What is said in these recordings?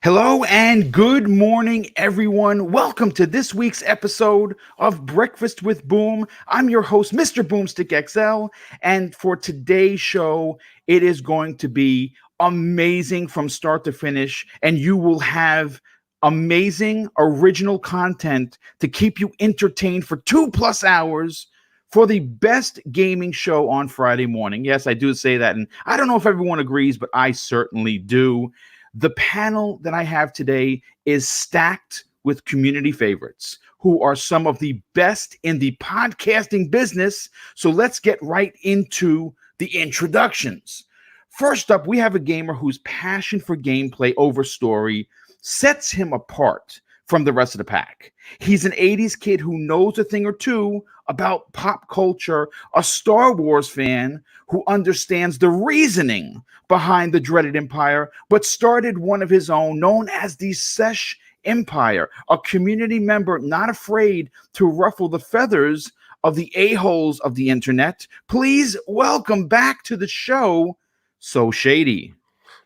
Hello and good morning, everyone. Welcome to this week's episode of Breakfast with Boom. I'm your host, Mr. Boomstick XL, and for today's show, it is going to be amazing from start to finish, and you will have amazing original content to keep you entertained for 2+ hours for the best gaming show on Friday morning. Yes, I do say that, and I don't know if everyone agrees, but I certainly do. The panel that I have today is stacked with community favorites who are some of the best in the podcasting business. So let's get right into the introductions. First up, we have a gamer whose passion for gameplay over story sets him apart from the rest of the pack. He's an 80s kid who knows a thing or two about pop culture, a Star Wars fan who understands the reasoning behind the dreaded Empire, but started one of his own known as the Sesh Empire, a community member not afraid to ruffle the feathers of the a-holes of the internet. Please welcome back to the show, So Shady.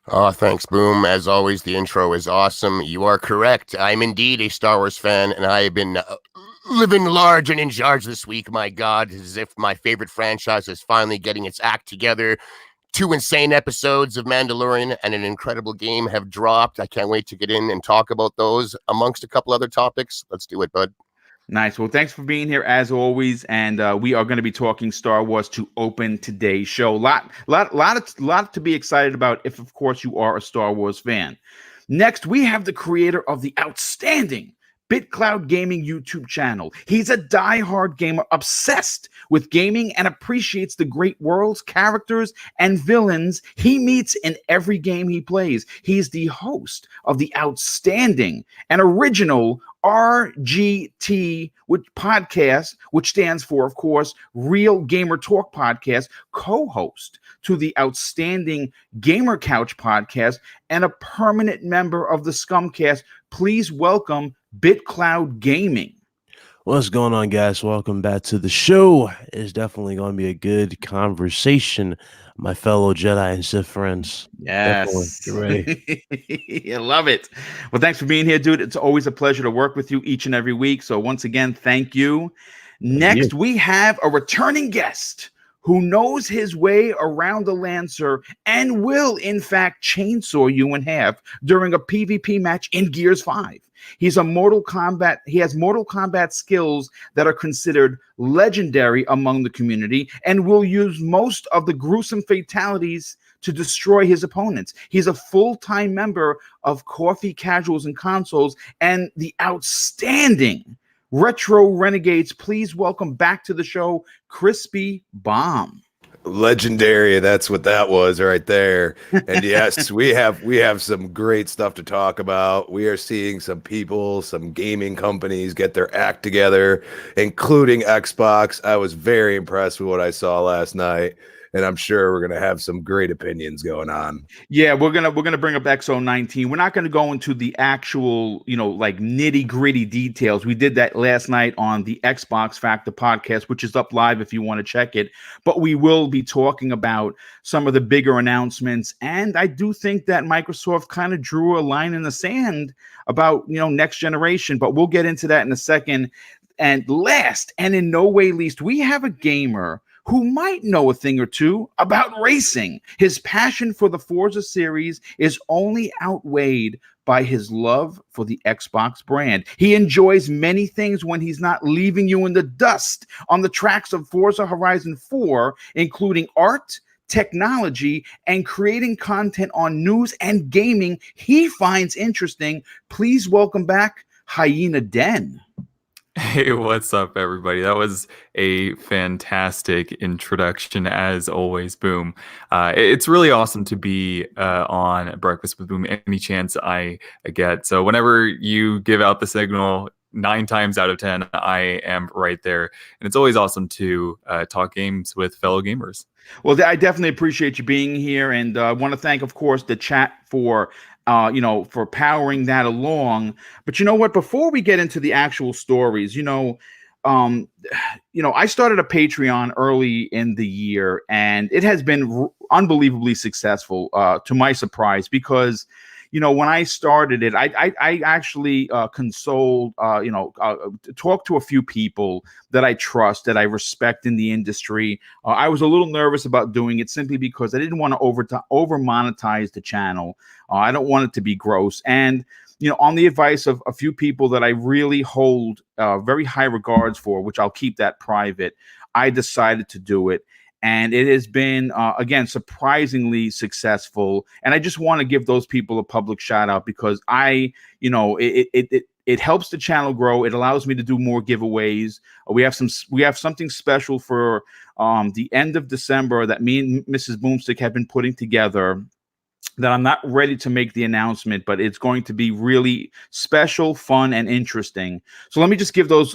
Oh, thanks, Boom. As always, the intro is awesome. You are correct. I'm indeed a Star Wars fan, and I have been living large and in charge this week. My God, as if my favorite franchise is finally getting its act together. 2 insane episodes of Mandalorian and an incredible game have dropped. I can't wait to get in and talk about those amongst a couple other topics. Let's do it, bud. Nice. Well, thanks for being here as always, and we are going to be talking Star Wars to open today's show. Lot to be excited about if, of course, you are a Star Wars fan. Next, we have the creator of the outstanding BitCloud Gaming YouTube channel. He's a diehard gamer obsessed with gaming and appreciates the great worlds, characters, and villains he meets in every game he plays. He's the host of the outstanding and original RGT podcast, which stands for, of course, Real Gamer Talk Podcast, co-host to the outstanding Gamer Couch podcast, and a permanent member of the Scumcast. Please welcome BitCloud Gaming. What's going on, guys? Welcome back to the show. It's definitely going to be a good conversation, my fellow Jedi and Sith friends. Yes. Get ready. I love it. Well, thanks for being here, dude. It's always a pleasure to work with you each and every week. So once again, thank you. Next, we have a returning guest who knows his way around the Lancer and will, in fact, chainsaw you in half during a PvP match in Gears 5. He has Mortal Kombat skills that are considered legendary among the community and will use most of the gruesome fatalities to destroy his opponents. He's a full-time member of Coffee Casuals and Consoles and the outstanding Retro Renegades. Please welcome back to the show, Crispy Bomb. Legendary, that's what that was right there. And yes, we have some great stuff to talk about. We are seeing some people, some gaming companies get their act together, including Xbox. I was very impressed with what I saw last night, and I'm sure we're gonna have some great opinions going on. Yeah, we're gonna bring up XO19. We're not gonna go into the actual, like nitty-gritty details. We did that last night on the Xbox Factor podcast, which is up live if you want to check it. But we will be talking about some of the bigger announcements, and I do think that Microsoft kind of drew a line in the sand about next generation. But we'll get into that in a second. And last, and in no way least, we have a gamer who might know a thing or two about racing. His passion for the Forza series is only outweighed by his love for the Xbox brand. He enjoys many things when he's not leaving you in the dust on the tracks of Forza Horizon 4, including art, technology, and creating content on news and gaming he finds interesting. Please welcome back Hyena Den. Hey, what's up, everybody? That was a fantastic introduction, as always, Boom. It's really awesome to be on Breakfast with Boom any chance I get. So whenever you give out the signal, 9 times out of 10, I am right there. And it's always awesome to talk games with fellow gamers. Well, I definitely appreciate you being here. And I want to thank, of course, the chat for for powering that along. But you know what? Before we get into the actual stories, I started a Patreon early in the year, and it has been unbelievably successful, to my surprise, because when I started it, I actually consoled, talked to a few people that I trust, that I respect in the industry. I was a little nervous about doing it simply because I didn't want to over monetize the channel. I don't want it to be gross. And on the advice of a few people that I really hold very high regards for, which I'll keep that private, I decided to do it. And it has been, again, surprisingly successful. And I just want to give those people a public shout out because it helps the channel grow. It allows me to do more giveaways. We have something special for the end of December that me and Mrs. Boomstick have been putting together, that I'm not ready to make the announcement, but it's going to be really special, fun, and interesting. So let me just give those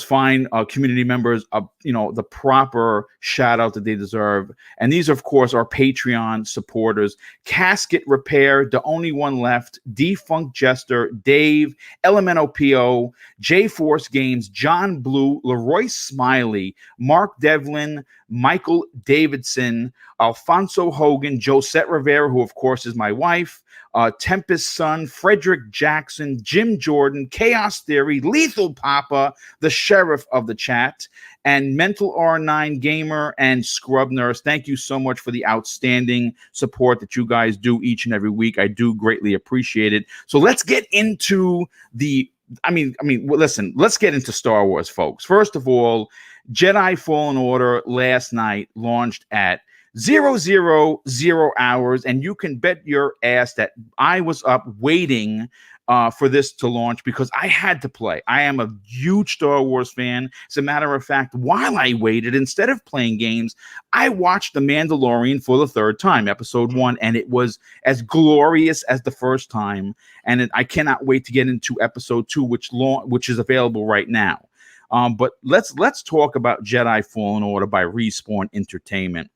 fine community members, the proper shout out that they deserve. And these, of course, are Patreon supporters: Casket Repair, The Only One Left, Defunct Jester, Dave, Elemento PO, J Force Games, John Blue, Leroy Smiley, Mark Devlin, Michael Davidson, Alfonso Hogan, Josette Rivera, who of course is my wife, Tempest Son, Frederick Jackson, Jim Jordan, Chaos Theory, Lethal Papa, the Sheriff of the Chat, and Mental R9 Gamer and Scrub Nurse. Thank you so much for the outstanding support that you guys do each and every week. I do greatly appreciate it. So let's get into listen, let's get into Star Wars, folks. First of all, Jedi Fallen Order last night launched at 000 hours, and you can bet your ass that I was up waiting for this to launch because I had to play. I am a huge Star Wars fan. As a matter of fact, while I waited, instead of playing games, I watched The Mandalorian for the third time, episode 1, and it was as glorious as the first time. And I cannot wait to get into episode 2, which is available right now. But let's talk about Jedi Fallen Order by Respawn Entertainment.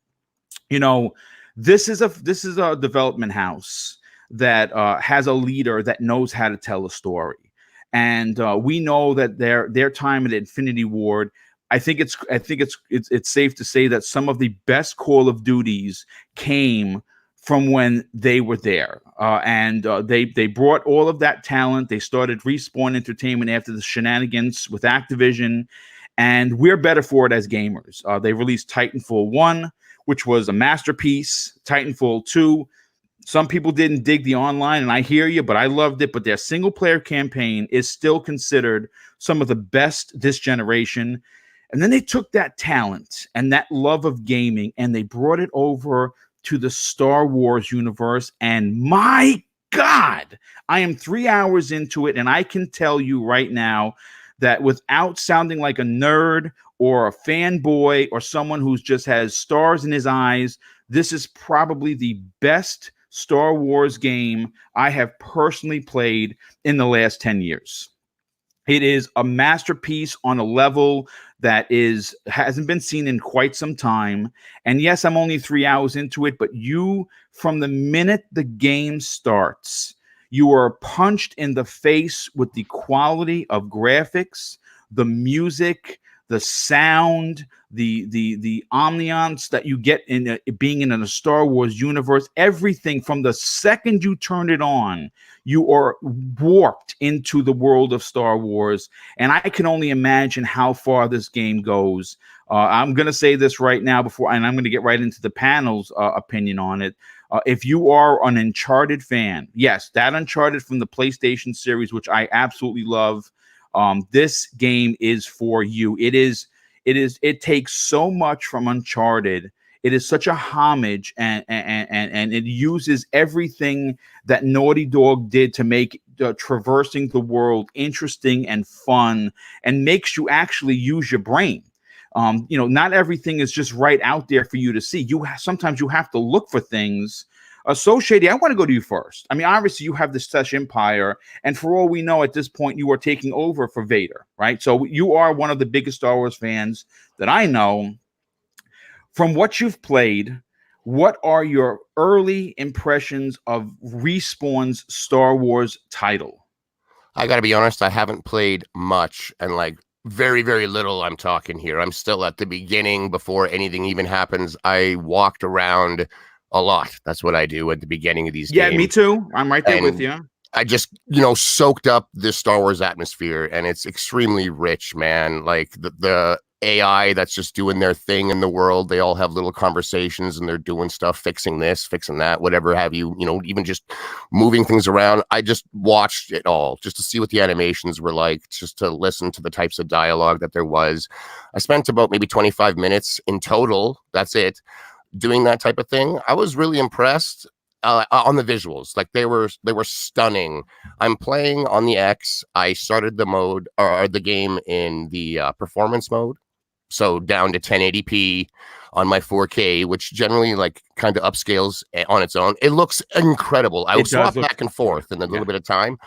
This is a development house that has a leader that knows how to tell a story, and we know that their time at Infinity Ward, I think it's safe to say that some of the best Call of Duties came from when they were there, and they brought all of that talent. They started Respawn Entertainment after the shenanigans with Activision, and we're better for it as gamers. They released Titanfall 1, which was a masterpiece. Titanfall 2, some people didn't dig the online, and I hear you, but I loved it. But their single-player campaign is still considered some of the best this generation. And then they took that talent and that love of gaming, and they brought it over to the Star Wars universe. And my God, I am 3 hours into it, and I can tell you right now that without sounding like a nerd or a fanboy or someone who just has stars in his eyes, this is probably the best Star Wars game I have personally played in the last 10 years. It is a masterpiece on a level that hasn't been seen in quite some time. And yes, I'm only 3 hours into it, but from the minute the game starts, you are punched in the face with the quality of graphics, the music, the sound, the ambiance that you get in being in a Star Wars universe. Everything from the second you turn it on, you are warped into the world of Star Wars. And I can only imagine how far this game goes. I'm going to say this right now and I'm going to get right into the panel's opinion on it. If you are an Uncharted fan, yes, that Uncharted from the PlayStation series, which I absolutely love, this game is for you. It takes so much from Uncharted. It is such a homage, and it uses everything that Naughty Dog did to make traversing the world interesting and fun, and makes you actually use your brain. Not everything is just right out there for you to see. Sometimes you have to look for things. So Shady, I want to go to you first. I mean, obviously you have the Sesh Empire, and for all we know at this point, you are taking over for Vader, right? So you are one of the biggest Star Wars fans that I know. From what you've played, what are your early impressions of Respawn's Star Wars title? I got to be honest, I haven't played much, and very, very little. I'm talking here. I'm still at the beginning before anything even happens. I walked around a lot. That's what I do at the beginning of these Yeah, games. me too. I'm right there with And you. I just, soaked up this Star Wars atmosphere, and it's extremely rich, man. Like the AI that's just doing their thing in the world. They all have little conversations and they're doing stuff, fixing this, fixing that, whatever have you, even just moving things around. I just watched it all just to see what the animations were like, just to listen to the types of dialogue that there was. I spent about maybe 25 minutes in total. That's it. Doing that type of thing. I was really impressed. On the visuals, like they were stunning. I'm playing on the X. I started the mode or the game in the performance mode, so down to 1080p on my 4K, which generally like kind of upscales on its own. It looks incredible. I would swap back and forth in a little bit of time,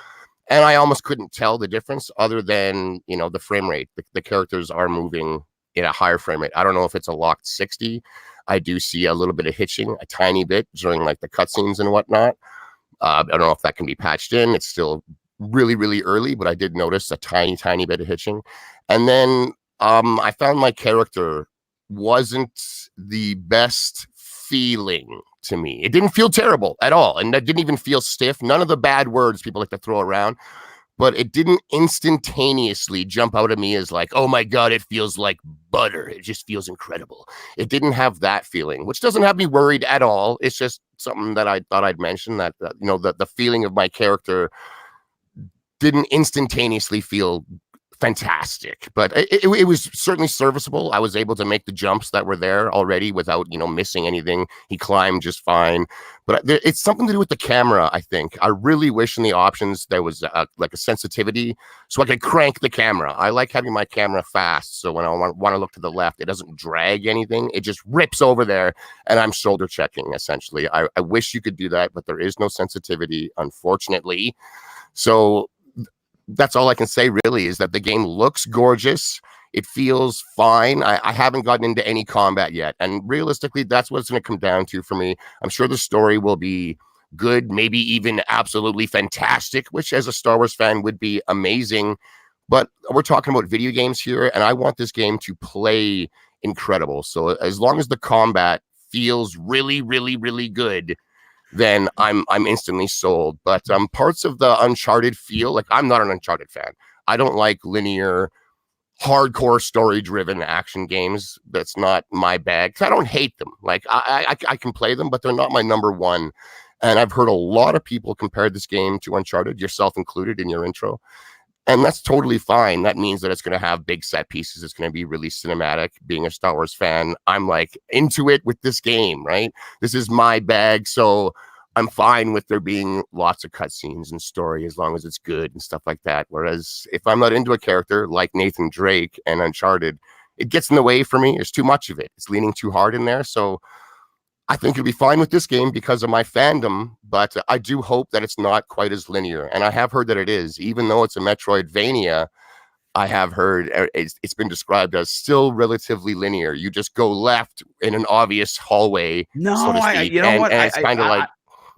and I almost couldn't tell the difference other than the frame rate. The characters are moving in a higher frame rate. I don't know if it's a locked 60. I do see a little bit of hitching, a tiny bit during like the cutscenes and whatnot. I don't know if that can be patched in. It's still really, really early, but I did notice a tiny, tiny bit of hitching. And then I found my character wasn't the best feeling to me. It didn't feel terrible at all. And that didn't even feel stiff. None of the bad words people like to throw around. But it didn't instantaneously jump out at me as like, oh my God, it feels like butter. It just feels incredible. It didn't have that feeling, which doesn't have me worried at all. It's just something that I thought I'd mention, that, the feeling of my character didn't instantaneously feel fantastic, but it was certainly serviceable. I was able to make the jumps that were there already without missing anything. He climbed just fine, but it's something to do with the camera. I think I really wish in the options there was like a sensitivity so I could crank the camera. I like having my camera fast, so when I want to look to the left, it doesn't drag anything. It just rips over there and I'm shoulder checking essentially. I wish you could do that, but there is no sensitivity, unfortunately. So that's all I can say really, is that the game looks gorgeous. It feels fine. I haven't gotten into any combat yet. And realistically, that's what it's going to come down to for me. I'm sure the story will be good, maybe even absolutely fantastic, which as a Star Wars fan would be amazing. But we're talking about video games here, and I want this game to play incredible. So as long as the combat feels really, really, really good, then I'm instantly sold. But parts of the Uncharted feel like, I'm not an Uncharted fan. I don't like linear, hardcore story-driven action games. That's not my bag. I don't hate them. Like I can play them, but they're not my number one. And I've heard a lot of people compare this game to Uncharted, yourself included in your intro. And that's totally fine. That means that it's going to have big set pieces. It's going to be really cinematic. Being a Star Wars fan, I'm like into it with this game, right? This is my bag. So I'm fine with there being lots of cutscenes and story as long as it's good and stuff like that. Whereas if I'm not into a character like Nathan Drake and Uncharted, it gets in the way for me. There's too much of it. It's leaning too hard in there. So I think it'll be fine with this game because of my fandom, but I do hope that it's not quite as linear. And I have heard that it is, even though it's a Metroidvania. I have heard it's been described as still relatively linear. You just go left in an obvious hallway, so to speak. And it's kind of like,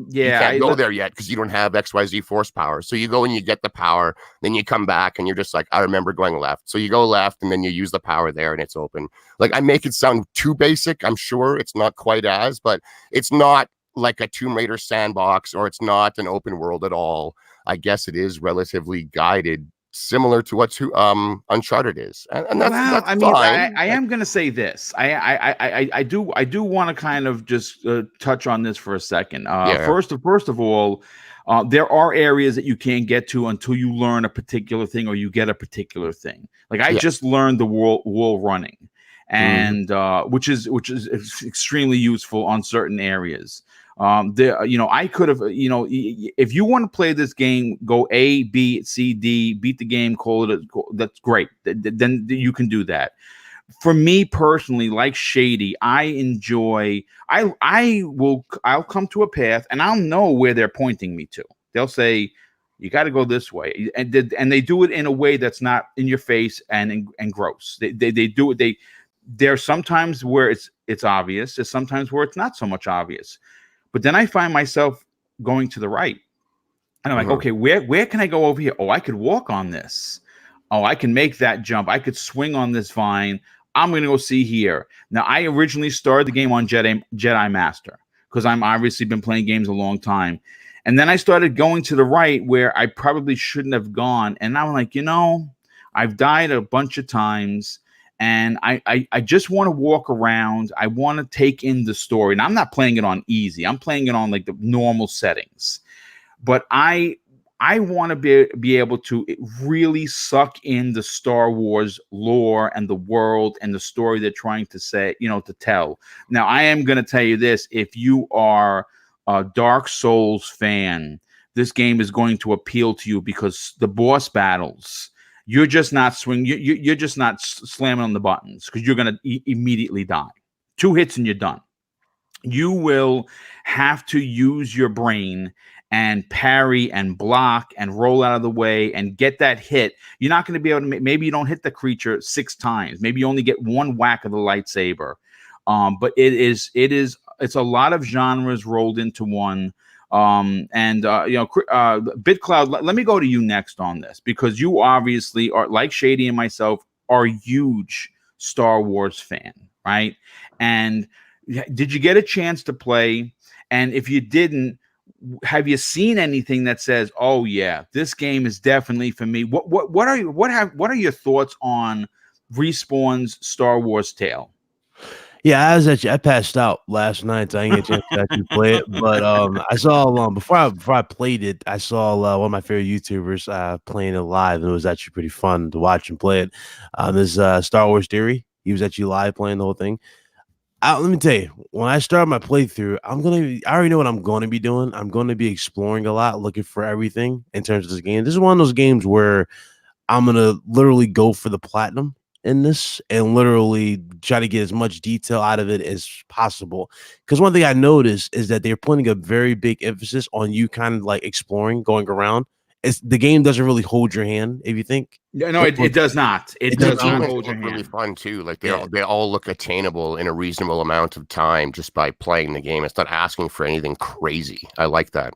you can't go there yet because you don't have XYZ force power. So you go and you get the power, then you come back and you're just like, I remember going left. So you go left and then you use the power there and it's open. Like, I make it sound too basic. I'm sure it's not quite as, but it's not like a Tomb Raider sandbox, or it's not an open world at all. I guess it is relatively guided, similar to what Uncharted is, and that's I mean, fine. I am going to say this. I do want to kind of just touch on this for a second. First of all, there are areas that you can't get to until you learn a particular thing or you get a particular thing. Like I just learned the wall running, and which is extremely useful on certain areas. I could have, if you want to play this game, go A, B, C, D, beat the game, call it. That's great. Then you can do that. For me personally, like Shady, I enjoy. I'll come to a path and I'll know where they're pointing me to. They'll say, you got to go this way, and they do it in a way that's not in your face and gross. They do it. There's sometimes where it's obvious. There's sometimes where it's not so much obvious. But then I find myself going to the right. And I'm like, okay, where can I go over here? Oh, I could walk on this. Oh, I can make that jump. I could swing on this vine. I'm going to go see here. Now, I originally started the game on Jedi Master. because I'm obviously been playing games a long time. And then I started going to the right where I probably shouldn't have gone. And I'm like, I've died a bunch of times, and I just want to walk around. I want to take in the story. And I'm not playing it on easy. I'm playing it on like the normal settings. But I want to be able to really suck in the Star Wars lore and the world and the story they're trying to say, to tell. Now, I am going to tell you this. If you are a Dark Souls fan, this game is going to appeal to you because the boss battles, you're just not you're just not slamming on the buttons because you're going to immediately die. 2 hits and you're done. You will have to use your brain and parry and block and roll out of the way and get that hit. You're not going to be able to, maybe you don't hit the creature 6 times. Maybe you only get 1 whack of the lightsaber. But it's a lot of genres rolled into one. BitCloud, let me go to you next on this, because you obviously are, like Shady and myself, are a huge Star Wars fan, right? And did you get a chance to play? And if you didn't, have you seen anything that says, "Oh yeah, this game is definitely for me"? What are your thoughts on Respawn's Star Wars tale? Yeah, I passed out last night, so I didn't get a chance to actually play it. But I saw before I played it, I saw one of my favorite YouTubers playing it live, and it was actually pretty fun to watch and play it. There's Star Wars Theory. He was actually live playing the whole thing. Let me tell you, when I start my playthrough, I already know what I'm going to be doing. I'm going to be exploring a lot, looking for everything in terms of this game. This is one of those games where I'm going to literally go for the platinum in this and literally try to get as much detail out of it as possible. Because one thing I noticed is that they're putting a very big emphasis on you kind of like exploring, going around. The game doesn't really hold your hand, if you think. No, it does not. It does not hold your hand. Really fun too. Like they all look attainable in a reasonable amount of time just by playing the game. It's not asking for anything crazy. I like that.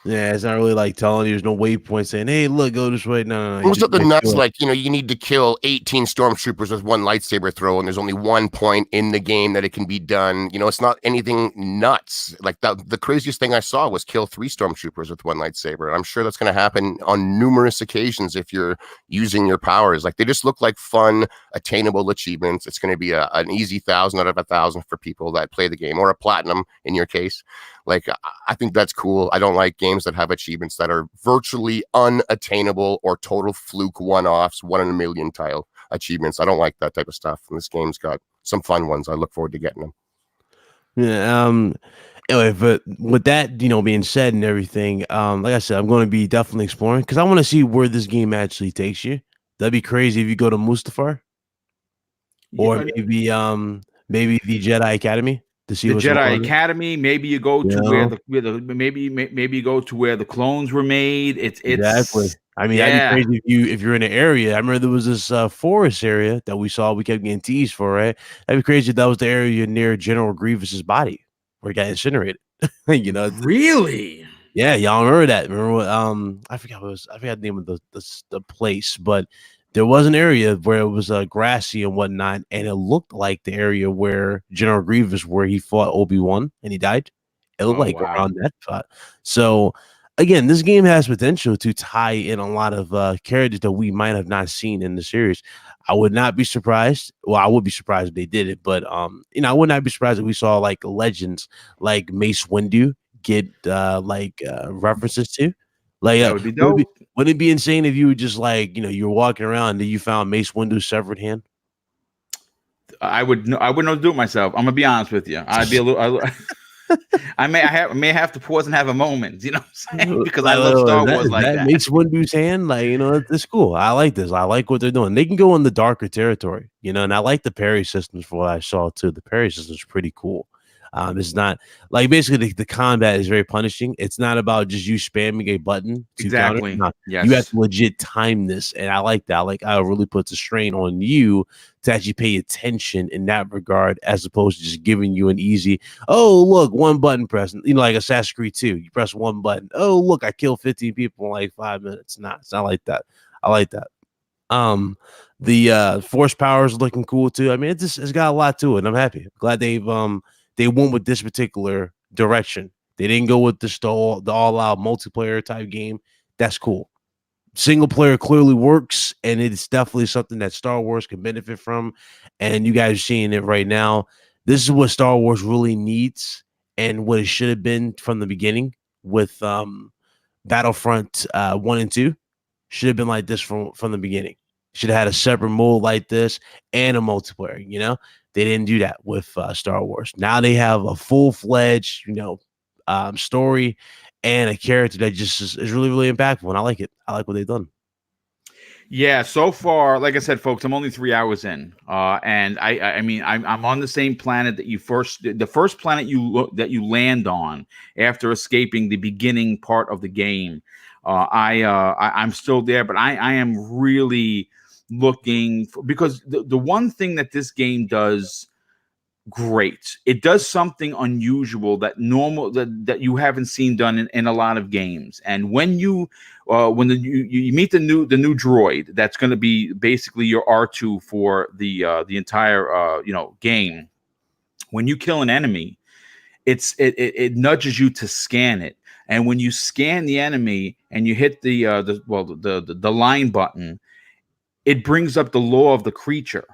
Yeah, it's not really like telling you there's no waypoint saying, "Hey, look, go this way." No. It was something nuts like, you need to kill 18 stormtroopers with 1 lightsaber throw, and there's only 1 point in the game that it can be done. It's not anything nuts. Like the craziest thing I saw was kill 3 stormtroopers with 1 lightsaber. And I'm sure that's going to happen on numerous occasions if you're using your powers. Like they just look like fun, attainable achievements. It's going to be an easy 1,000 out of 1,000 for people that play the game, or a platinum in your case. Like, I think that's cool. I don't like games that have achievements that are virtually unattainable or total fluke one-offs, 1 in a million tile achievements. I don't like that type of stuff. And this game's got some fun ones. I look forward to getting them. Yeah. Anyway, but with that, being said and everything, like I said, I'm going to be definitely exploring because I want to see where this game actually takes you. That'd be crazy if you go to Mustafar, or maybe the Jedi Academy. To see the Jedi Academy. Maybe you go to maybe you go to where the clones were made. It's exactly. I mean, that'd be crazy if you're in an area. I remember there was this forest area that we saw. We kept getting teased for, right? That'd be crazy if that was the area near General Grievous's body where he got incinerated. Really? Yeah, y'all remember that? Remember what? I forgot the name of the place, but there was an area where it was grassy and whatnot, and it looked like the area where General Grievous, where he fought Obi-Wan and he died. It looked around that spot. So, again, this game has potential to tie in a lot of characters that we might have not seen in the series. I would not be surprised. Well, I would be surprised if they did it, but I would not be surprised if we saw like legends like Mace Windu get references to. Like, that would be dope. Would it be insane if you were just like, you're walking around and you found Mace Windu's severed hand? I wouldn't do it myself. I'm gonna be honest with you. I'd be a little. I may have to pause and have a moment. You know what I'm saying? Because I love Star Wars like that. Mace Windu's hand, it's cool. I like this. I like what they're doing. They can go in the darker territory, and I like the parry systems for what I saw too. The parry system is pretty cool. It's not like basically the combat is very punishing. It's not about just you spamming a button to exactly. counter. Yes. You have to legit time this, and I like that. Like I really puts a strain on you to actually pay attention in that regard, as opposed to just giving you an easy. Oh, look, 1 button press. Like Assassin's Creed 2, you press 1 button. Oh, look, I killed 15 people in like 5 minutes. Nah, it's not like that. I like that. The force power is looking cool too. I mean, it's got a lot to it. And I'm happy. I'm glad they went with this particular direction. They didn't go with the all-out multiplayer type game. That's cool. Single player clearly works, and it's definitely something that Star Wars can benefit from. And you guys are seeing it right now. This is what Star Wars really needs, and what it should have been from the beginning with Battlefront 1 and 2. Should have been like this from the beginning. Should have had a separate mode like this and a multiplayer. They didn't do that with Star Wars. Now they have a full-fledged, story and a character that just is really, really impactful, and I like it. I like what they've done. Yeah, so far, like I said, folks, I'm only 3 hours in, and I mean, I'm on the same planet that the first planet that you land on after escaping the beginning part of the game. I'm still there, but I am really looking because the one thing that this game does great, it does something unusual that you haven't seen done in a lot of games. And when you meet the new droid, that's going to be basically your R2 for the entire game. When you kill an enemy, it nudges you to scan it. And when you scan the enemy and you hit the line button, it brings up the lore of the creature.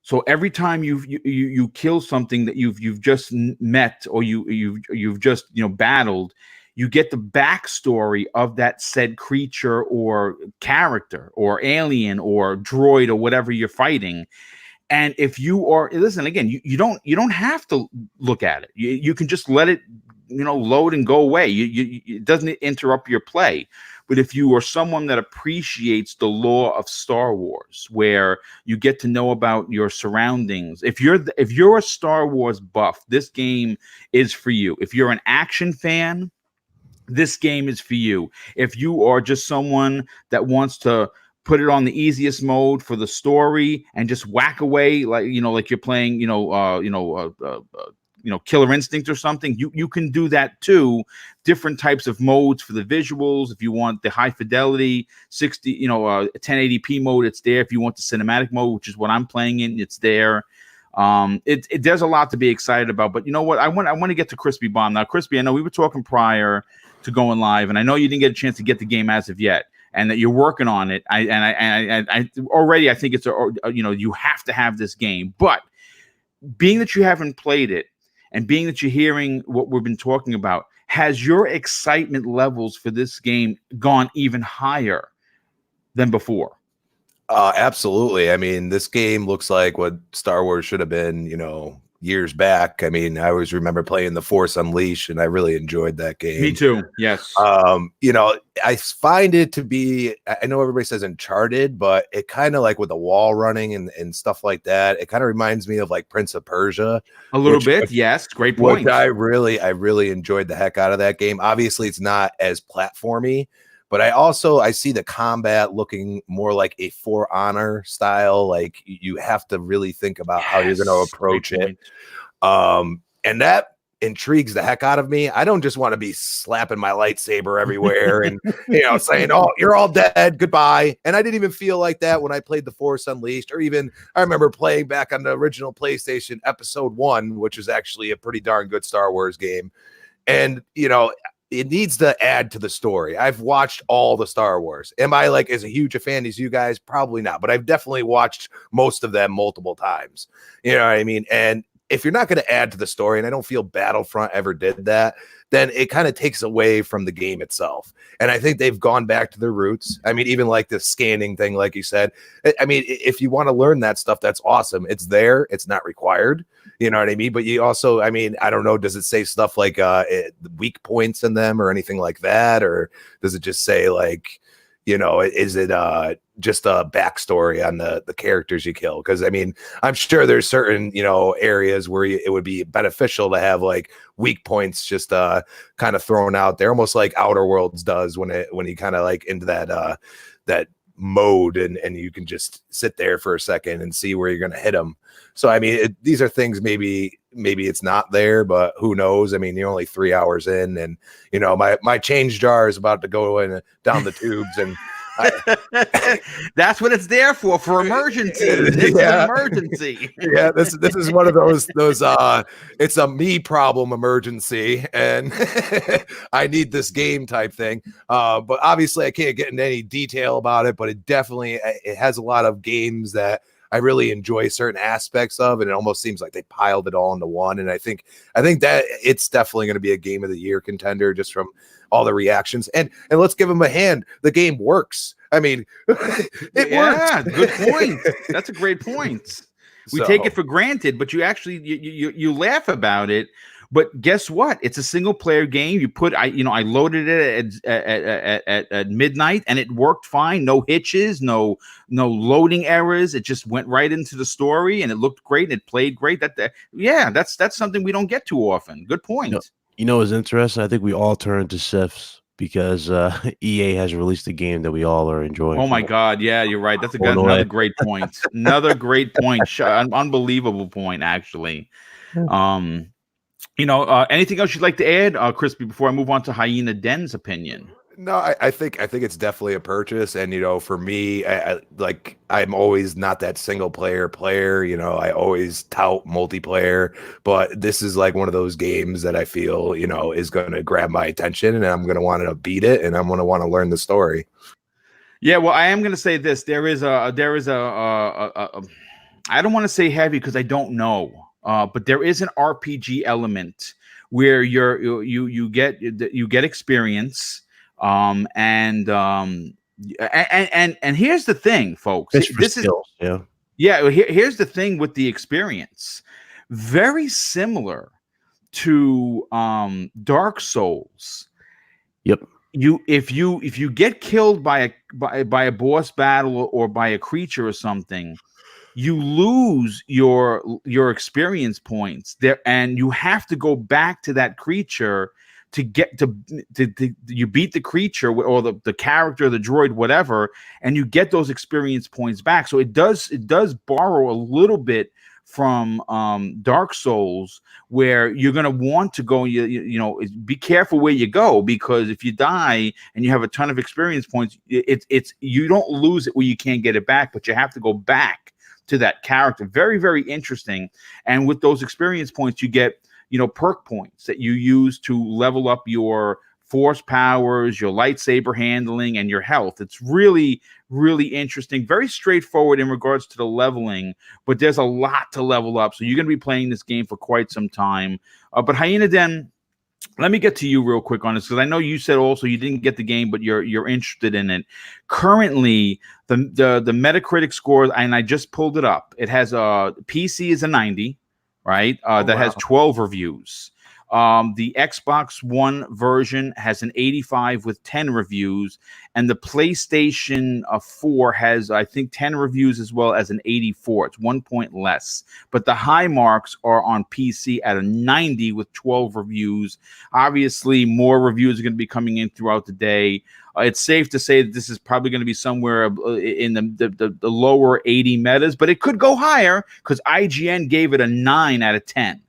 So every time you kill something that you've just met or you've just battled, you get the backstory of that said creature or character or alien or droid or whatever you're fighting. And if you are, listen, again, you don't have to look at it. You can just let it load and go away. It doesn't interrupt your play. But if you are someone that appreciates the lore of Star Wars, where you get to know about your surroundings, if you're a Star Wars buff, this game is for you. If you're an action fan, this game is for you. If you are just someone that wants to put it on the easiest mode for the story and just whack away like you're playing Killer Instinct or something, you can do that too. Different types of modes for the visuals. If you want the high fidelity 1080p mode, it's there. If you want the cinematic mode, which is what I'm playing in, it's there. There's a lot to be excited about. But you know what? I want to get to Crispy Bomb now. Crispy, I know we were talking prior to going live, and I know you didn't get a chance to get the game as of yet, and that you're working on it. I already, I think it's you have to have this game. But being that you haven't played it, and being that you're hearing what we've been talking about, has your excitement levels for this game gone even higher than before? Absolutely. I mean, this game looks like what Star Wars should have been, years back. I mean, I always remember playing The Force Unleashed, and I really enjoyed that game. Me too. Yes. I find it to be, I know everybody says Uncharted, but it kind of like with the wall running and stuff like that, it kind of reminds me of like Prince of Persia. A little bit. Yes. Great point. Which I really enjoyed the heck out of that game. Obviously, it's not as platformy, but I see the combat looking more like a For Honor style. Like you have to really think about how you're going to approach it. And that intrigues the heck out of me. I don't just want to be slapping my lightsaber everywhere and saying, "Oh, you're all dead, goodbye." And I didn't even feel like that when I played The Force Unleashed, or even I remember playing back on the original PlayStation Episode 1, which is actually a pretty darn good Star Wars game. And it needs to add to the story. I've watched all the Star Wars. Am I like as a huge a fan as you guys? Probably not, but I've definitely watched most of them multiple times. You know what I mean? And if you're not going to add to the story, and I don't feel Battlefront ever did that, then it kind of takes away from the game itself. And I think they've gone back to their roots. I mean, even like the scanning thing, like you said, I mean, if you want to learn that stuff, that's awesome. It's there. It's not required. You know what I mean? But you also, I mean, I don't know, does it say stuff like weak points in them or anything like that? Or does it just say like, is it just a backstory on the characters you kill? Because I mean, I'm sure there's certain areas where it would be beneficial to have like weak points just kind of thrown out there, almost like Outer Worlds does when you kind of like into that mode and you can just sit there for a second and see where you're going to hit them. So I mean, these are things maybe it's not there, but who knows? I mean, you're only 3 hours in, and my change jar is about to go in down the tubes, and That's what it's there for emergencies. It's an emergency. Yeah, this is one of those it's a me problem emergency, and I need this game type thing. But obviously I can't get into any detail about it, but it has a lot of games that I really enjoy certain aspects of, and it almost seems like they piled it all into one. And I think that it's definitely going to be a game of the year contender just from all the reactions. And let's give them a hand. The game works. I mean, it works. Good point. That's a great point. We take it for granted, but you actually you laugh about it. But guess what? It's a single player game. I loaded it at midnight and it worked fine. No hitches, no loading errors. It just went right into the story and it looked great and it played great. That's something we don't get too often. Good point. You know what's interesting? I think we all turn to Sifs because EA has released a game that we all are enjoying. Oh my God. Yeah, you're right. That's another great point. Another great point. Unbelievable point, actually. Anything else you'd like to add, Crispy, before I move on to Hyena Den's opinion? No, I think it's definitely a purchase, and for me, I'm always not that single player. I always tout multiplayer, but this is like one of those games that I feel is going to grab my attention, and I'm going to want to beat it, and I'm going to want to learn the story. Yeah, well, I am going to say this: there is a I don't want to say heavy because I don't know. But there is an RPG element where you get experience, and here's the thing, folks. Here's the thing with the experience. Very similar to Dark Souls. Yep. If you get killed by a boss battle or by a creature or something, you lose your experience points there, and you have to go back to that creature to get to you beat the creature or the character, the droid, whatever, and you get those experience points back. So it does borrow a little bit from Dark Souls, where you're going to want to go, be careful where you go, because if you die and you have a ton of experience points, it's you don't lose it where you can't get it back, but you have to go back to that character. Very, very interesting. And with those experience points, you get, perk points that you use to level up your force powers, your lightsaber handling, and your health. It's really, really interesting. Very straightforward in regards to the leveling, but there's a lot to level up. So you're going to be playing this game for quite some time. But Hyena Den, let me get to you real quick on this, because I know you said also you didn't get the game, but you're interested in it. Currently, the Metacritic score, and I just pulled it up. It has a PC is a 90, right? That has 12 reviews. The Xbox One version has an 85 with 10 reviews, and the PlayStation 4 has, I think, 10 reviews as well as an 84. It's 1 point less. But the high marks are on PC at a 90 with 12 reviews. Obviously, more reviews are going to be coming in throughout the day. It's safe to say that this is probably going to be somewhere in the lower 80 metas, but it could go higher because IGN gave it a 9 out of 10.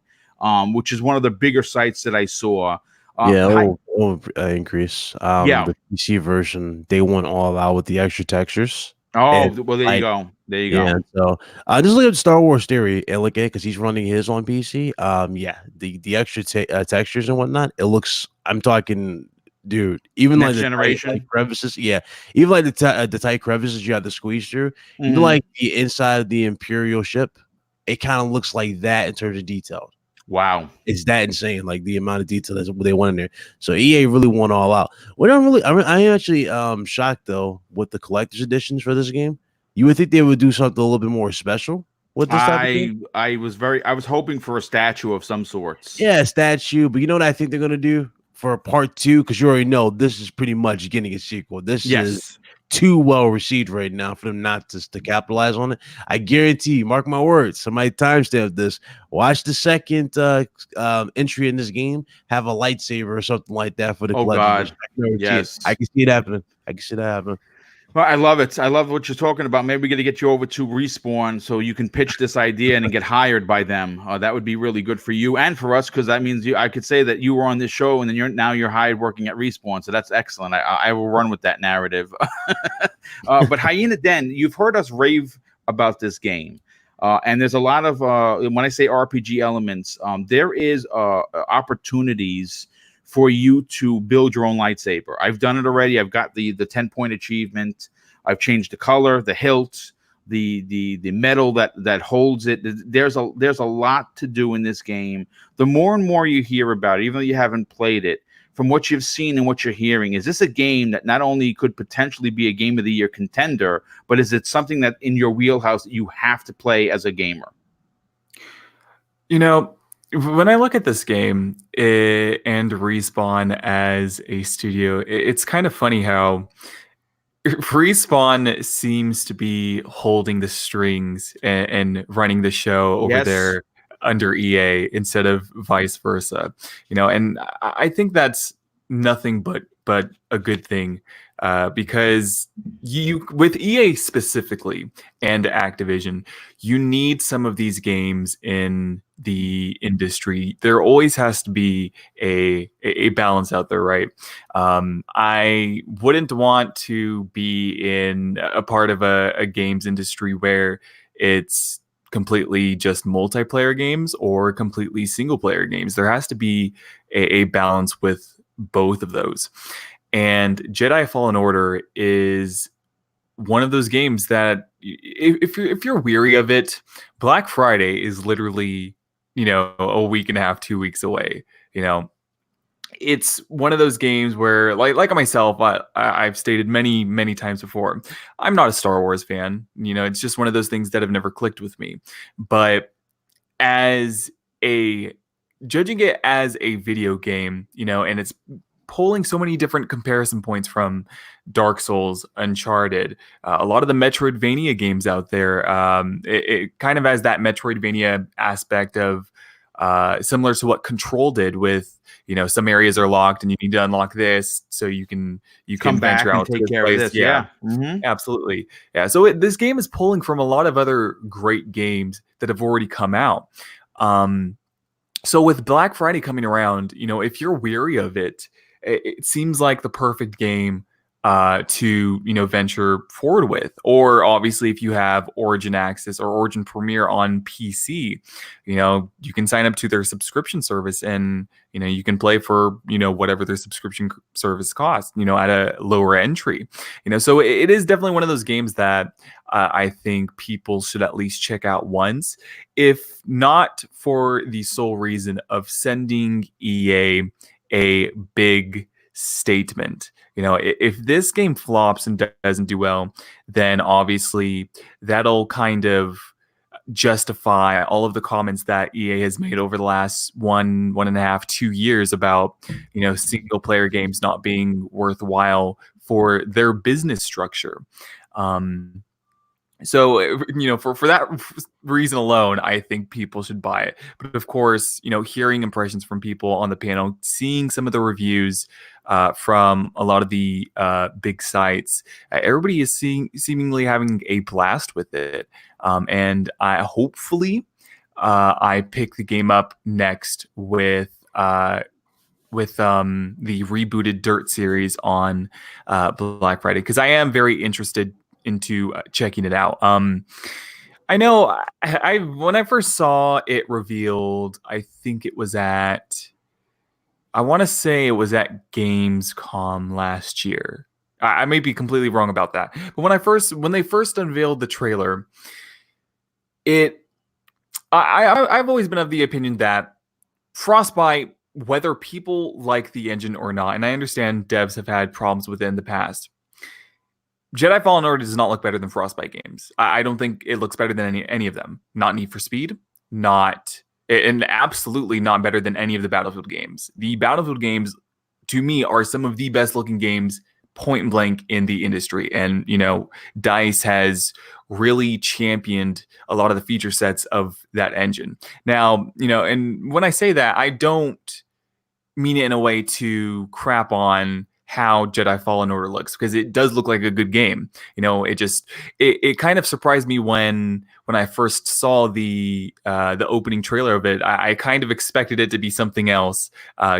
Which is one of the bigger sites that I saw. Increase. The PC version, they went all out with the extra textures. Well, there you go. There you go. So just look at Star Wars Theory and look at it because he's running his on PC. The extra textures and whatnot. It looks. I'm talking, dude. Even Next like the generation tight crevices. Yeah, even like the tight crevices you have to squeeze through. Even like the inside of the Imperial ship, it kind of looks like that in terms of detail. Wow, it's that insane, like the amount of detail that they want in there. So EA really went all out. I am actually shocked though with the collector's editions for this game. You would think they would do something a little bit more special with this type of game. I was hoping for a statue of some sorts. Yeah, a statue, but you know what I think they're gonna do for part 2, because you already know this is pretty much getting a sequel. This is too well received right now for them not to capitalize on it. I guarantee you, mark my words, somebody timestamp this. Watch the second entry in this game, have a lightsaber or something like that for the collector. God. Yes, I can see it happening. I can see that happening. Well, I love it. I love what you're talking about. Maybe we got to get you over to Respawn so you can pitch this idea and get hired by them. That would be really good for you and for us, because that means I could say that you were on this show and then you're hired working at Respawn. So that's excellent. I will run with that narrative. But Hyena Den, you've heard us rave about this game. And there's a lot of when I say RPG elements, there is opportunities for you to build your own lightsaber. I've done it already. I've got the 10-point achievement. I've changed the color, the hilt, the metal that holds it. There's a lot to do in this game. The more and more you hear about it, even though you haven't played it, from what you've seen and what you're hearing, is this a game that not only could potentially be a Game of the Year contender, but is it something that in your wheelhouse that you have to play as a gamer? You know, when I look at this game and Respawn as a studio, it's kind of funny how Respawn seems to be holding the strings and running the show over Yes. there under EA instead of vice versa. And I think that's nothing but a good thing, because you, with EA specifically and Activision, you need some of these games in the industry. There always has to be a balance out there, right? I wouldn't want to be in a part of a games industry where it's completely just multiplayer games or completely single player games. There has to be a balance with both of those. And Jedi Fallen Order is one of those games that if you're weary of it, Black Friday is literally, a week and a half, 2 weeks away. It's one of those games where, like myself, I've stated many times before, I'm not a Star Wars fan. It's just one of those things that have never clicked with me. But judging it as a video game, and it's pulling so many different comparison points from Dark Souls, Uncharted, a lot of the Metroidvania games out there. It kind of has that Metroidvania aspect of similar to what Control did with, some areas are locked and you need to unlock this so you can Come back venture and out take to this care of place. this. Yeah. Mhm. Absolutely. Yeah. So this game is pulling from a lot of other great games that have already come out. So with Black Friday coming around, if you're weary of it seems like the perfect game to venture forward with. Or obviously, if you have Origin Access or Origin Premiere on PC, you can sign up to their subscription service and you can play for whatever their subscription service costs, at a lower entry. So it is definitely one of those games that I think people should at least check out once, if not for the sole reason of sending EA a big statement. If this game flops and doesn't do well, then obviously that'll kind of justify all of the comments that EA has made over the last 1.5, 2 years about single player games not being worthwhile for their business structure. So, for that reason alone, I think people should buy it. But of course, hearing impressions from people on the panel, seeing some of the reviews from a lot of the big sites, everybody is seemingly having a blast with it. And I hopefully I pick the game up next with the rebooted Dirt series on Black Friday, because I am very interested into checking it out. I know I when I first saw it revealed, I think it was I want to say it was at Gamescom last year. I may be completely wrong about that. But when they first unveiled the trailer, I've always been of the opinion that Frostbite, whether people like the engine or not, and I understand devs have had problems with it in the past, Jedi Fallen Order does not look better than Frostbite games. I don't think it looks better than any of them. Not Need for Speed, and absolutely not better than any of the Battlefield games. The Battlefield games, to me, are some of the best looking games point blank in the industry. And, DICE has really championed a lot of the feature sets of that engine. Now, and when I say that, I don't mean it in a way to crap on how Jedi Fallen Order looks, because it does look like a good game. You know, it kind of surprised me when I first saw the opening trailer of it. I kind of expected it to be something else,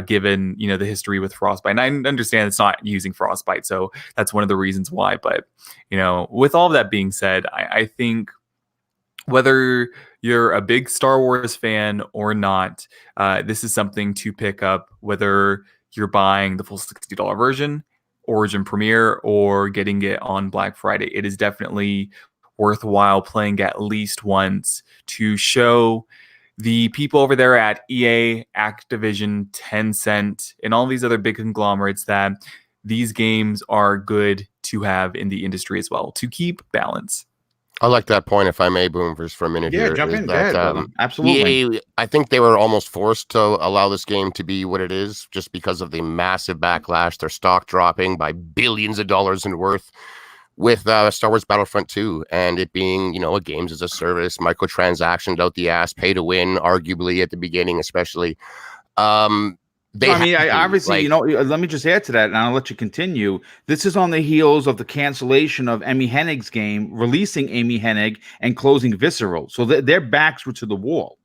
given, you know, the history with Frostbite. And I understand it's not using Frostbite, so that's one of the reasons why. But, you know, with all of that being said, I think whether you're a big Star Wars fan or not, this is something to pick up, whether you're buying the full $60 version, Origin Premiere, or getting it on Black Friday. It is definitely worthwhile playing at least once to show the people over there at EA, Activision, Tencent, and all these other big conglomerates that these games are good to have in the industry as well, to keep balance. I like that point, if I may, Boom, for a minute here. Jump is in. Go that, ahead, brother. Absolutely. EA, I think they were almost forced to allow this game to be what it is just because of the massive backlash, their stock dropping by billions of dollars in worth with Star Wars Battlefront 2, and it being, you know, a games as a service, microtransactions out the ass, pay to win, arguably at the beginning, especially. Obviously, you know, let me just add to that, and I'll let you continue. This is on the heels of the cancellation of Amy Hennig's game, releasing Amy Hennig and closing Visceral. So their backs were to the wall.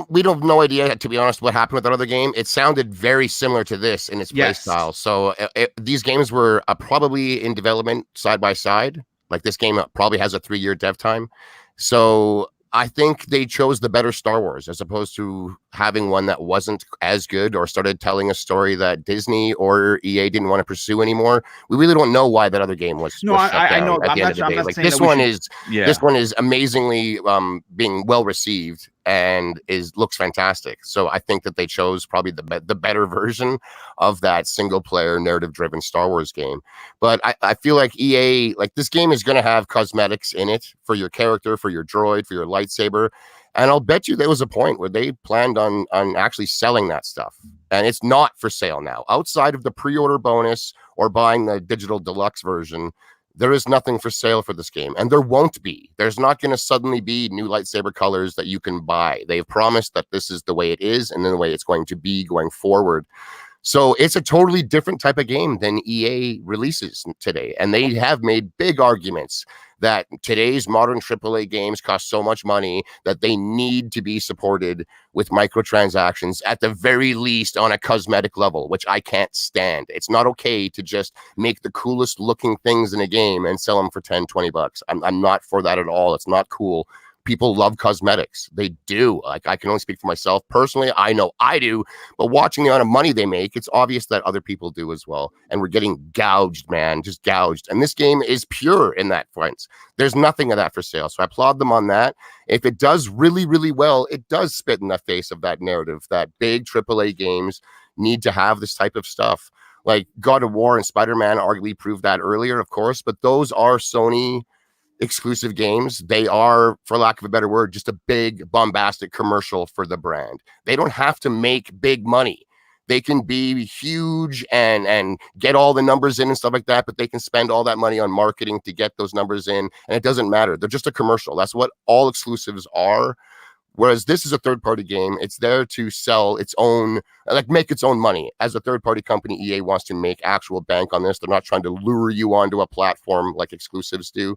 We don't have no idea, to be honest, what happened with that other game. It sounded very similar to this in its play style. So these games were probably in development side by side. Like, this game probably has a 3-year dev time. So I think they chose the better Star Wars as opposed to having one that wasn't as good or started telling a story that Disney or EA didn't want to pursue anymore. We really don't know why that other game was. No, was I know. At the end of the day, like, this one is amazingly being well received and looks fantastic. So I think that they chose probably the better version of that single player narrative driven Star Wars game. But I feel like EA, like, this game is going to have cosmetics in it for your character, for your droid, for your lightsaber. And I'll bet you there was a point where they planned on actually selling that stuff. And it's not for sale now. Outside of the pre-order bonus or buying the digital deluxe version, there is nothing for sale for this game. And there won't be. There's not going to suddenly be new lightsaber colors that you can buy. They've promised that this is the way it is and then the way it's going to be going forward. So it's a totally different type of game than EA releases today. And they have made big arguments that today's modern AAA games cost so much money that they need to be supported with microtransactions, at the very least on a cosmetic level, which I can't stand. It's not okay to just make the coolest looking things in a game and sell them for 10, 20 bucks. I'm not for that at all. It's not cool. People love cosmetics. They do. Like, I can only speak for myself. Personally, I know I do. But watching the amount of money they make, it's obvious that other people do as well. And we're getting gouged, man. Just gouged. And this game is pure in that sense. There's nothing of that for sale. So I applaud them on that. If it does really, really well, it does spit in the face of that narrative that big AAA games need to have this type of stuff. Like God of War and Spider-Man arguably proved that earlier, of course. But those are Sony exclusive games. They are, for lack of a better word, just a big bombastic commercial for the brand. They don't have to make big money. They can be huge and get all the numbers in and stuff like that, but they can spend all that money on marketing to get those numbers in, and it doesn't matter. They're just a commercial. That's what all exclusives are. Whereas this is a third-party game. It's there to sell its own, like, make its own money. As a third-party company, EA wants to make actual bank on this. They're not trying to lure you onto a platform like exclusives do.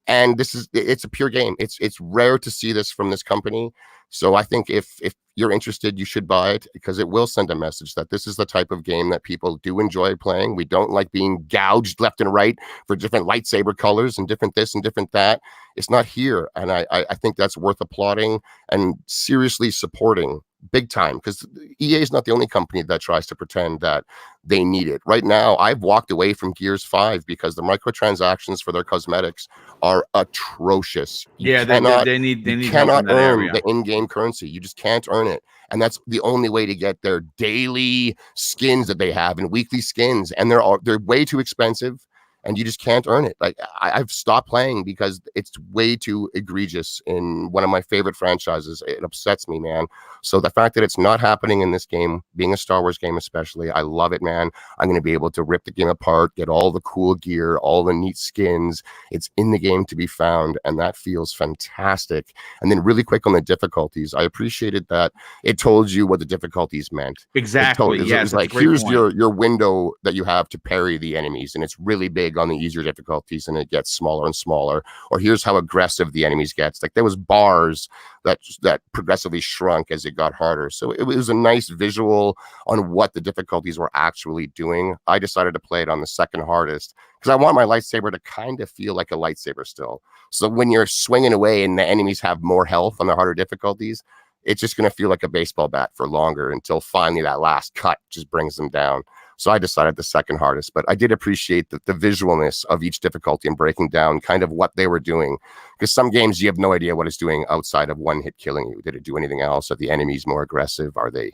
And it's a pure game. It's rare to see this from this company. So I think if you're interested, you should buy it, because it will send a message that this is the type of game that people do enjoy playing. We don't like being gouged left and right for different lightsaber colors and different this and different that. It's not here. And I think that's worth applauding and seriously supporting big time, because EA is not the only company that tries to pretend that they need it. Right now, I've walked away from Gears 5 because the microtransactions for their cosmetics are atrocious. You cannot earn the in-game currency. You just can't earn it. And that's the only way to get their daily skins that they have and weekly skins. And they're way too expensive. and you just can't earn it. Like I've stopped playing because it's way too egregious in one of my favorite franchises. It upsets me, man. So the fact that it's not happening in this game, being a Star Wars game especially, I love it, man. I'm going to be able to rip the game apart, get all the cool gear, all the neat skins. It's in the game to be found, and that feels fantastic. And then really quick on the difficulties, I appreciated that it told you what the difficulties meant. Exactly. It Yes, was like, here's your window that you have to parry the enemies, and it's really big on the easier difficulties, and it gets smaller and smaller. Or here's how aggressive the enemies gets. Like there was bars that progressively shrunk as it got harder. So it was a nice visual on what the difficulties were actually doing. I decided to play it on the second hardest because I want my lightsaber to kind of feel like a lightsaber still. So when you're swinging away and the enemies have more health on the harder difficulties, it's just going to feel like a baseball bat for longer until finally that last cut just brings them down. So I decided the second hardest, but I did appreciate the visualness of each difficulty and breaking down kind of what they were doing. Because some games you have no idea what it's doing outside of one hit killing you. Did it do anything else? Are the enemies more aggressive? Are they,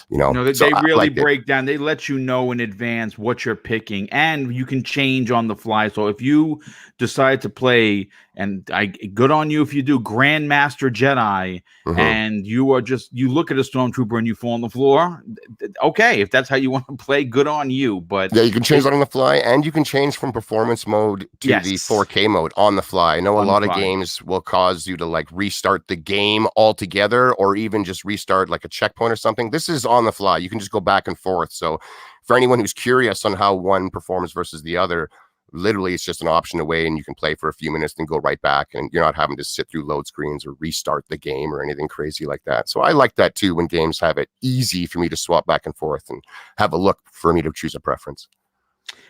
No, they really break down. They let you know in advance what you're picking, and you can change on the fly. So if you decide to play, and good on you if you do Grandmaster Jedi, and you look at a stormtrooper and you fall on the floor. Okay, if that's how you want to play, good on you. But yeah, you can change that on the fly, and you can change from performance mode to the 4K mode on the fly. I know a lot of games will cause you to like restart the game altogether, or even just restart like a checkpoint or something. This is on the fly. You can just go back and forth. So for anyone who's curious on how one performs versus the other, literally it's just an option away, and you can play for a few minutes and go right back, and you're not having to sit through load screens or restart the game or anything crazy like that. So I like that too, when games have it easy for me to swap back and forth and have a look for me to choose a preference.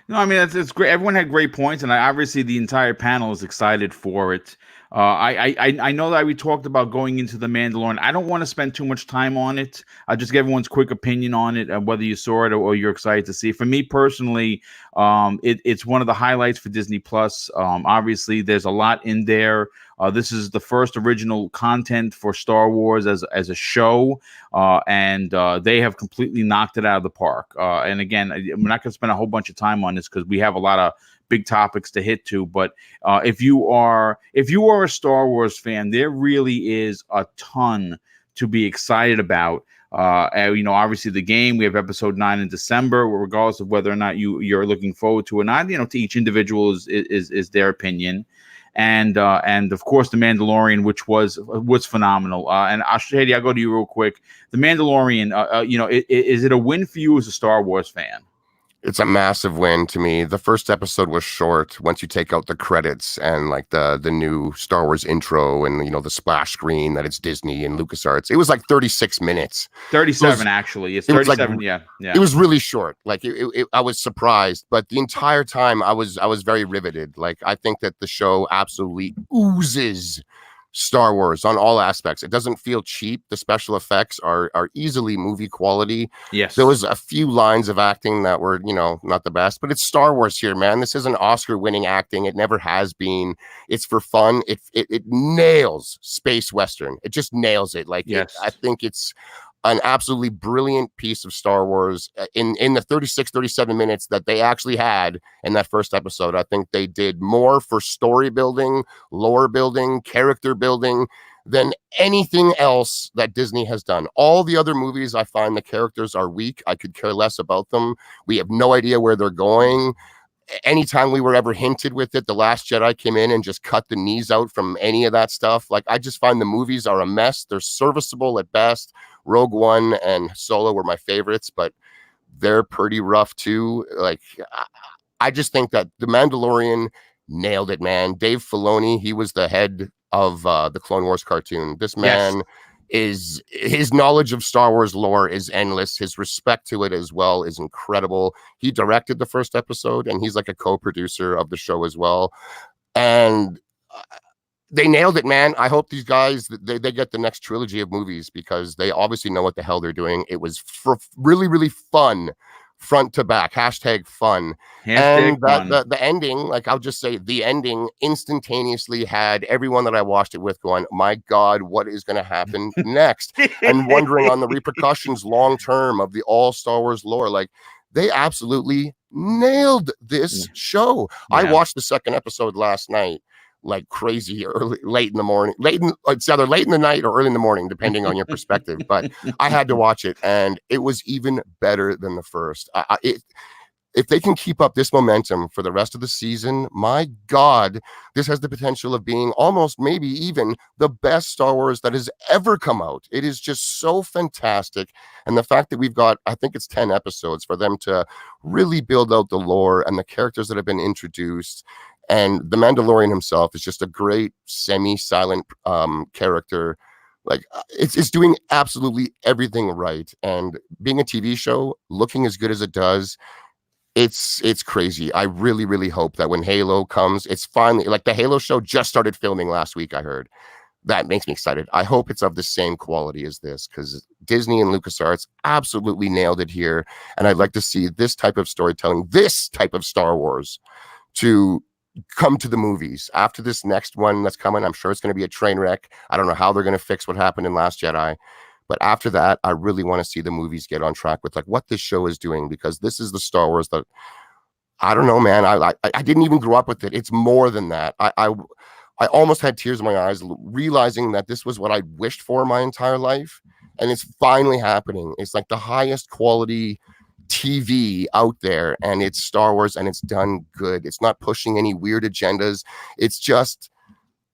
No, I mean, it's great. Everyone had great points, and obviously the entire panel is excited for it. I know that we talked about going into the Mandalorian. I don't want to spend too much time on it. I'll just get everyone's quick opinion on it, whether you saw it or you're excited to see it. For me personally, it's one of the highlights for Disney Plus. Obviously, there's a lot in there. This is the first original content for Star Wars as a show, and they have completely knocked it out of the park. And again, I'm not going to spend a whole bunch of time on this because we have a lot of big topics to hit to. But if you are a Star Wars fan, there really is a ton to be excited about. Obviously the game, we have episode 9 in December, regardless of whether or not you're looking forward to it or not. To each individual is their opinion. And of course the Mandalorian, which was phenomenal. And Shady, I'll go to you real quick. The Mandalorian, is it a win for you as a Star Wars fan? It's a massive win to me. The first episode was short once you take out the credits and like the new Star Wars intro and the splash screen that it's Disney and LucasArts. It was like 36 minutes. 37 actually. It's 37. Yeah. It was really short. Like I was surprised, but the entire time I was very riveted. Like I think that the show absolutely oozes Star Wars on all aspects. It doesn't feel cheap. The special effects are easily movie quality. Yes. There was a few lines of acting that were, not the best, but it's Star Wars here, man. This isn't Oscar-winning acting. It never has been. It's for fun. It nails space Western. It just nails it. Like, yes. I think it's an absolutely brilliant piece of Star Wars in the 37 minutes that they actually had in that first episode. I think they did more for story building, lore building, character building than anything else that Disney has done. All the other movies, I find the characters are weak. I could care less about them. We have no idea where they're going. Anytime we were ever hinted with it, The Last Jedi came in and just cut the knees out from any of that stuff. Like, I just find the movies are a mess. They're serviceable at best. Rogue One and Solo were my favorites, but they're pretty rough too. Like, I just think that The Mandalorian nailed it, man. Dave Filoni, he was the head of the Clone Wars cartoon. This man his knowledge of Star Wars lore is endless. His respect to it as well is incredible. He directed the first episode, and he's like a co-producer of the show as well. And they nailed it, man. I hope these guys, they get the next trilogy of movies because they obviously know what the hell they're doing. It was really, really fun. Front to back, #fun. And the ending, like, I'll just say the ending instantaneously had everyone that I watched it with going, my God, what is going to happen next? And wondering on the repercussions long term of the all Star Wars lore. Like, they absolutely nailed this show. Yeah. I watched the second episode last night like crazy, late in the morning. It's either late in the night or early in the morning, depending on your perspective. But I had to watch it, and it was even better than the first. If they can keep up this momentum for the rest of the season, my God, this has the potential of being almost maybe even the best Star Wars that has ever come out. It is just so fantastic. And the fact that we've got, I think it's 10 episodes for them to really build out the lore and the characters that have been introduced. And the Mandalorian himself is just a great semi-silent character. Like it's doing absolutely everything right. And being a TV show, looking as good as it does, it's crazy. I really, really hope that when Halo comes, it's finally, like, the Halo show just started filming last week, I heard. That makes me excited. I hope it's of the same quality as this, because Disney and LucasArts absolutely nailed it here. And I'd like to see this type of storytelling, this type of Star Wars, to come to the movies. After this next one that's coming, I'm sure it's going to be a train wreck. I don't know how they're going to fix what happened in Last Jedi. But after that, I really want to see the movies get on track with like what this show is doing, because this is the Star Wars that, I don't know, man. I didn't even grow up with it. It's more than that. I almost had tears in my eyes realizing that this was what I wished for my entire life, and it's finally happening. It's like the highest quality TV out there, and it's Star Wars, and it's done good. It's not pushing any weird agendas. It's just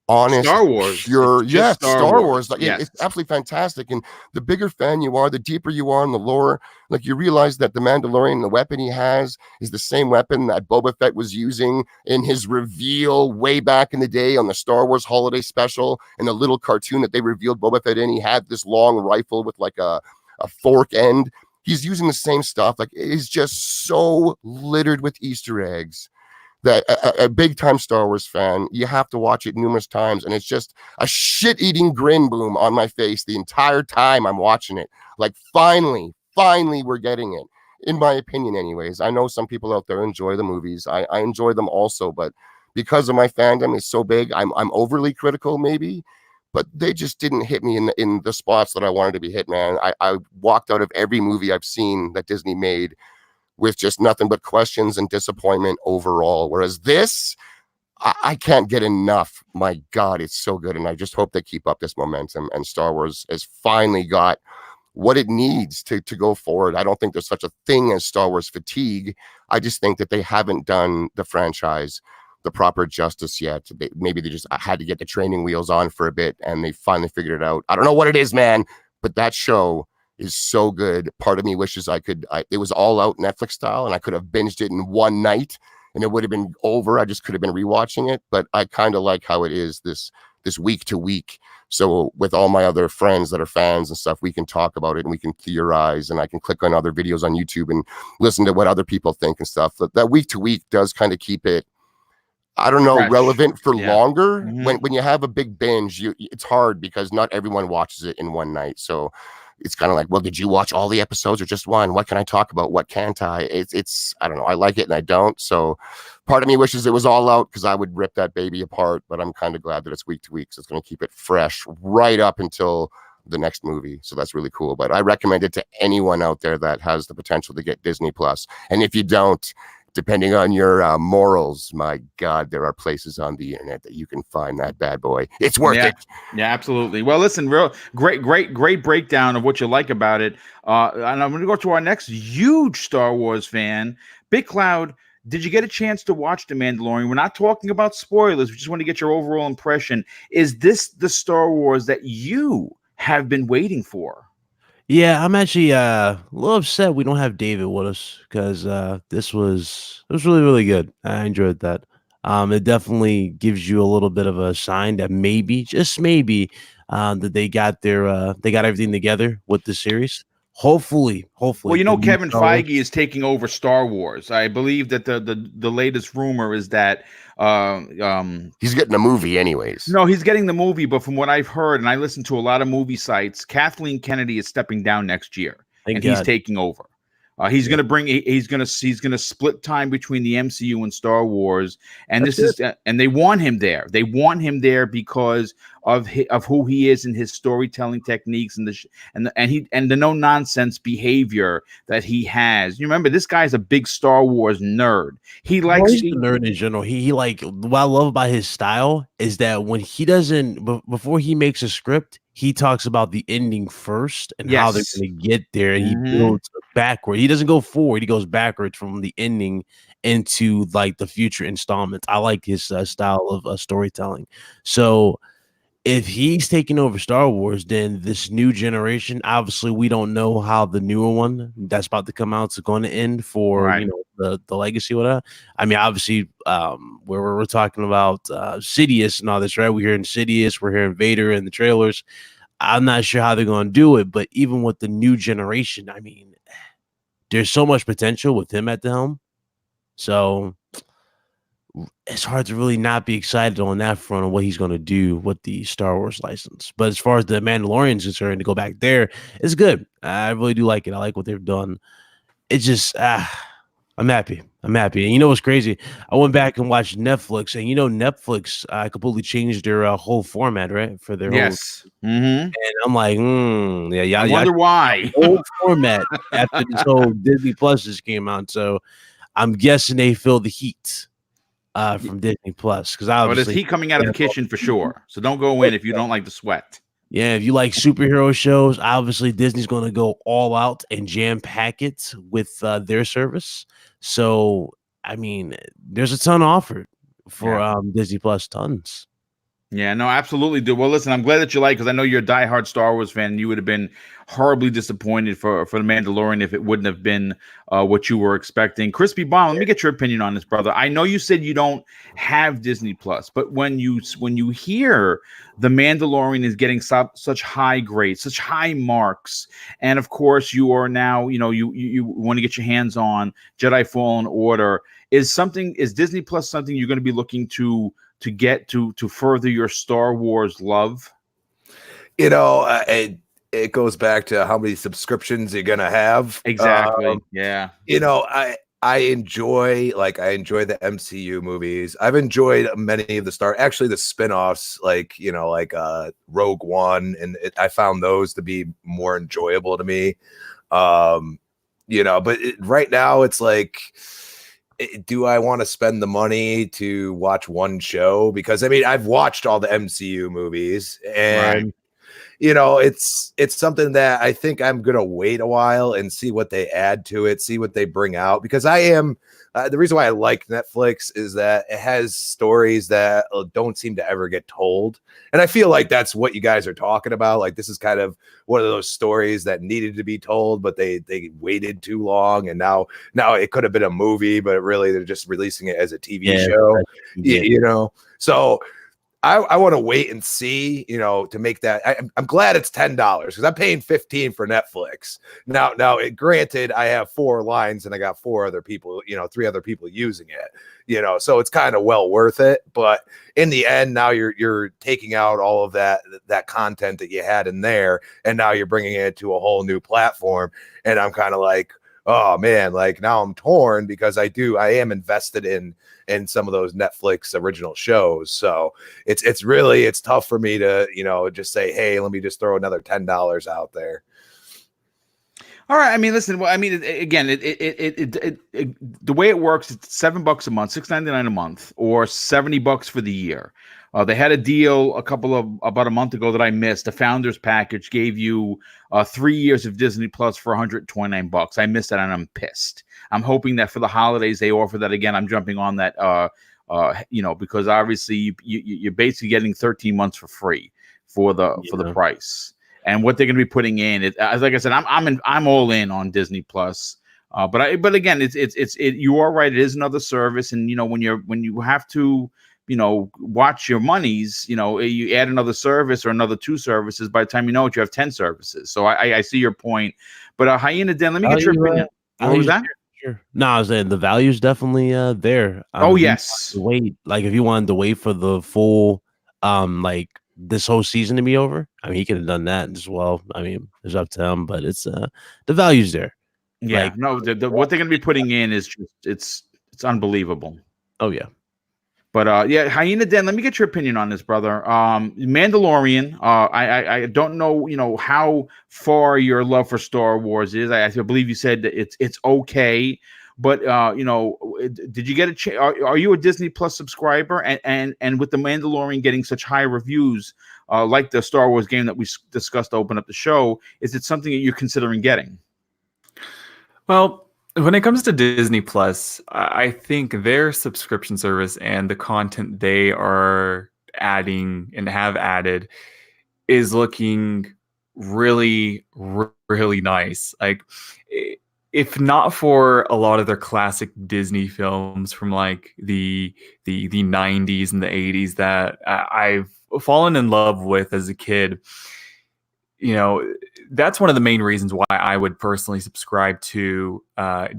honest, Star Wars, pure, Star Wars. Like, yes. It's absolutely fantastic. And the bigger fan you are, the deeper you are in the lore, like, you realize that the Mandalorian, the weapon he has, is the same weapon that Boba Fett was using in his reveal way back in the day on the Star Wars holiday special. In the little cartoon that they revealed Boba Fett in, he had this long rifle with like a fork end. He's using the same stuff. Like, it is just so littered with Easter eggs that a big time Star Wars fan, you have to watch it numerous times. And it's just a shit eating grin, Boom, on my face the entire time I'm watching it. Like, finally we're getting it, in my opinion anyways. I know some people out there enjoy the movies. I enjoy them also, but because of my fandom is so big, I'm overly critical maybe, but they just didn't hit me in the spots that I wanted to be hit, man. I walked out of every movie I've seen that Disney made with just nothing but questions and disappointment overall. Whereas this, I can't get enough. My God, it's so good. And I just hope they keep up this momentum, and Star Wars has finally got what it needs to go forward. I don't think there's such a thing as Star Wars fatigue. I just think that they haven't done the franchise the proper justice yet. Maybe they just had to get the training wheels on for a bit, and they finally figured it out. I don't know what it is, man, but that show is so good. Part of me wishes it was all out Netflix style, and I could have binged it in one night and it would have been over. I just could have been rewatching it, but I kind of like how it is this week to week. So with all my other friends that are fans and stuff, we can talk about it and we can theorize, and I can click on other videos on YouTube and listen to what other people think and stuff. But that week to week does kind of keep it, I don't know, fresh, relevant for longer. Mm-hmm. When you have a big binge, it's hard because not everyone watches it in one night. So it's kind of like, well, did you watch all the episodes or just one? What can I talk about? What can't I? It's I don't know. I like it and I don't. So part of me wishes it was all out, because I would rip that baby apart. But I'm kind of glad that it's week to week. So it's going to keep it fresh right up until the next movie. So that's really cool. But I recommend it to anyone out there that has the potential to get Disney Plus. And if you don't, depending on your morals, my God, there are places on the internet that you can find that bad boy. It's worth it. Yeah, absolutely. Well, listen, real great breakdown of what you like about it. And I'm going to go to our next huge Star Wars fan, Big Cloud. Did you get a chance to watch The Mandalorian? We're not talking about spoilers. We just want to get your overall impression. Is this the Star Wars that you have been waiting for? Yeah, I'm actually a little upset we don't have David with us, because it was really, really good. I enjoyed that. It definitely gives you a little bit of a sign that maybe, just maybe, that they got everything together with the series. Hopefully. Well, you know, Kevin Feige is taking over Star Wars. I believe that the latest rumor is that he's getting a movie anyways. No, he's getting the movie, but from what I've heard, and I listen to a lot of movie sites, Kathleen Kennedy is stepping down next year. He's taking over. He's going to split time between the MCU and Star Wars, and and they want him there. They want him there because of who he is and his storytelling techniques and the no nonsense behavior that he has. You remember, this guy's a big Star Wars nerd. He likes he's a nerd in general. He like, what I love about his style is that when he doesn't before he makes a script, he talks about the ending first and how they're Yes. going to get there, and he builds backward. He doesn't go forward; he goes backwards from the ending into like the future installments. I like his style of storytelling. So if he's taking over Star Wars, then this new generation, obviously we don't know how the newer one that's about to come out is going to end for Right. you know the legacy or whatever. I mean, obviously, where we're talking about Sidious and all this, right? We're hearing Sidious, we're hearing Vader in the trailers. I'm not sure how they're going to do it, but even with the new generation, I mean, there's so much potential with him at the helm. So it's hard to really not be excited on that front of what he's going to do with the Star Wars license. But as far as the Mandalorian is concerned, to go back there, it's good. I really do like it. I like what they've done. It's just, I'm happy. I'm happy. And you know what's crazy? I went back and watched Netflix, and you know Netflix completely changed their whole format, right? For their Yes. and I'm like, yeah, I y'all wonder why. whole format after this whole Disney Plus just came out. So I'm guessing they feel the heat from Disney Plus, because But there's obviously heat coming out of the kitchen for sure. So don't go in if you don't like the sweat. yeah, if you like superhero shows, obviously Disney's going to go all out and jam pack it with their service. So I mean, there's a ton offered for Disney Plus, tons. Yeah, no, absolutely, dude. Well, listen, I'm glad that you like, because I know you're a diehard Star Wars fan, and you would have been horribly disappointed for the Mandalorian if it wouldn't have been what you were expecting. Crispy Bomb, let me get your opinion on this, brother. I know you said you don't have Disney Plus, but when you hear the Mandalorian is getting such high grades, such high marks, and of course you are now, you want to get your hands on Jedi Fallen Order, is Disney Plus something you're going to be looking to get to further your Star Wars love? You know, it goes back to how many subscriptions you're gonna have. Exactly. Yeah. You know, I enjoy the MCU movies. I've enjoyed many of the the spin-offs, like Rogue One, and I found those to be more enjoyable to me. But right now it's like, do I want to spend the money to watch one show? Because I mean, I've watched all the MCU movies, and it's something that I think I'm gonna wait a while and see what they add to it, see what they bring out. Because I am the reason why I like Netflix is that it has stories that don't seem to ever get told, and I feel like that's what you guys are talking about. Like, this is kind of one of those stories that needed to be told, but they waited too long, and now it could have been a movie, but really they're just releasing it as a TV show. So I want to wait and see, to make that. I'm glad it's $10 because I'm paying $15 for Netflix now. Granted, I have 4 lines and I got 3 other people using it, so it's kind of well worth it. But in the end, now you're taking out all of that content that you had in there, and now you're bringing it to a whole new platform. And I'm kind of like, oh man, like now I'm torn, because I am invested in some of those Netflix original shows. So it's tough for me to, just say, hey, let me just throw another $10 out there. All right. I mean, listen. Well, I mean, again, the way it works, it's $7 a month, $6.99 a month, or $70 for the year. They had a deal about a month ago that I missed. The Founders Package gave you 3 years of Disney Plus for $129. I missed that, and I'm pissed. I'm hoping that for the holidays they offer that again. I'm jumping on that, because obviously you're basically getting 13 months for free for the price. And what they're going to be putting in, like I said, I'm all in on Disney Plus. But again, you are right. It is another service, and when you have to, watch your monies, you add another service or another 2 services. By the time you know it, you have 10 services. So I see your point. But Hyena Den, let me get your opinion. What was that? Sure. No, I was saying the value's definitely there. Yes. Wait, like if you wanted to wait for the full, like this whole season to be over, I mean, he could have done that as well. I mean, it's up to him, but it's the value's there. Yeah. Like, what they're going to be putting in is just it's unbelievable. Oh yeah. But yeah, Hyena Den, let me get your opinion on this, brother. Mandalorian. I don't know, how far your love for Star Wars is. I believe you said that it's okay, but did you get a chance? Are you a Disney Plus subscriber? And with the Mandalorian getting such high reviews, like the Star Wars game that we discussed to open up the show, is it something that you're considering getting? Well, when it comes to Disney Plus, I think their subscription service and the content they are adding and have added is looking really, really nice. Like, if not for a lot of their classic Disney films from like the 90s and the 80s that I've fallen in love with as a kid, that's one of the main reasons why I would personally subscribe to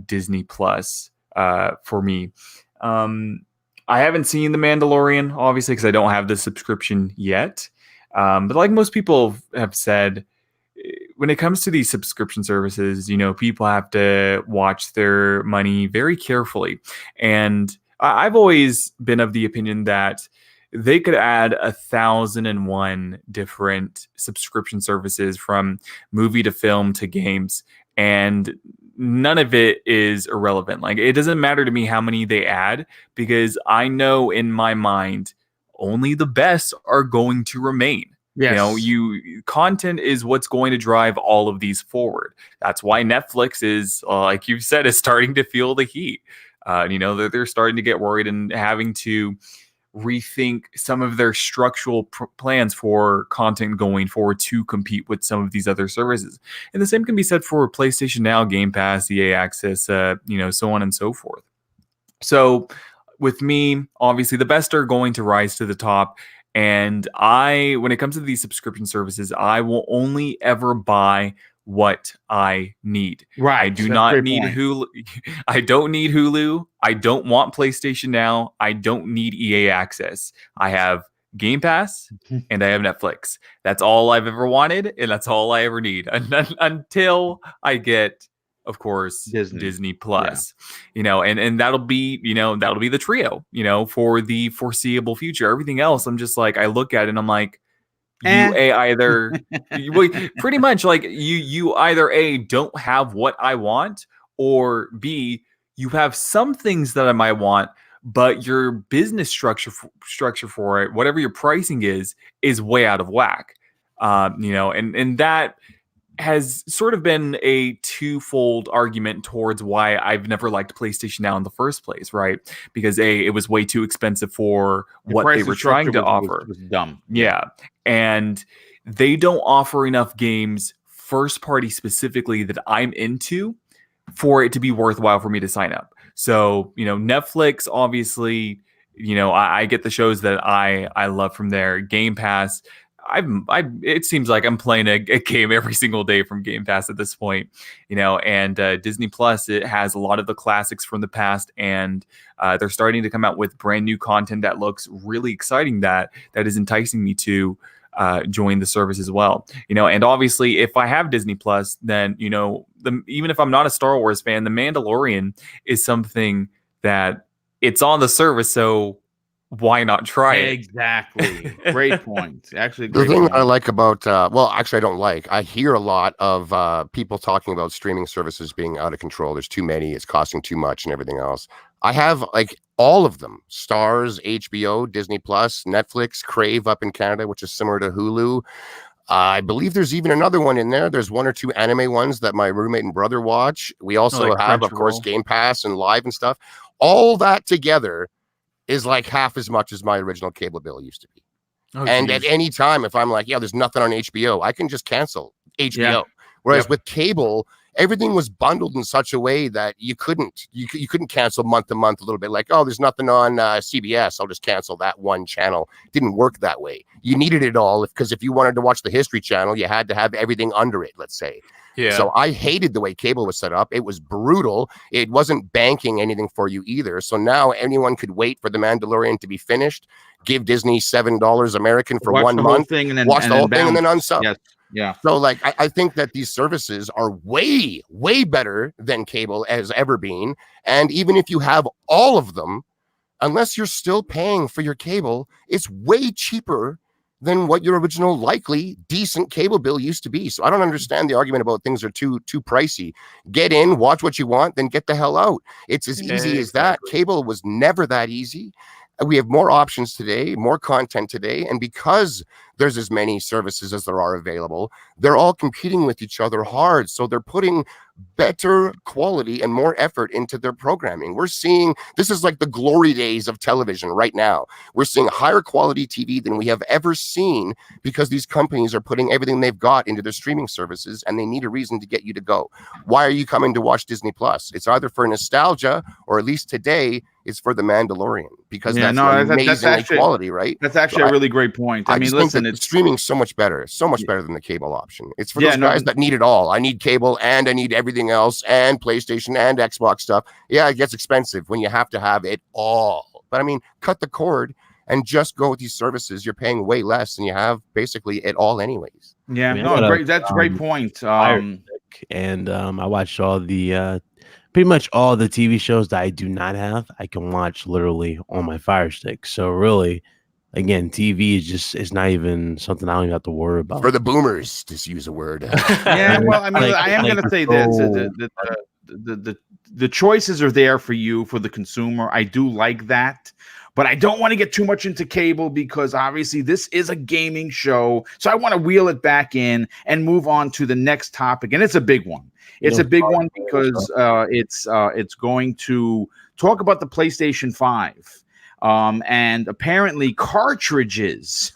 Disney Plus for me. I haven't seen The Mandalorian, obviously, because I don't have the subscription yet. But like most people have said, when it comes to these subscription services, people have to watch their money very carefully. And I've always been of the opinion that they could add 1,001 different subscription services from movie to film to games, and none of it is irrelevant. Like, it doesn't matter to me how many they add, because I know in my mind only the best are going to remain. Yes. Content is what's going to drive all of these forward. That's why Netflix is, like you said, is starting to feel the heat. They're starting to get worried and having to rethink some of their structural plans for content going forward to compete with some of these other services. And the same can be said for PlayStation Now, Game Pass, EA Access, so on and so forth. So with me, obviously the best are going to rise to the top. And when it comes to these subscription services, I will only ever buy what I need. Right. I do not need Hulu. I don't need Hulu. I don't want PlayStation Now. I don't need EA Access. I have Game Pass and I have Netflix. That's all I've ever wanted, and that's all I ever need until I get, of course, Disney Plus. And that'll be the trio, for the foreseeable future. Everything else, I'm just like, I look at it and I'm like, pretty much like you either A, don't have what I want, or B, you have some things that I might want, but your business structure for it, whatever your pricing is way out of whack. And that has sort of been a twofold argument towards why I've never liked PlayStation Now in the first place, right? Because A, it was way too expensive for what they were trying to offer. Was dumb. Yeah. And they don't offer enough games, first party specifically, that I'm into for it to be worthwhile for me to sign up. So, Netflix, obviously, I get the shows that I love from there. Game Pass, it seems like I'm playing a game every single day from Game Pass at this point, and Disney Plus, it has a lot of the classics from the past, and they're starting to come out with brand new content that looks really exciting, that is enticing me to join the service as well. And obviously if I have Disney Plus, then, even if I'm not a Star Wars fan, The Mandalorian is something that it's on the service, so why not try it? Exactly. Great point. Actually, the thing I like about, actually I don't like, I hear a lot of people talking about streaming services being out of control. There's too many, it's costing too much and everything else. I have like all of them: Stars, HBO, Disney Plus, Netflix, Crave up in Canada, which is similar to Hulu. I believe there's even another one in there. There's one or two anime ones that my roommate and brother watch. We also have, of course, Game Pass and Live and stuff. All that together is like half as much as my original cable bill used to be. And at any time, if I'm like, there's nothing on HBO, I can just cancel HBO. Yeah. Whereas with cable, everything was bundled in such a way that you couldn't cancel month to month a little bit. Like, there's nothing on CBS, I'll just cancel that one channel. It didn't work that way. You needed it all, because if you wanted to watch the History Channel, you had to have everything under it, let's say. Yeah. So I hated the way cable was set up. It was brutal. It wasn't banking anything for you either. So now anyone could wait for The Mandalorian to be finished, give Disney $7 American for 1 month, watch the whole thing and then unsub. Yes. Yeah. So like, I think that these services are way, way better than cable has ever been. And even if you have all of them, unless you're still paying for your cable, it's way cheaper than what your original likely decent cable bill used to be. So I don't understand the argument about things are too pricey. Get in, watch what you want, then get the hell out. It's as easy as that. Cable was never that easy. We have more options today, more content today, and because there's as many services as there are available, they're all competing with each other hard. So they're putting better quality and more effort into their programming. We're seeing, this is like the glory days of television right now. We're seeing higher quality TV than we have ever seen because these companies are putting everything they've got into their streaming services, and they need a reason to get you to go. Why are you coming to watch Disney Plus? It's either for nostalgia, or at least today, it's for the Mandalorian, because that's amazingly quality, right? That's actually a really great point. I mean, listen, it's streaming's so much better than the cable option. It's for those guys that need it all. I need cable and I need everything else and PlayStation and Xbox stuff. Yeah, it gets expensive when you have to have it all. But I mean, cut the cord and just go with these services. You're paying way less and you have basically it all anyways. Yeah, great. That's a great point. And I watched all the pretty much all the TV shows that I do not have. I can watch literally on my Fire Stick. So really, again, TV is just, it's not even something I don't even have to worry about. For the boomers, to use a word. Yeah, well, I mean, I am going to say this. The choices are there for you, for the consumer. I do like that. But I don't want to get too much into cable because obviously this is a gaming show. So I want to wheel it back in and move on to the next topic. And it's a big one. It's a big one because it's going to talk about the PlayStation 5. And apparently cartridges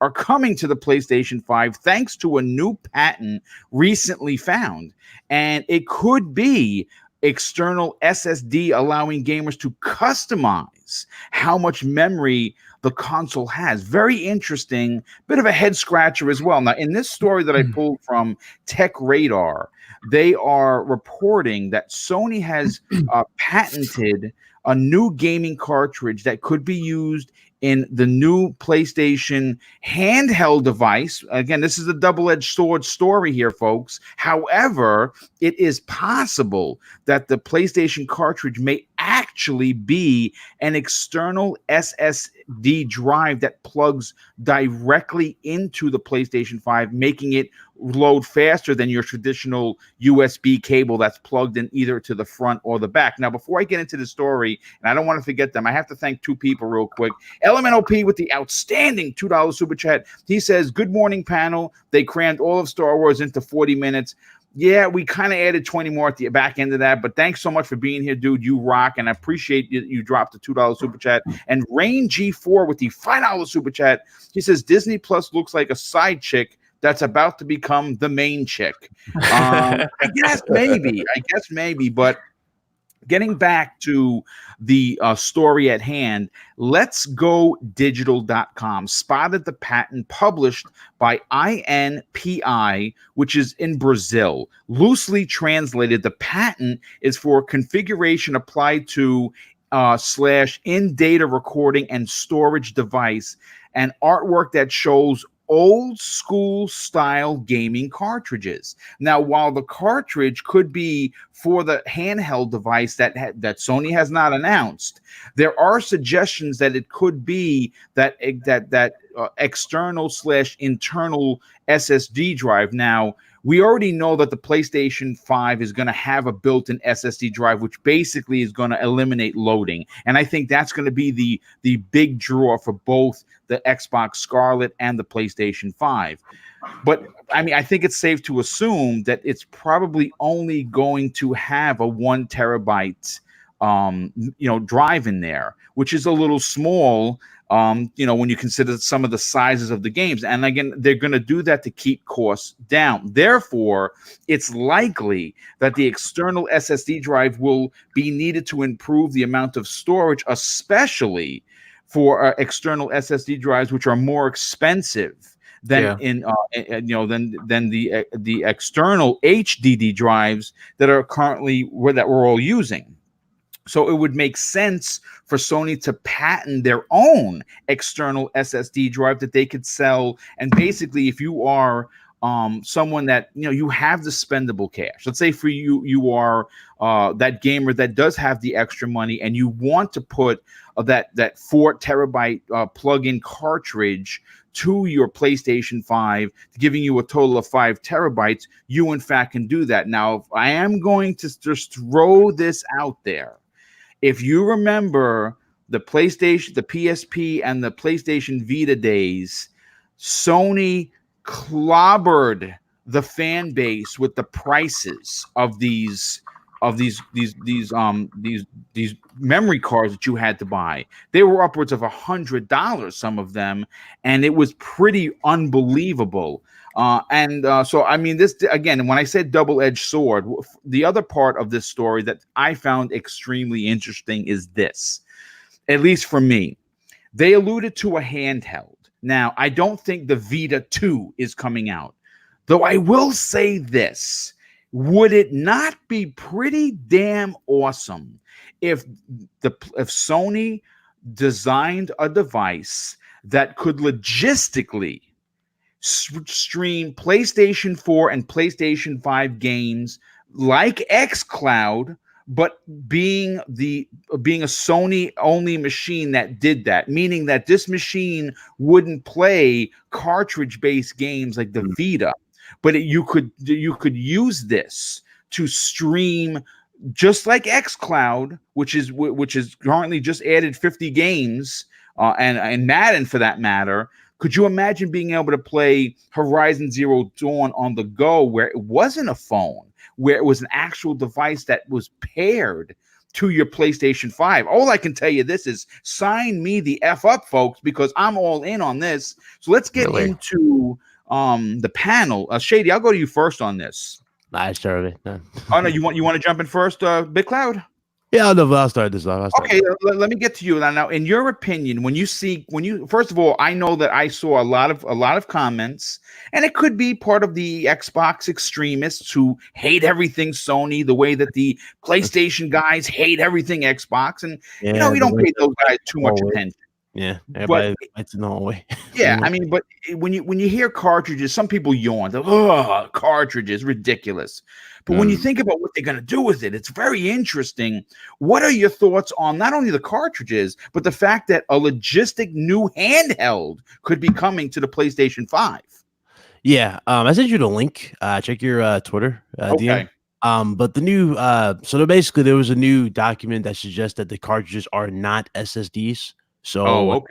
are coming to the PlayStation 5 thanks to a new patent recently found. And it could be external SSD allowing gamers to customize how much memory the console has. Very interesting, bit of a head scratcher as well. Now, in this story that I pulled from Tech Radar, they are reporting that Sony has patented a new gaming cartridge that could be used in the new PlayStation handheld device. Again, this is a double-edged sword story here, folks. However, it is possible that the PlayStation cartridge may actually be an external SSD drive that plugs directly into the PlayStation 5, making it load faster than your traditional USB cable that's plugged in either to the front or the back. Now, before I get into the story, and I don't want to forget them, I have to thank two people real quick. LMNOP with the outstanding $2 super chat. He says, good morning, panel. They crammed all of Star Wars into 40 minutes. Yeah, we kind of added 20 more at the back end of that, but thanks so much for being here, dude. You rock, and I appreciate you dropped the $2 super chat. And Rain G4 with the $5 super chat. He says, Disney Plus looks like a side chick that's about to become the main chick. I guess maybe, but getting back to the story at hand, Let's Go Digital.com spotted the patent published by INPI, which is in Brazil. Loosely translated, the patent is for configuration applied to / in data recording and storage device and artwork that shows old school style gaming cartridges. Now, while the cartridge could be for the handheld device that Sony has not announced, there are suggestions that it could be that external / internal SSD drive. Now, we already know that the PlayStation 5 is going to have a built-in SSD drive, which basically is going to eliminate loading. And I think that's going to be the big draw for both the Xbox Scarlet and the PlayStation 5. But I mean, I think it's safe to assume that it's probably only going to have a 1 terabyte drive in there, which is a little small. When you consider some of the sizes of the games. And again, they're going to do that to keep costs down. Therefore, it's likely that the external SSD drive will be needed to improve the amount of storage, especially for external SSD drives, which are more expensive than than the external HDD drives that are currently that we're all using. So it would make sense for Sony to patent their own external SSD drive that they could sell. And basically, if you are someone that you have the spendable cash. Let's say for you are that gamer that does have the extra money, and you want to put that 4 terabyte plug-in cartridge to your PlayStation 5, giving you a total of 5 terabytes. You in fact can do that. Now, I am going to just throw this out there. If you remember the PlayStation, the PSP, and the PlayStation Vita days, Sony clobbered the fan base with the prices of these memory cards that you had to buy. They were upwards of $100, some of them, and it was pretty unbelievable. So I mean, this again, when I said double-edged sword, the other part of this story that I found extremely interesting is this, at least for me. They alluded to a handheld. Now, I don't think the Vita 2 is coming out, though I will say this. Would it not be pretty damn awesome if Sony designed a device that could logistically stream PlayStation 4 and PlayStation 5 games like xCloud, but being a Sony only machine that did that, meaning that this machine wouldn't play cartridge based games like the Vita, but you could use this to stream just like xCloud, which is currently just added 50 games, and Madden for that matter. Could you imagine being able to play Horizon Zero Dawn on the go, where it wasn't a phone, where it was an actual device that was paired to your PlayStation 5? All I can tell you this is, sign me the F up, folks, because I'm all in on this. So let's get into the panel. Shady, I'll go to you first on this. I started it. Oh no, you want to jump in first, Big Cloud? Yeah, I'll start this off. Okay, let me get to you now. In your opinion, when you first of all, I know that I saw a lot of comments, and it could be part of the Xbox extremists who hate everything Sony, the way that the PlayStation guys hate everything Xbox, and you don't pay those guys too much attention. Yeah, everybody likes to know away. Yeah, I mean, but when you hear cartridges, some people yawn. Oh, cartridges, ridiculous. But when you think about what they're going to do with it, it's very interesting. What are your thoughts on not only the cartridges, but the fact that a logistic new handheld could be coming to the PlayStation 5? Yeah, I sent you the link. Check your Twitter DM. But the new there was a new document that suggests that the cartridges are not SSDs. So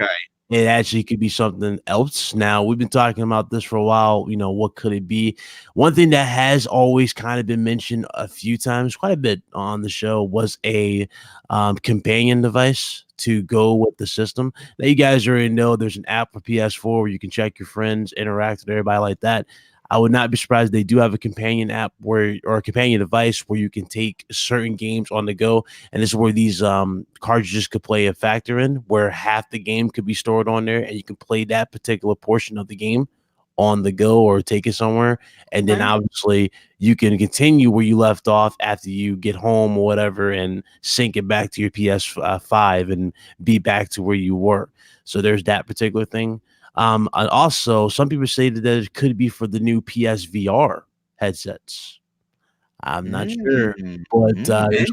it actually could be something else. Now, we've been talking about this for a while. What could it be? One thing that has always kind of been mentioned a few times, quite a bit on the show, was a companion device to go with the system. Now, you guys already know there's an app for PS4 where you can check your friends, interact with everybody like that. I would not be surprised they do have a companion app or a companion device where you can take certain games on the go. And this is where these cartridges could play a factor in, where half the game could be stored on there and you can play that particular portion of the game on the go or take it somewhere. And then obviously you can continue where you left off after you get home or whatever and sync it back to your PS5 and be back to where you were. So there's that particular thing. And also, some people say that it could be for the new PSVR headsets. I'm not sure, but there's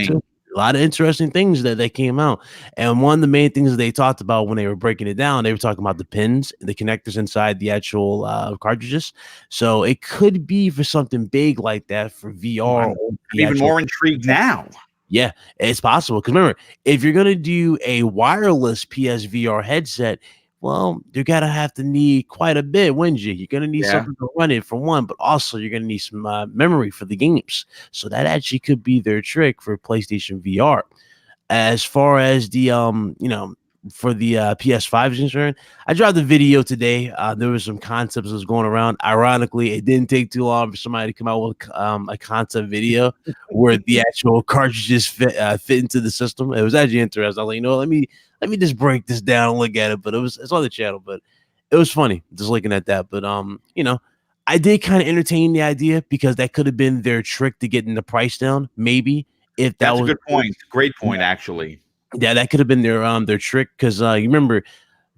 a lot of interesting things that came out. And one of the main things that they talked about when they were breaking it down, they were talking about the pins, the connectors inside the actual cartridges. So it could be for something big like that for VR. I'm even more intrigued now. Yeah, it's possible. Because remember, if you're going to do a wireless PSVR headset, well, you're going to have to need quite a bit, wouldn't you? You're going to need something to run it for one, but also you're going to need some memory for the games. So that actually could be their trick for PlayStation VR. As far as the, for the PS5 is concerned, I dropped a video today. There was some concepts that was going around. Ironically, it didn't take too long for somebody to come out with a concept video where the actual cartridges fit into the system. It was actually interesting. I was like, let me just break this down and look at it. But it's on the channel, but it was funny just looking at that. But I did kind of entertain the idea because that could have been their trick to getting the price down. Maybe if that was a good point. Great point, actually. Yeah, that could have been their trick because you remember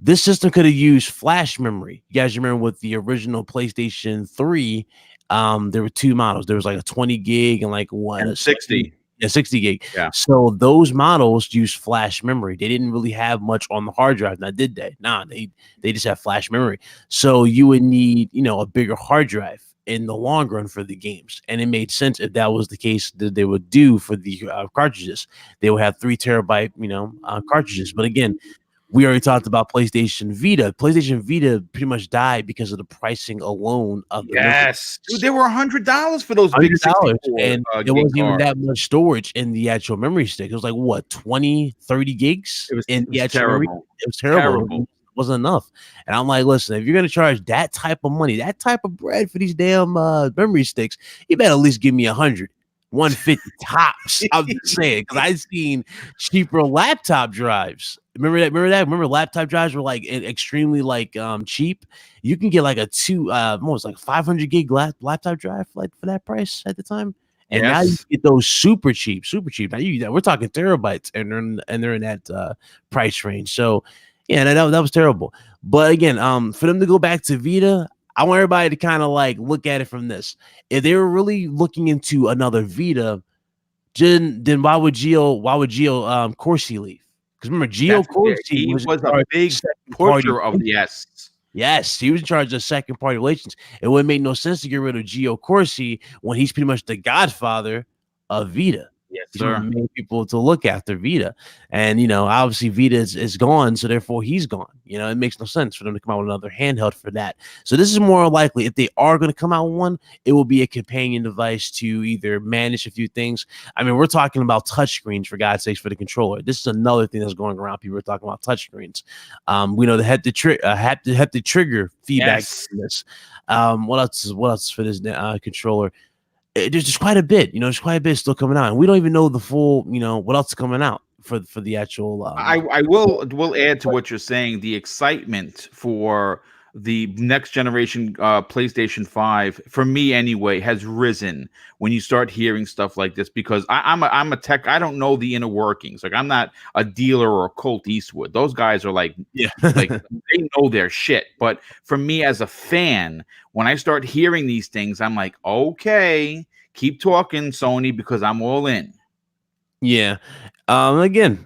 This system could have used flash memory. You guys remember with the original PlayStation 3, there were two models. There was like a 20 gig and like what, And a 60. Yeah, 60 gig. Yeah. So those models use flash memory. They didn't really have much on the hard drive. Now, did they? Nah, they just have flash memory. So you would need, a bigger hard drive in the long run for the games. And it made sense if that was the case that they would do for the cartridges. They would have 3 terabyte, cartridges. But again, we already talked about PlayStation Vita. PlayStation Vita pretty much died because of the pricing alone of the Yes. Dude, there were $100 for those big $100, 64 and there wasn't even that much storage in the actual memory stick. It was like what, 20, 30 gigs in the actual memory? It was terrible. It wasn't enough. And I'm like, listen, if you're gonna charge that type of money, that type of bread for these damn memory sticks, you better at least give me 100. 150 tops. I'm just saying, because I've seen cheaper laptop drives. Remember that? Remember laptop drives were like extremely like cheap. You can get like a almost like 500 gig laptop drive like for that price at the time. And now you get those super cheap. Now we're talking terabytes, and they're in that price range. So yeah, that was terrible. But again, for them to go back to Vita, I want everybody to kind of like look at it from this. If they were really looking into another Vita, then why would Gio Corsi leave? Because remember, Gio Corsi was a big pusher of the S. Yes, he was in charge of second party relations. It wouldn't make no sense to get rid of Gio Corsi when he's pretty much the godfather of Vita. Yes, He's one of the main people to look after Vita. And, obviously Vita is gone, so therefore he's gone. It makes no sense for them to come out with another handheld for that. So this is more likely, if they are going to come out with one, it will be a companion device to either manage a few things. I mean, we're talking about touchscreens, for God's sakes, for the controller. This is another thing that's going around. People are talking about touchscreens. We know the haptic trigger feedback. Yes. This. What else for this controller? There's just quite a bit, there's quite a bit still coming out, and we don't even know the full, what else is coming out for the actual. I will add to what you're saying. The excitement for the next generation PlayStation 5, for me anyway, has risen when you start hearing stuff like this, because I'm a tech. I don't know the inner workings. Like, I'm not a dealer or a Colt Eastwood. Those guys are like they know their shit. But for me as a fan, when I start hearing these things, I'm like, okay, keep talking, Sony, because I'm all in. Yeah. Again,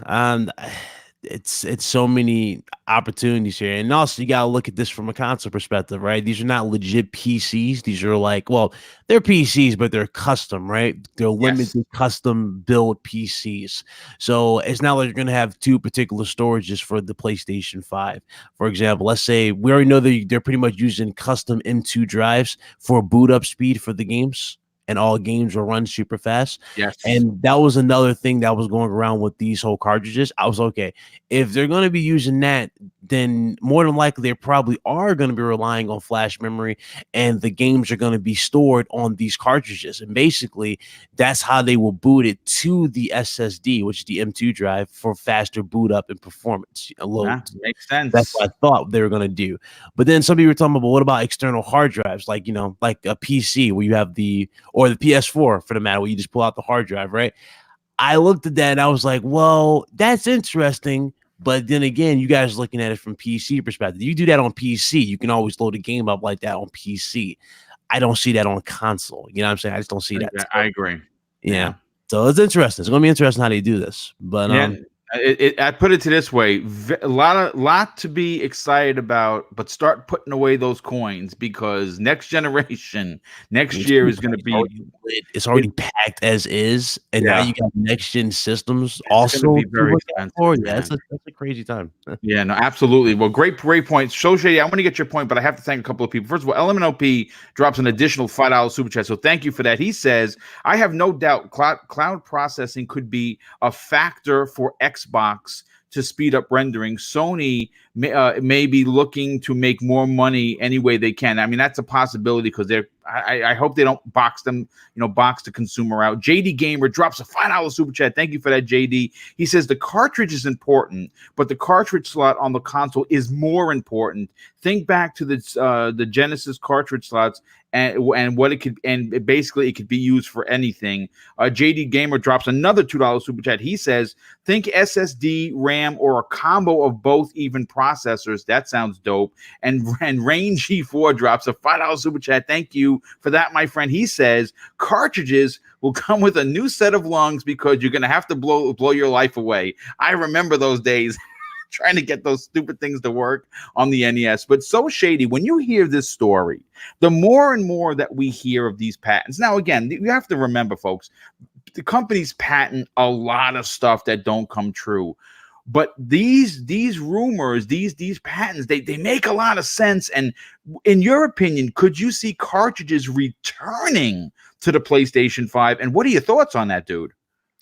it's so many opportunities here, and also you gotta look at this from a console perspective, right? These are not legit PCs. These are like, well, they're PCs, but they're custom, right? They're limited custom build PCs. So it's not like you're gonna have 2 particular storages for the PlayStation 5. For example, let's say we already know that they're pretty much using custom M2 drives for boot up speed for the games, and all games will run super fast. Yes. And that was another thing that was going around with these whole cartridges. I was okay. If they're going to be using that, then more than likely they probably are going to be relying on flash memory, and the games are going to be stored on these cartridges. And basically, that's how they will boot it to the SSD, which is the M2 drive, for faster boot up and performance. Makes sense. That's what I thought they were going to do. But then some people were talking about, what about external hard drives, like like a PC where you have or the PS4 for the matter, where you just pull out the hard drive, right? I looked at that and I was like, well, that's interesting. But then again, you guys looking at it from PC perspective. You do that on PC, you can always load a game up like that on PC. I don't see that on console. You know what I'm saying? I just don't see that. I agree. Yeah. So it's interesting. It's going to be interesting how they do this. But I put it to this way: a lot to be excited about, but start putting away those coins, because next generation, next year is going to be. It's already packed as is, and now you got next gen systems also. Be very expensive. Yeah, that's a crazy time. Yeah, no, absolutely. Well, great point. So Shady, I want to get your point, but I have to thank a couple of people. First of all, LMNOP drops an additional $5 super chat, so thank you for that. He says, "I have no doubt cloud processing could be a factor for Xbox to speed up rendering. Sony may be looking to make more money any way they can." I mean, that's a possibility, because I hope they don't box the consumer out. JD Gamer drops a $5 super chat. Thank you for that, JD. He says the cartridge is important, but the cartridge slot on the console is more important. Think back to the Genesis cartridge slots and what it could, and basically it could be used for anything. JD Gamer drops another $2 super chat. He says, think SSD, RAM, or a combo of both even processors. That sounds dope. And Rain G4 drops a $5 super chat. Thank you for that, my friend. He says cartridges will come with a new set of lungs because you're gonna have to blow your life away. I remember those days. Trying to get those stupid things to work on the NES. But so Shady, when you hear this story, the more and more that we hear of these patents. Now, again, you have to remember, folks, the companies patent a lot of stuff that don't come true. But these rumors, these patents, they make a lot of sense. And in your opinion, could you see cartridges returning to the PlayStation 5? And what are your thoughts on that, dude?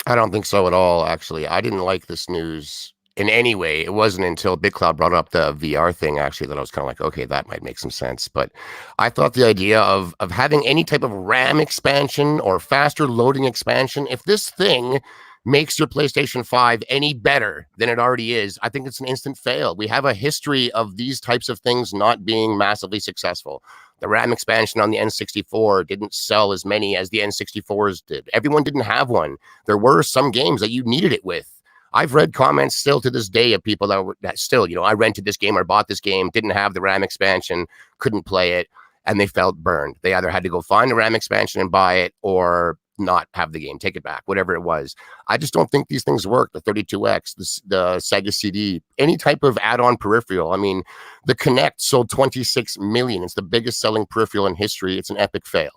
I don't think so at all, actually. I didn't like this news in any way. It wasn't until Big Cloud brought up the VR thing, actually, that I was kind of like, okay, that might make some sense. But I thought the idea of having any type of RAM expansion or faster loading expansion, if this thing makes your PlayStation 5 any better than it already is, I think it's an instant fail. We have a history of these types of things not being massively successful. The RAM expansion on the N64 didn't sell as many as the N64s did. Everyone didn't have one. There were some games that you needed it with. I've read comments still to this day of people that still, I rented this game or bought this game, didn't have the RAM expansion, couldn't play it, and they felt burned. They either had to go find a RAM expansion and buy it or not have the game, take it back, whatever it was. I just don't think these things work. The 32X, the Sega CD, any type of add-on peripheral. I mean, the Kinect sold 26 million. It's the biggest selling peripheral in history. It's an epic fail.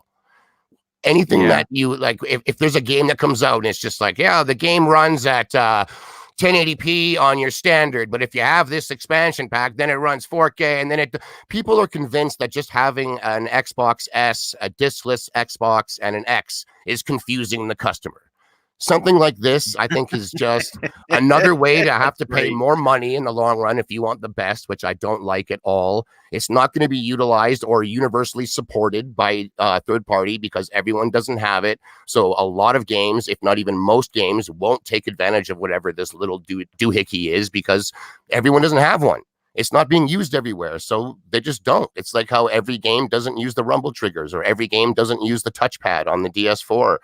Anything that you like, if there's a game that comes out and it's just like, yeah, the game runs at 1080p on your standard, but if you have this expansion pack, then it runs 4K, and then people are convinced that just having an Xbox S, a diskless Xbox, and an X is confusing the customer. Something like this, I think, is just another way to have to pay more money in the long run if you want the best, which I don't like at all. It's not going to be utilized or universally supported by third party because everyone doesn't have it. So a lot of games, if not even most games, won't take advantage of whatever this little doohickey is because everyone doesn't have one. It's not being used everywhere, so they just don't. It's like how every game doesn't use the rumble triggers or every game doesn't use the touchpad on the DS4.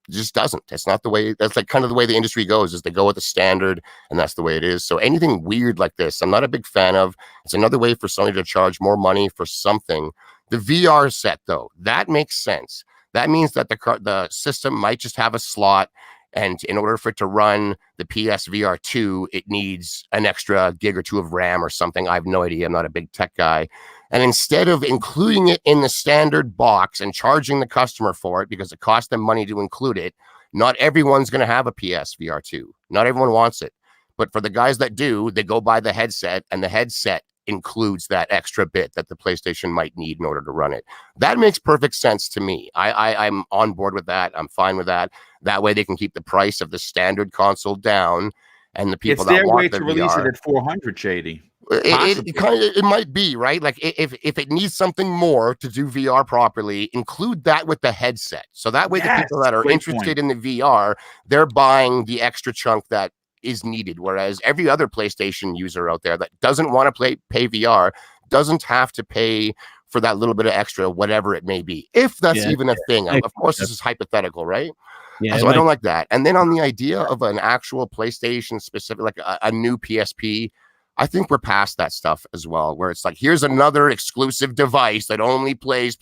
Just doesn't. It's not the way. That's like kind of the way the industry goes, is they go with the standard, and that's the way it is. So anything weird like this, I'm not a big fan of. It's another way for Sony to charge more money for something. The VR set, though, that makes sense. That means that the system might just have a slot, and in order for it to run the PSVR 2, it needs an extra gig or two of RAM or something. I have no idea. I'm not a big tech guy. And instead of including it in the standard box and charging the customer for it because it costs them money to include it, not everyone's going to have a PSVR 2. Not everyone wants it. But for the guys that do, they go buy the headset, and the headset includes that extra bit that the PlayStation might need in order to run it. That makes perfect sense to me. I'm on board with that. I'm fine with that. That way they can keep the price of the standard console down, and the people that want the VR. It's their way to release it at 400, Shady. It might be, right? Like if it needs something more to do VR properly, include that with the headset. So that way the people that are interested in the VR, they're buying the extra chunk that is needed. Whereas every other PlayStation user out there that doesn't want to pay VR doesn't have to pay for that little bit of extra, whatever it may be. If that's even a thing. Of course, this is hypothetical, right? Yeah, so I don't like that. And then on the idea of an actual PlayStation specific, like a new PSP, I think we're past that stuff as well, where it's like, here's another exclusive device that only plays.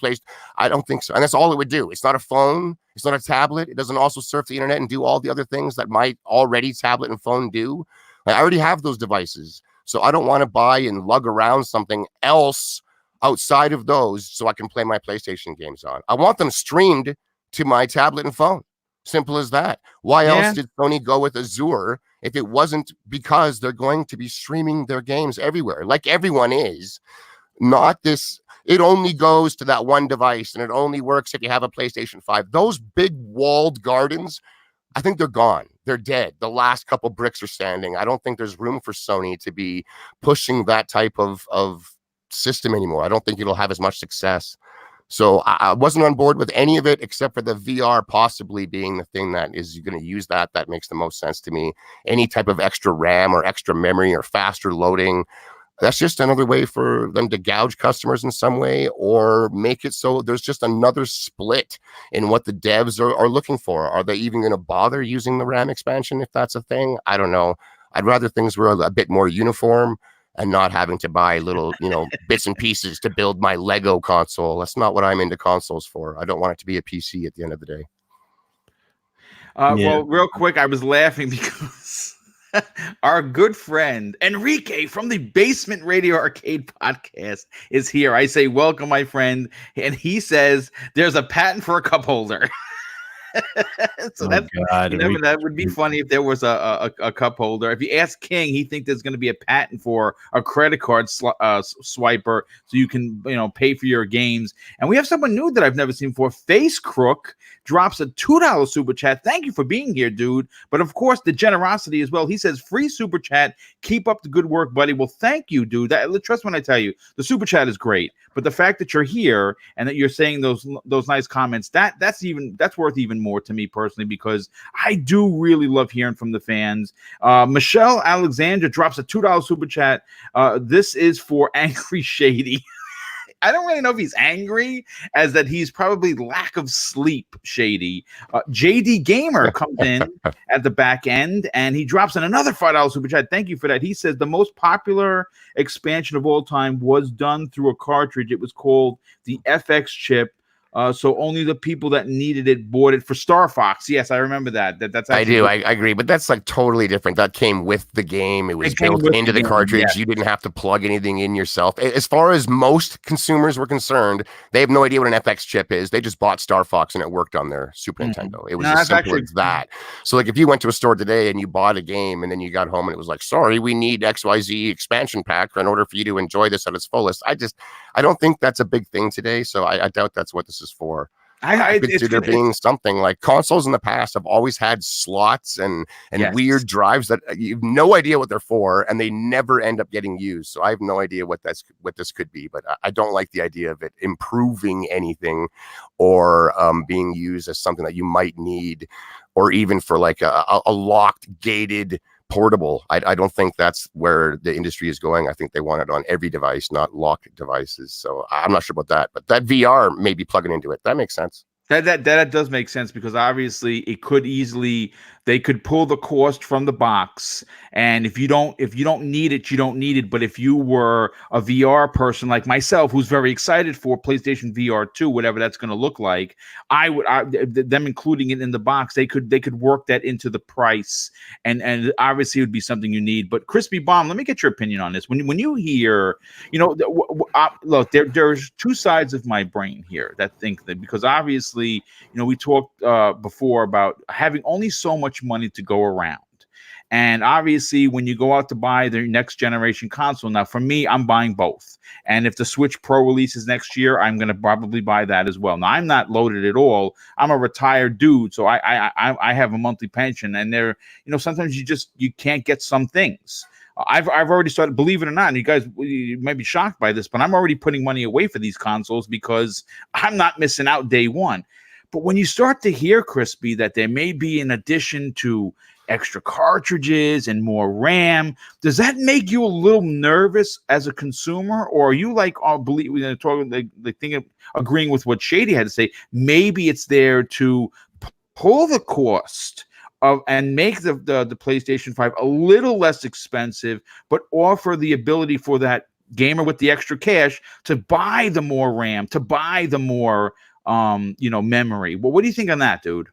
I don't think so. And that's all it would do. It's not a phone. It's not a tablet. It doesn't also surf the internet and do all the other things that my already tablet and phone do. I already have those devices. So I don't want to buy and lug around something else outside of those so I can play my PlayStation games on. I want them streamed to my tablet and phone. Simple as that. Why else did Sony go with Azure if it wasn't because they're going to be streaming their games everywhere, like everyone is? Not this, it only goes to that one device and it only works if you have a PlayStation 5. Those big walled gardens, I think they're gone. They're dead. The last couple bricks are standing. I don't think there's room for Sony to be pushing that type of system anymore. I don't think it'll have as much success. So I wasn't on board with any of it except for the VR possibly being the thing that is going to use that. That makes the most sense to me. Any type of extra RAM or extra memory or faster loading, that's just another way for them to gouge customers in some way, or make it so there's just another split in what the devs are looking for. Are they even going to bother using the RAM expansion if that's a thing? I don't know. I'd rather things were a bit more uniform and not having to buy little, bits and pieces to build my Lego console. That's not what I'm into consoles for. I don't want it to be a PC at the end of the day. Well, real quick, I was laughing because our good friend Enrique from the Basement Radio Arcade podcast is here. I say, welcome, my friend. And he says there's a patent for a cup holder. So that would be funny if there was a cup holder. If you ask King, he thinks there's going to be a patent for a credit card swiper, so you can pay for your games. And we have someone new that I've never seen before. Face Crook drops a $2 super chat. Thank you for being here, dude. But of course, the generosity as well. He says, free super chat. Keep up the good work, buddy. Well, thank you, dude. Trust when I tell you, the super chat is great. But the fact that you're here and that you're saying those nice comments, that's worth even more to me personally, because I do really love hearing from the fans. Michelle Alexander drops a $2 super chat. This is for Angry Shady. I don't really know if he's angry, as that he's probably lack of sleep, Shady. JD Gamer comes in at the back end, and he drops in another $5 super chat. Thank you for that. He says the most popular expansion of all time was done through a cartridge. It was called the FX chip. So only the people that needed it bought it for Star Fox. Yes, I remember that. That's I do. I agree, but that's like totally different. That came with the game. It was built into the cartridge. Yeah. You didn't have to plug anything in yourself. As far as most consumers were concerned, they have no idea what an FX chip is. They just bought Star Fox and it worked on their Super Nintendo. It was as simple as that. So like if you went to a store today and you bought a game and then you got home and it was like, sorry, we need XYZ expansion pack in order for you to enjoy this at its fullest. I don't think that's a big thing today. So I doubt that's what this is for. I consider being something like consoles in the past have always had slots and weird drives that you have no idea what they're for, and they never end up getting used. So I have no idea what this could be, but I don't like the idea of it improving anything or being used as something that you might need, or even for like a locked gated portable. I don't think that's where the industry is going. I think they want it on every device, not locked devices. So I'm not sure about that, but that VR may be plugging into it. That makes sense. That does make sense, because obviously they could pull the cost from the box, and if you don't need it, you don't need it. But if you were a VR person like myself, who's very excited for PlayStation VR 2, whatever that's going to look like, them including it in the box, they could work that into the price, and obviously it would be something you need. But Crispy Bomb, let me get your opinion on this. When you hear, look, there's two sides of my brain here that think that, because obviously, we talked before about having only so much money to go around. And obviously, when you go out to buy the next generation console, now for me, I'm buying both. And if the Switch Pro releases next year, I'm going to probably buy that as well. Now, I'm not loaded at all. I'm a retired dude, so I have a monthly pension. And there, sometimes you can't get some things. I've already started, believe it or not, and you might be shocked by this, but I'm already putting money away for these consoles because I'm not missing out day one. But when you start to hear, Crispy, that there may be an addition to extra cartridges and more RAM, does that make you a little nervous as a consumer? Or are you agreeing with what Shady had to say? Maybe it's there to pull the cost and make the PlayStation 5 a little less expensive, but offer the ability for that gamer with the extra cash to buy the more RAM, to buy the more memory. Well, what do you think on that, dude?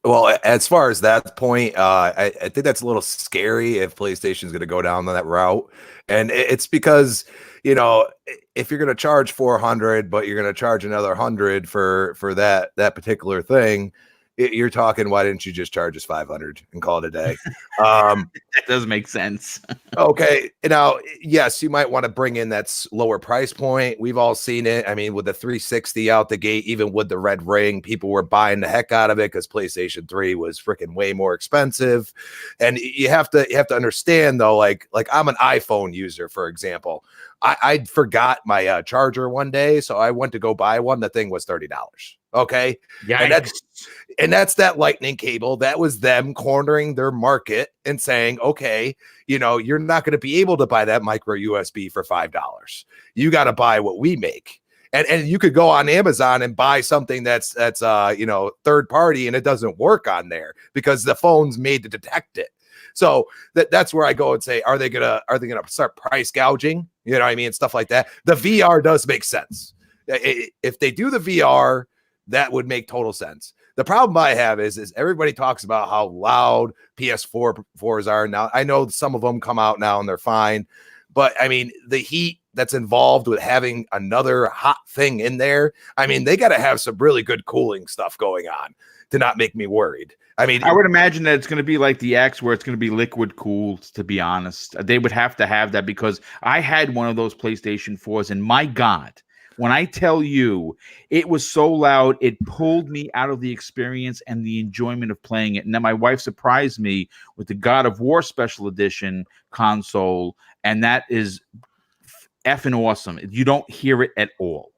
Well, as far as that point, I think that's a little scary if PlayStation's going to go down that route. And it's because, if you're going to charge $400, but you're going to charge another $100 for that particular thing, you're talking, why didn't you just charge us $500 and call it a day? That does make sense. Okay. Now, yes, you might want to bring in that lower price point. We've all seen it. I mean, with the 360 out the gate, even with the red ring, people were buying the heck out of it because PlayStation 3 was freaking way more expensive. And you have to understand, though, like I'm an iPhone user, for example. I forgot my charger one day, so I went to go buy one. The thing was $30. Okay. Yeah, and And that's that lightning cable. That was them cornering their market and saying, okay, you're not going to be able to buy that micro USB for $5. You got to buy what we make. And you could go on Amazon and buy something that's third party, and it doesn't work on there because the phone's made to detect it. So that's where I go and say, are they gonna start price gouging? You know what I mean? Stuff like that. The VR does make sense. If they do the VR, that would make total sense. The problem I have is everybody talks about how loud PS4s are now. I know some of them come out now and they're fine, but I mean, the heat that's involved with having another hot thing in there, I mean, they got to have some really good cooling stuff going on to not make me worried. I mean, I would imagine that it's going to be like the X, where it's going to be liquid cooled, to be honest. They would have to have that, because I had one of those PlayStation 4s, and my God, when I tell you it was so loud, it pulled me out of the experience and the enjoyment of playing it. And then my wife surprised me with the God of War Special Edition console, and that is effing awesome. You don't hear it at all.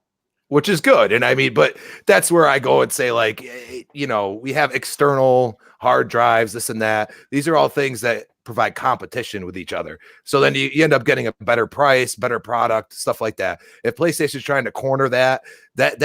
Which is good. And I mean, but that's where I go and say, like, we have external hard drives, this and that. These are all things that provide competition with each other. So then you end up getting a better price, better product, stuff like that. If PlayStation's trying to corner that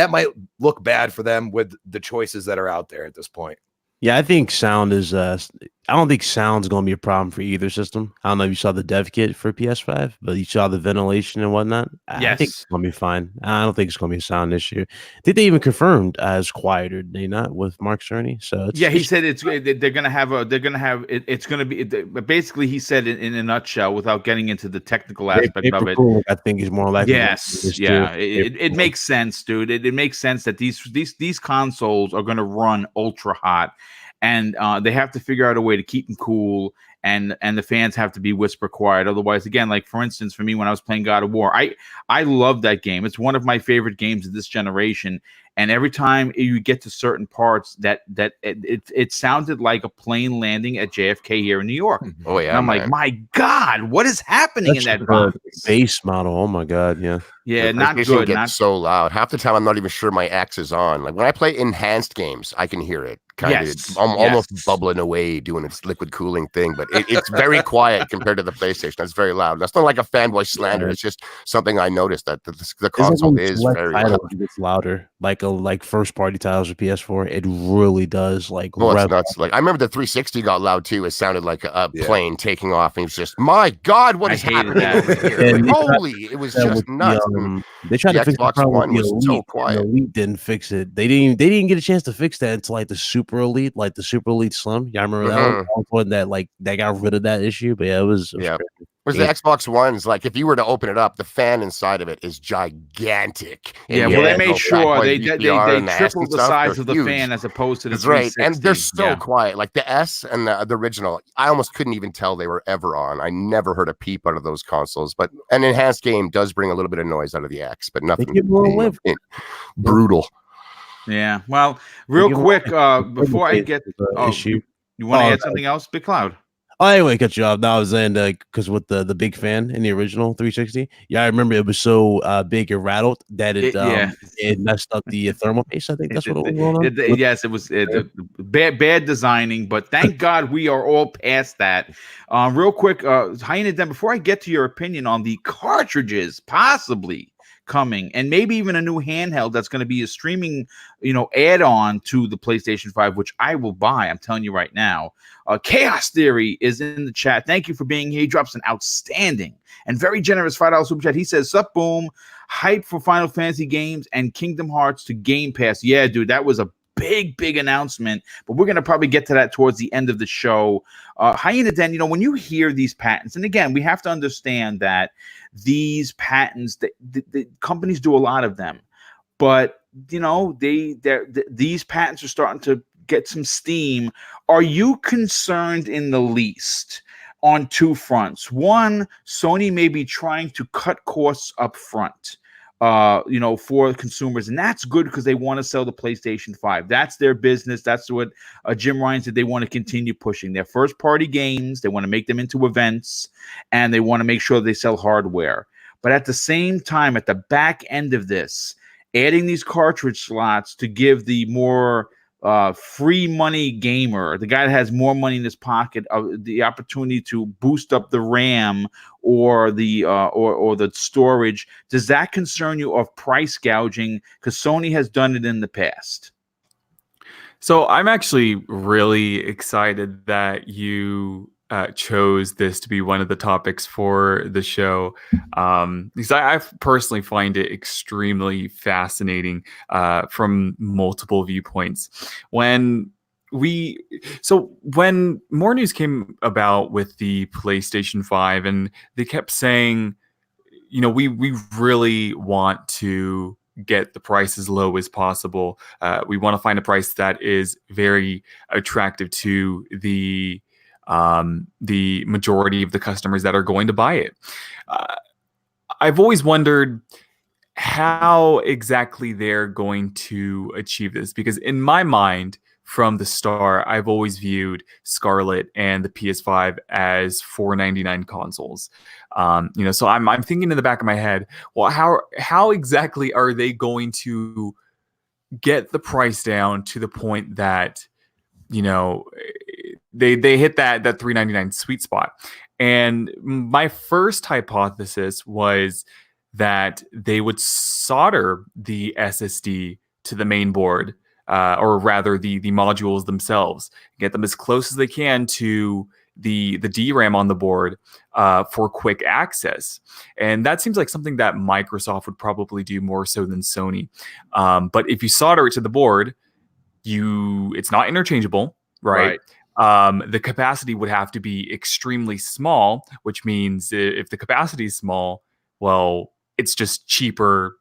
might look bad for them with the choices that are out there at this point. Yeah, I think sound is. I don't think sound's going to be a problem for either system. I don't know if you saw the dev kit for PS5, but you saw the ventilation and whatnot. I think it's going to be fine. I don't think it's going to be a sound issue. I think they even confirmed as quieter, did they not, with Mark Cerny? So he said they're going to have it's going to be basically, he said in a nutshell, without getting into the technical aspect of it. I think is more likely. Yes, yeah, it makes sense, dude. It makes sense that these consoles are going to run ultra hot. And they have to figure out a way to keep them cool, and the fans have to be whisper quiet. Otherwise, again, like for instance, for me, when I was playing God of War, I love that game. It's one of my favorite games of this generation. And every time you get to certain parts, that it sounded like a plane landing at JFK here in New York. Oh yeah, and I'm like, my God, what is happening in that box? Base model. Oh my God, yeah. Yeah, not good. Not so loud. Half the time, I'm not even sure my X is on. Like when I play enhanced games, I can hear it. I'm almost bubbling away doing its liquid cooling thing, but it's very quiet compared to the PlayStation. That's very loud. That's not like a fanboy slander. Yeah. It's just something I noticed that the console is very loud. It's louder, like first party titles with PS4. It really does. Like, it's nuts. Like I remember the 360 got loud too. It sounded like a plane taking off, and it was just, my God, what is happening over here? Like, holy, it was just nuts. They tried to fix Xbox One was so quiet. The Elite didn't fix it. They didn't get a chance to fix that until like the Super Elite, like the Super Elite Slim. Yeah, I remember that one that got rid of that issue. But yeah, it was the Xbox One's, like if you were to open it up, the fan inside of it is gigantic. Yeah, well, they made sure they tripled the size of the fan as opposed to the 360. Right, and they're so quiet. Like the S and the original, I almost couldn't even tell they were ever on. I never heard a peep out of those consoles. But an enhanced game does bring a little bit of noise out of the X, but nothing brutal. Yeah. Well, real quick, before I get issue, you want to add something else, Big Cloud? Oh, anyway, cut you off. Now I was saying because with the big fan in the original 360, I remember it was so big and rattled that it messed up the thermal paste. I think that's what it was going on. Yes, it was bad designing, but thank God we are all past that. Real quick, Hyena Den, before I get to your opinion on the cartridges possibly coming, and maybe even a new handheld that's going to be a streaming, add-on to the PlayStation 5, which I will buy. I'm telling you right now. Chaos Theory is in the chat. Thank you for being here. He drops an outstanding and very generous $5 super chat. He says, "Sup, boom, hype for Final Fantasy games and Kingdom Hearts to Game Pass." Yeah, dude, that was a big announcement, but we're going to probably get to that towards the end of the show. Hyena Den, when you hear these patents, and again, we have to understand that these patents, the companies do a lot of them, but these patents are starting to get some steam. Are you concerned in the least on two fronts? One, Sony may be trying to cut costs up front, for consumers, and that's good because they want to sell the PlayStation 5. That's their business. That's what Jim Ryan said. They want to continue pushing their first-party games. They want to make them into events, and they want to make sure they sell hardware. But at the same time, at the back end of this, adding these cartridge slots to give the more free money gamer, the guy that has more money in his pocket, the opportunity to boost up the RAM or the storage, does that concern you of price gouging? Because Sony has done it in the past. So I'm actually really excited that you chose this to be one of the topics for the show, because I personally find it extremely fascinating from multiple viewpoints. When when more news came about with the PlayStation 5, and they kept saying, we really want to get the price as low as possible. We want to find a price that is very attractive to the majority of the customers that are going to buy it. I've always wondered how exactly they're going to achieve this, because in my mind, from the start, I've always viewed Scarlet and the PS5 as $4.99 consoles. So I'm thinking in the back of my head, well, how exactly are they going to get the price down to the point that they hit that $3.99 sweet spot? And my first hypothesis was that they would solder the SSD to the main board, or rather the modules themselves, get them as close as they can to the DRAM on the board for quick access. And that seems like something that Microsoft would probably do more so than Sony. But if you solder it to the board, it's not interchangeable, right? The capacity would have to be extremely small, which means if the capacity is small, well, it's just cheaper,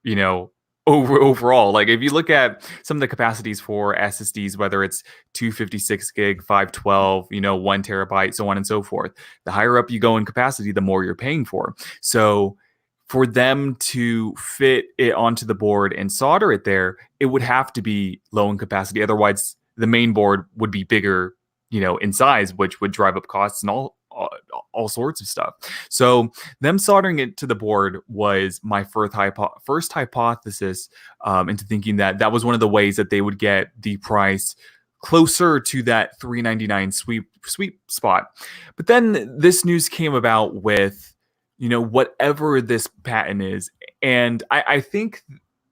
overall. Like if you look at some of the capacities for SSDs, whether it's 256 gig, 512, 1 terabyte, so on and so forth, the higher up you go in capacity, the more you're paying for. So for them to fit it onto the board and solder it there, it would have to be low in capacity. Otherwise, the main board would be bigger, in size, which would drive up costs and all sorts of stuff. So them soldering it to the board was my first hypothesis into thinking that was one of the ways that they would get the price closer to that $3.99 sweet spot. But then this news came about with, whatever this patent is. And I think,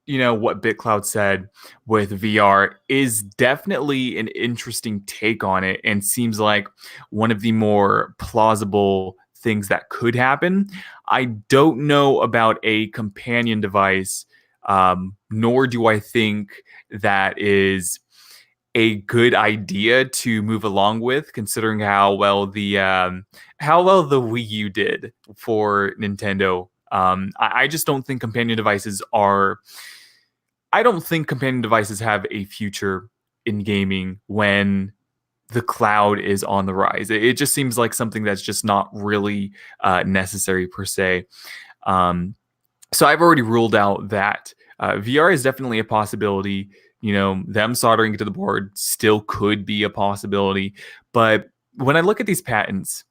what BitCloud said with VR is definitely an interesting take on it, and seems like one of the more plausible things that could happen. I don't know about a companion device, nor do I think that is a good idea to move along with, considering how well the Wii U did for Nintendo. I just don't think companion devices are. I don't think companion devices have a future in gaming when the cloud is on the rise. It just seems like something that's just not really necessary per se. So I've already ruled out that VR is definitely a possibility. Them soldering it to the board still could be a possibility. But when I look at these patents,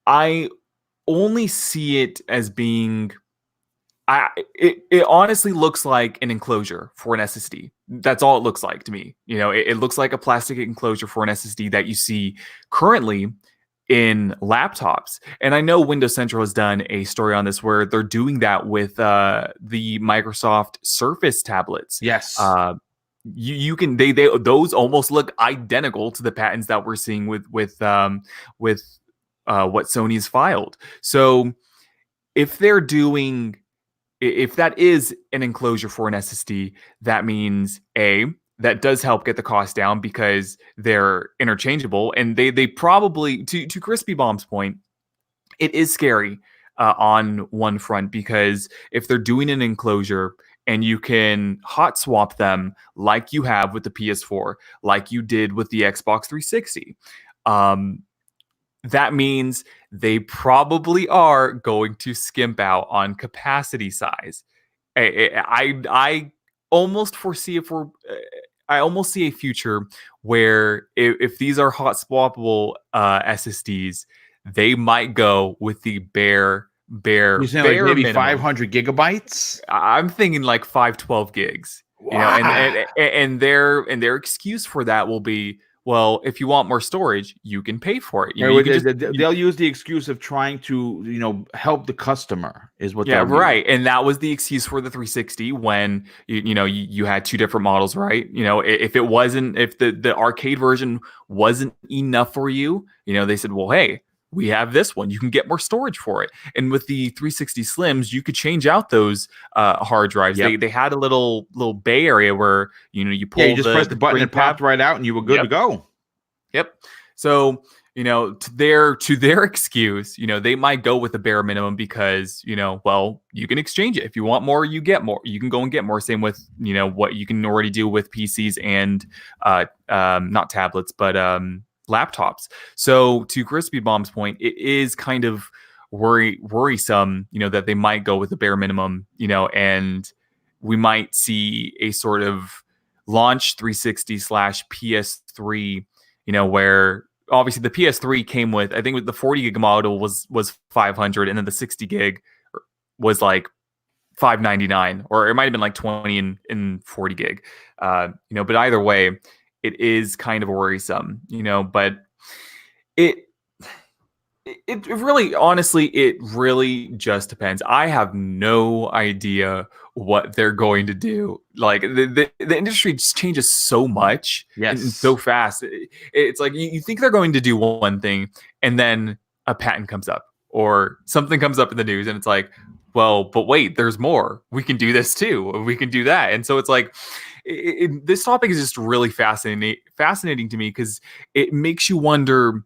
I only see it as being... It honestly looks like an enclosure for an SSD. That's all it looks like to me. It looks like a plastic enclosure for an SSD that you see currently in laptops. And I know Windows Central has done a story on this where they're doing that with the Microsoft Surface tablets. Yes. You can those almost look identical to the patents that we're seeing with what Sony's filed. So if that is an enclosure for an SSD, that means that does help get the cost down because they're interchangeable, and they probably, to Crispy Bomb's point, it is scary on one front, because if they're doing an enclosure and you can hot swap them like you have with the PS4, like you did with the Xbox 360, that means they probably are going to skimp out on capacity size. I almost foresee I almost see a future where if these are hot swappable SSDs, they might go with the bare You're saying like maybe minimum. 500 gigabytes? I'm thinking like 512 gigs. You know, and their excuse for that will be, well, if you want more storage, you can pay for it. You know, they'll use the excuse of trying to, help the customer is what they'll right. use. And that was the excuse for the 360 when you had two different models, right? You know, if the arcade version wasn't enough for you, they said, well, hey, we have this one. You can get more storage for it. And with the 360 Slims, you could change out those hard drives. Yep. They had a little bay area where you pull. You just press the button, it popped right out, and you were good to go. Yep. So to their excuse, they might go with the bare minimum because well, you can exchange it if you want more, you get more. You can go and get more. Same with what you can already do with PCs and not tablets, but laptops. So to Crispy Bomb's point, it is kind of worrisome, that they might go with the bare minimum, and we might see a sort of launch 360 / PS3, where obviously the PS3 came with, I think with the 40 gig model was 500, and then the 60 gig was like $599, or it might have been like 20 and 40 gig. But either way, it is kind of worrisome, but it really, honestly, it really just depends. I have no idea what they're going to do. Like the industry just changes so much and so fast. It's like you think they're going to do one thing, and then a patent comes up or something comes up in the news, and it's like, well, but wait, there's more. We can do this too. We can do that. And so it's like, this topic is just really fascinating to me because it makes you wonder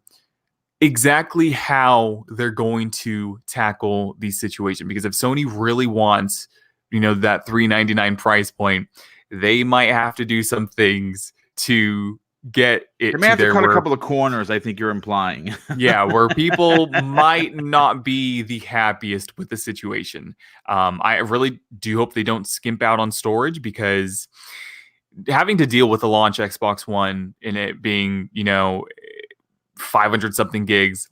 exactly how they're going to tackle these situations. Because if Sony really wants, that $399 price point, they might have to do some things to get it. They may have to cut a couple of corners, I think you're implying. Yeah, where people might not be the happiest with the situation. I really do hope they don't skimp out on storage, because having to deal with the launch Xbox One and it being, 500 something gigs,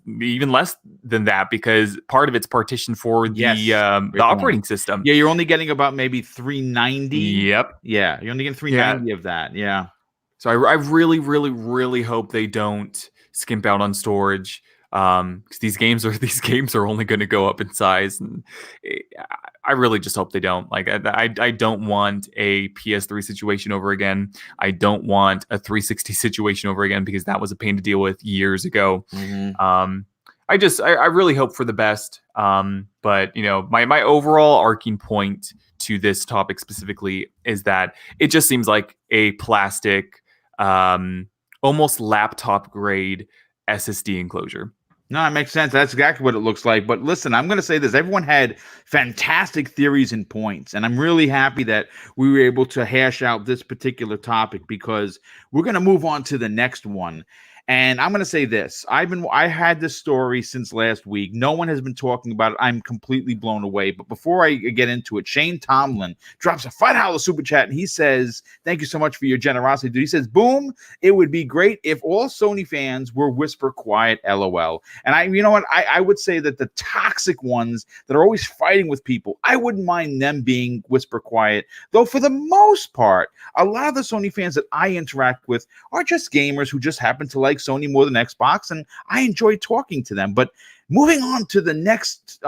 even less than that, because part of it's partitioned for the operating system. Yeah, you're only getting about maybe 390. Yep. Yeah, you're only getting 390 of that. Yeah. So I really, really, really hope they don't skimp out on storage, because these games are only going to go up in size, and I really just hope they don't. Like I don't want a PS3 situation over again. I don't want a 360 situation over again, because that was a pain to deal with years ago. Mm-hmm. I really hope for the best. But my overall arcing point to this topic specifically is that it just seems like a plastic, almost laptop grade SSD enclosure. No, it makes sense. That's exactly what it looks like. But listen, I'm going to say this. Everyone had fantastic theories and points, and I'm really happy that we were able to hash out this particular topic, because we're going to move on to the next one. And I'm going to say this. I had this story since last week. No one has been talking about it. I'm completely blown away. But before I get into it, Shane Tomlin drops a $5 super chat, and he says, thank you so much for your generosity, dude. He says, boom, it would be great if all Sony fans were whisper quiet, LOL. And you know what? I would say that the toxic ones that are always fighting with people, I wouldn't mind them being whisper quiet. Though for the most part, a lot of the Sony fans that I interact with are just gamers who just happen to like Sony more than Xbox, and I enjoy talking to them. But moving on to the next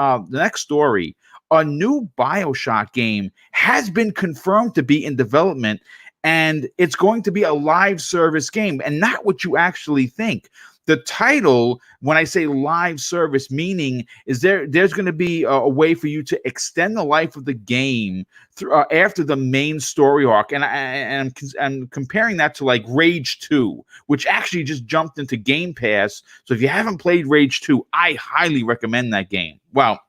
story, a new BioShock game has been confirmed to be in development, and it's going to be a live service game, and not what you actually think. The title, when I say live service, meaning is there's going to be a way for you to extend the life of the game through, after the main story arc. And I'm comparing that to like Rage 2, which actually just jumped into Game Pass. So if you haven't played Rage 2, I highly recommend that game. Well,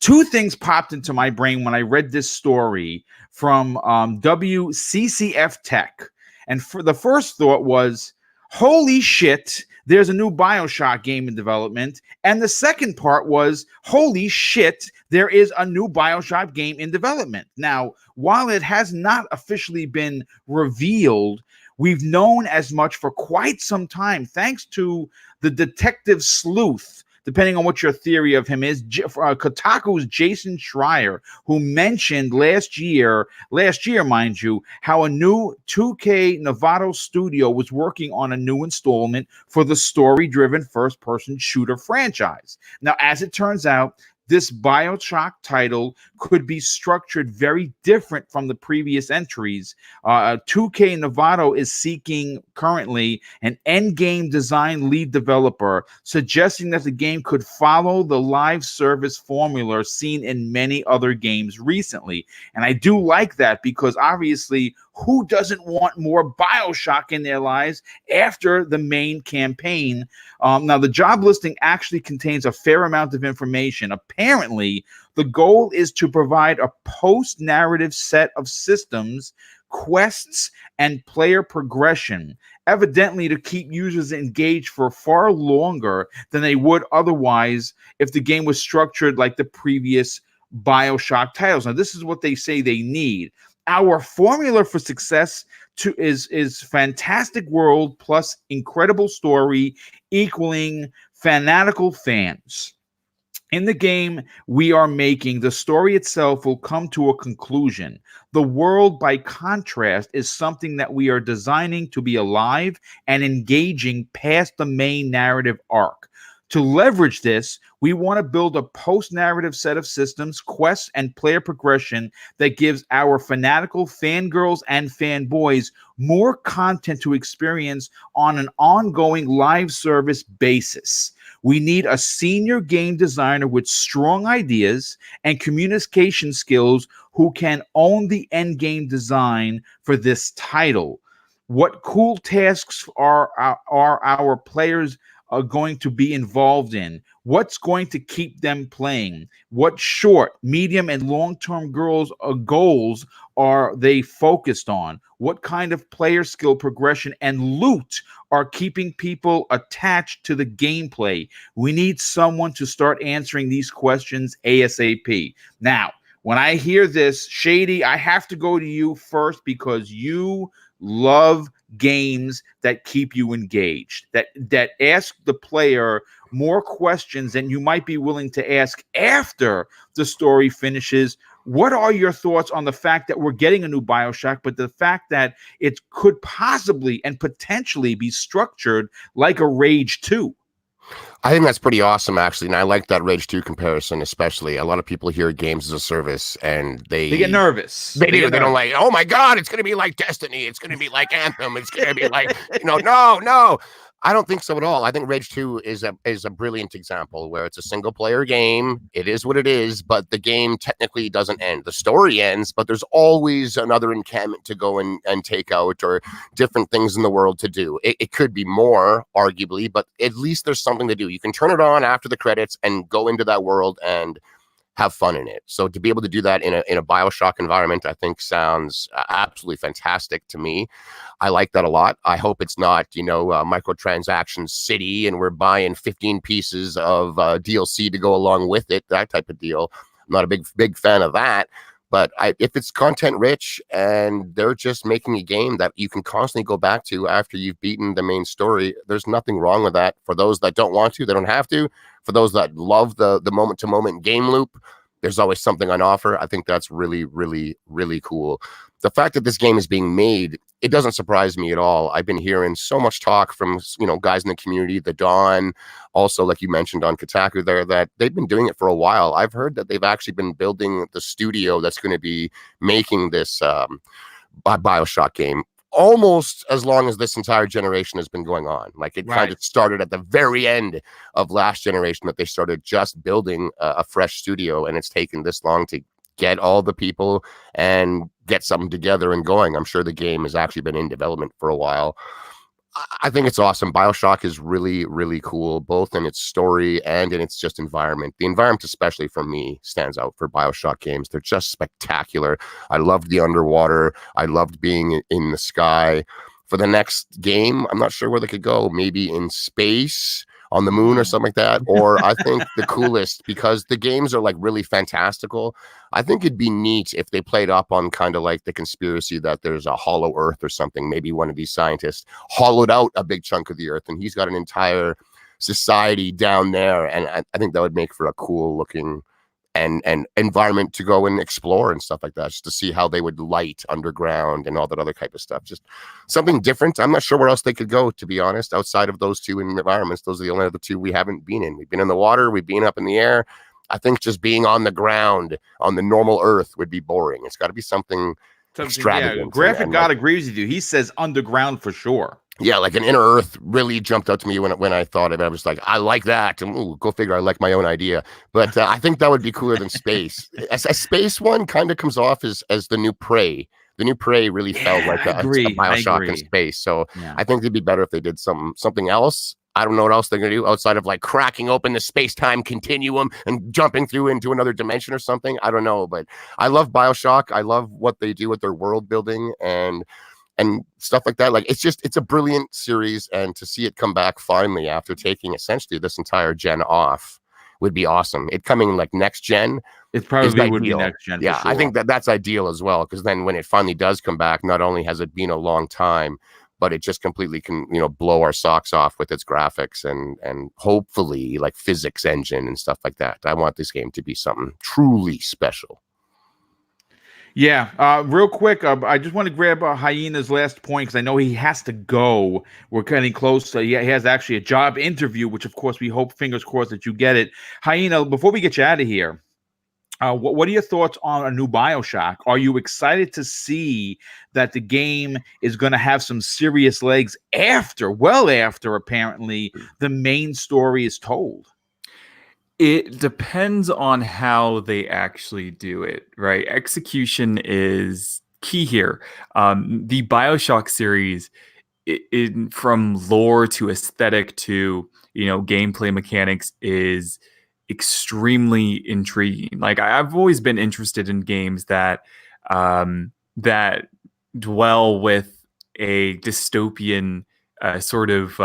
two things popped into my brain when I read this story from WCCF Tech. And for the first thought was, holy shit, there's a new BioShock game in development. And the second part was, holy shit, there is a new BioShock game in development. Now, while it has not officially been revealed, we've known as much for quite some time, thanks to the detective sleuth depending on what your theory of him is. Kotaku's Jason Schreier, who mentioned last year, mind you, how a new 2K Novato studio was working on a new installment for the story-driven first-person shooter franchise. Now, as it turns out, this BioShock title could be structured very different from the previous entries. 2K Novato is seeking currently an end-game design lead developer, suggesting that the game could follow the live service formula seen in many other games recently. And I do like that because obviously, who doesn't want more BioShock in their lives after the main campaign? Now, the job listing actually contains a fair amount of information. Apparently, the goal is to provide a post-narrative set of systems, quests, and player progression, evidently to keep users engaged for far longer than they would otherwise if the game was structured like the previous BioShock titles. Now, this is what they say they need. Our formula for success is fantastic world plus incredible story equaling fanatical fans. In the game we are making, the story itself will come to a conclusion. The world, by contrast, is something that we are designing to be alive and engaging past the main narrative arc. To leverage this, we want to build a post-narrative set of systems, quests, and player progression that gives our fanatical fangirls and fanboys more content to experience on an ongoing live service basis. We need a senior game designer with strong ideas and communication skills who can own the end game design for this title. What cool tasks are our players are going to be involved in? What's going to keep them playing? What short, medium, and long-term goals are they focused on? What kind of player skill progression and loot are keeping people attached to the gameplay? We need someone to start answering these questions ASAP. Now, when I hear this, Shady, I have to go to you first because you love games that keep you engaged, that ask the player more questions than you might be willing to ask after the story finishes. What are your thoughts on the fact that we're getting a new BioShock, but the fact that it could possibly and potentially be structured like a Rage 2? I think that's pretty awesome, actually, and I like that Rage 2 comparison, especially. A lot of people hear games as a service, and they get nervous. They don't like, oh my God, it's going to be like Destiny. It's going to be like Anthem. It's going to be like, no. I don't think so at all. I think Rage 2 is a brilliant example where it's a single player game. It is what it is, but the game technically doesn't end. The story ends, but there's always another encampment to go and take out or different things in the world to do. It could be more, arguably, but at least there's something to do. You can turn it on after the credits and go into that world and have fun in it. So to be able to do that in a BioShock environment, I think sounds absolutely fantastic to me. I like that a lot. I hope it's not, microtransaction city and we're buying 15 pieces of DLC to go along with it, that type of deal. I'm not a big fan of that. But if it's content rich and they're just making a game that you can constantly go back to after you've beaten the main story, there's nothing wrong with that. For those that don't want to, they don't have to. For those that love the moment-to-moment game loop, there's always something on offer. I think that's really, really, really cool. The fact that this game is being made, it doesn't surprise me at all. I've been hearing so much talk from, guys in the community, the Dawn, also, like you mentioned on Kotaku there, that they've been doing it for a while. I've heard that they've actually been building the studio that's going to be making this BioShock game almost as long as this entire generation has been going on. Like it kind of started at the very end of last generation that they started just building a fresh studio, and it's taken this long to get all the people and get something together and going. I'm sure the game has actually been in development for a while. I think it's awesome. BioShock is really, really cool, both in its story and in its just environment. The environment, especially for me, stands out for BioShock games. They're just spectacular. I loved the underwater. I loved being in the sky. For the next game, I'm not sure where they could go. Maybe in space, on the moon or something like that. Or I think the coolest, because the games are like really fantastical, I think it'd be neat if they played up on kind of like the conspiracy that there's a hollow earth or something. Maybe one of these scientists hollowed out a big chunk of the earth and he's got an entire society down there, and I think that would make for a cool looking and environment to go and explore and stuff like that, just to see how they would light underground and all that other type of stuff. Just something different. I'm not sure where else they could go, to be honest, outside of those two environments. Those are the only other two we haven't been in. We've been in the water, we've been up in the air. I think just being on the ground on the normal earth would be boring. It's got to be something extravagant. Yeah, Graphic God agrees with you. He says underground for sure. Yeah, like an inner earth really jumped out to me when I thought of it. I was like, I like that. And ooh, go figure, I like my own idea. But I think that would be cooler than space. A space one kind of comes off as the new Prey. The new Prey really felt like a Bioshock in space. So I think it'd be better if they did something else. I don't know what else they're going to do outside of like cracking open the space-time continuum and jumping through into another dimension or something. I don't know, but I love Bioshock. I love what they do with their world building and stuff like that. Like, it's a brilliant series, and to see it come back finally after taking essentially this entire gen off would be awesome. It coming like next gen, it probably would be next gen. Yeah, sure. I think that's ideal as well, because then when it finally does come back, not only has it been a long time, but it just completely can, blow our socks off with its graphics and hopefully like physics engine and stuff like that. I want this game to be something truly special. Yeah, real quick, I just want to grab Hyena's last point because I know he has to go. We're getting close. He has actually a job interview, which of course we hope, fingers crossed, that you get it. Hyena, before we get you out of here, what are your thoughts on a new Bioshock? Are you excited to see that the game is going to have some serious legs well after apparently the main story is told? It depends on how they actually do it, right? Execution is key here. The Bioshock series, from lore to aesthetic to gameplay mechanics, is extremely intriguing. Like, I've always been interested in games that that dwell with a dystopian sort of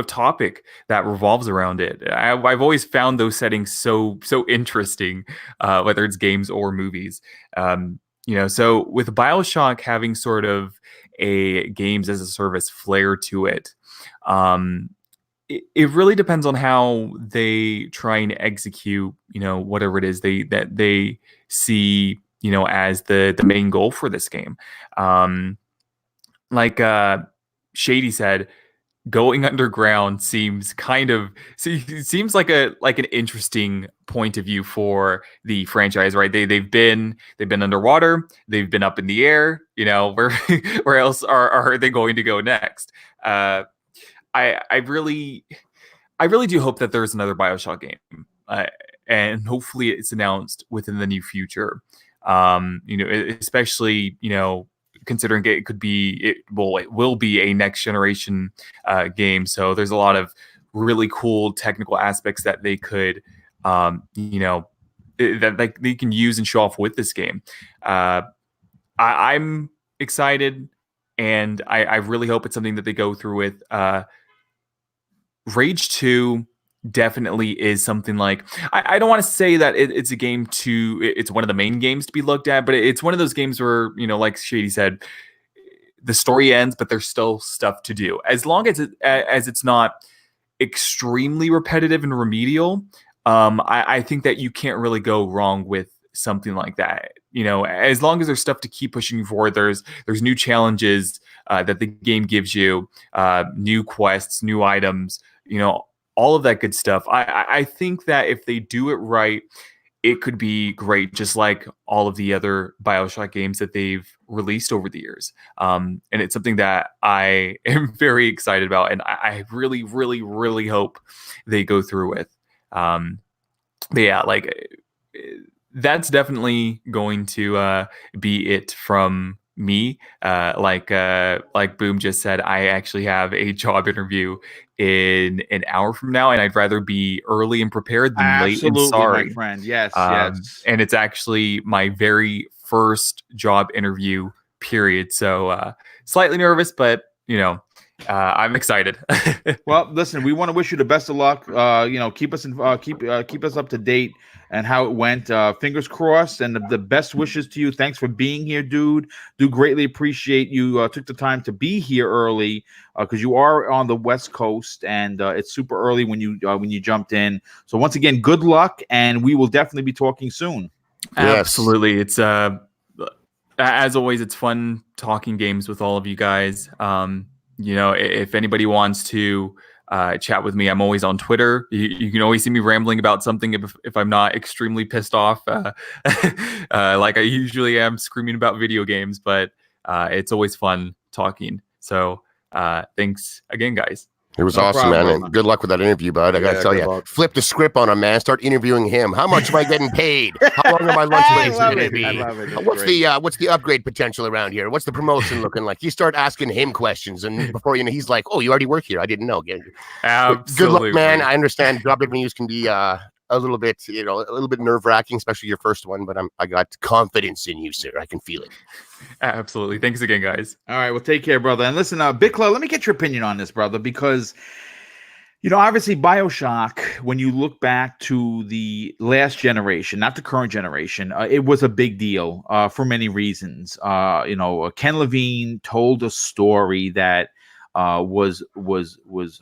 topic that revolves around it. I've always found those settings so interesting, whether it's games or movies. So with Bioshock having sort of a games as a service flair to it, it really depends on how they try and execute, whatever it is that they see, as the main goal for this game. Like Shady said, going underground seems like an interesting point of view for the franchise, right? They've been underwater, they've been up in the air. Where else are they going to go next? I really do hope that there's another Bioshock game, and hopefully it's announced within the near future. Especially considering it will be a next generation game. So there's a lot of really cool technical aspects that they could, that they can use and show off with this game. I'm excited, and I really hope it's something that they go through with. Rage 2 definitely is something like, I don't want to say that it's a game it's one of the main games to be looked at, but it's one of those games where, like Shady said, the story ends, but there's still stuff to do. As long as it's not extremely repetitive and remedial, I think that you can't really go wrong with something like that. As long as there's stuff to keep pushing you forward, there's new challenges that the game gives you, new quests, new items, all of that good stuff. I think that if they do it right, it could be great, just like all of the other Bioshock games that they've released over the years. And it's something that I am very excited about, and I really, really, really hope they go through with. But yeah, that's definitely going to be it from me. Like Boom just said, I actually have a job interview in an hour from now, and I'd rather be early and prepared than late and sorry, my friend. Yes. And it's actually my very first job interview period, so slightly nervous, but I'm excited. Well, listen, we want to wish you the best of luck. Keep us keep us up to date and how it went. Fingers crossed, and the best wishes to you. Thanks for being here, dude. Do greatly appreciate you took the time to be here early because you are on the West Coast, and it's super early when you jumped in. So once again, good luck, and we will definitely be talking soon. Yes. Absolutely. It's as always, it's fun talking games with all of you guys. If anybody wants to chat with me, I'm always on Twitter. You can always see me rambling about something if I'm not extremely pissed off, like I usually am, screaming about video games. But it's always fun talking. So thanks again, guys. It was No awesome, problem, man. man. And good luck with that interview, bud. I gotta Yeah, tell good you, luck. flip the script on him, man. Start interviewing him. How much am I getting paid? How long are my lunch I breaks love gonna it. be? I love it. That's What's great. what's the upgrade potential around here? What's the promotion looking like? You start asking him questions, and before you know, he's like, "Oh, you already work here? I didn't know." Absolutely. Good luck, man. I understand job interviews can be a little bit, a little bit nerve wracking, especially your first one. But I got confidence in you, sir. I can feel it. Absolutely. Thanks again, guys. All right, well, take care, brother. And listen, Big Claw, let me get your opinion on this, brother, because obviously BioShock, when you look back to the last generation, not the current generation, it was a big deal for many reasons. Ken Levine told a story that was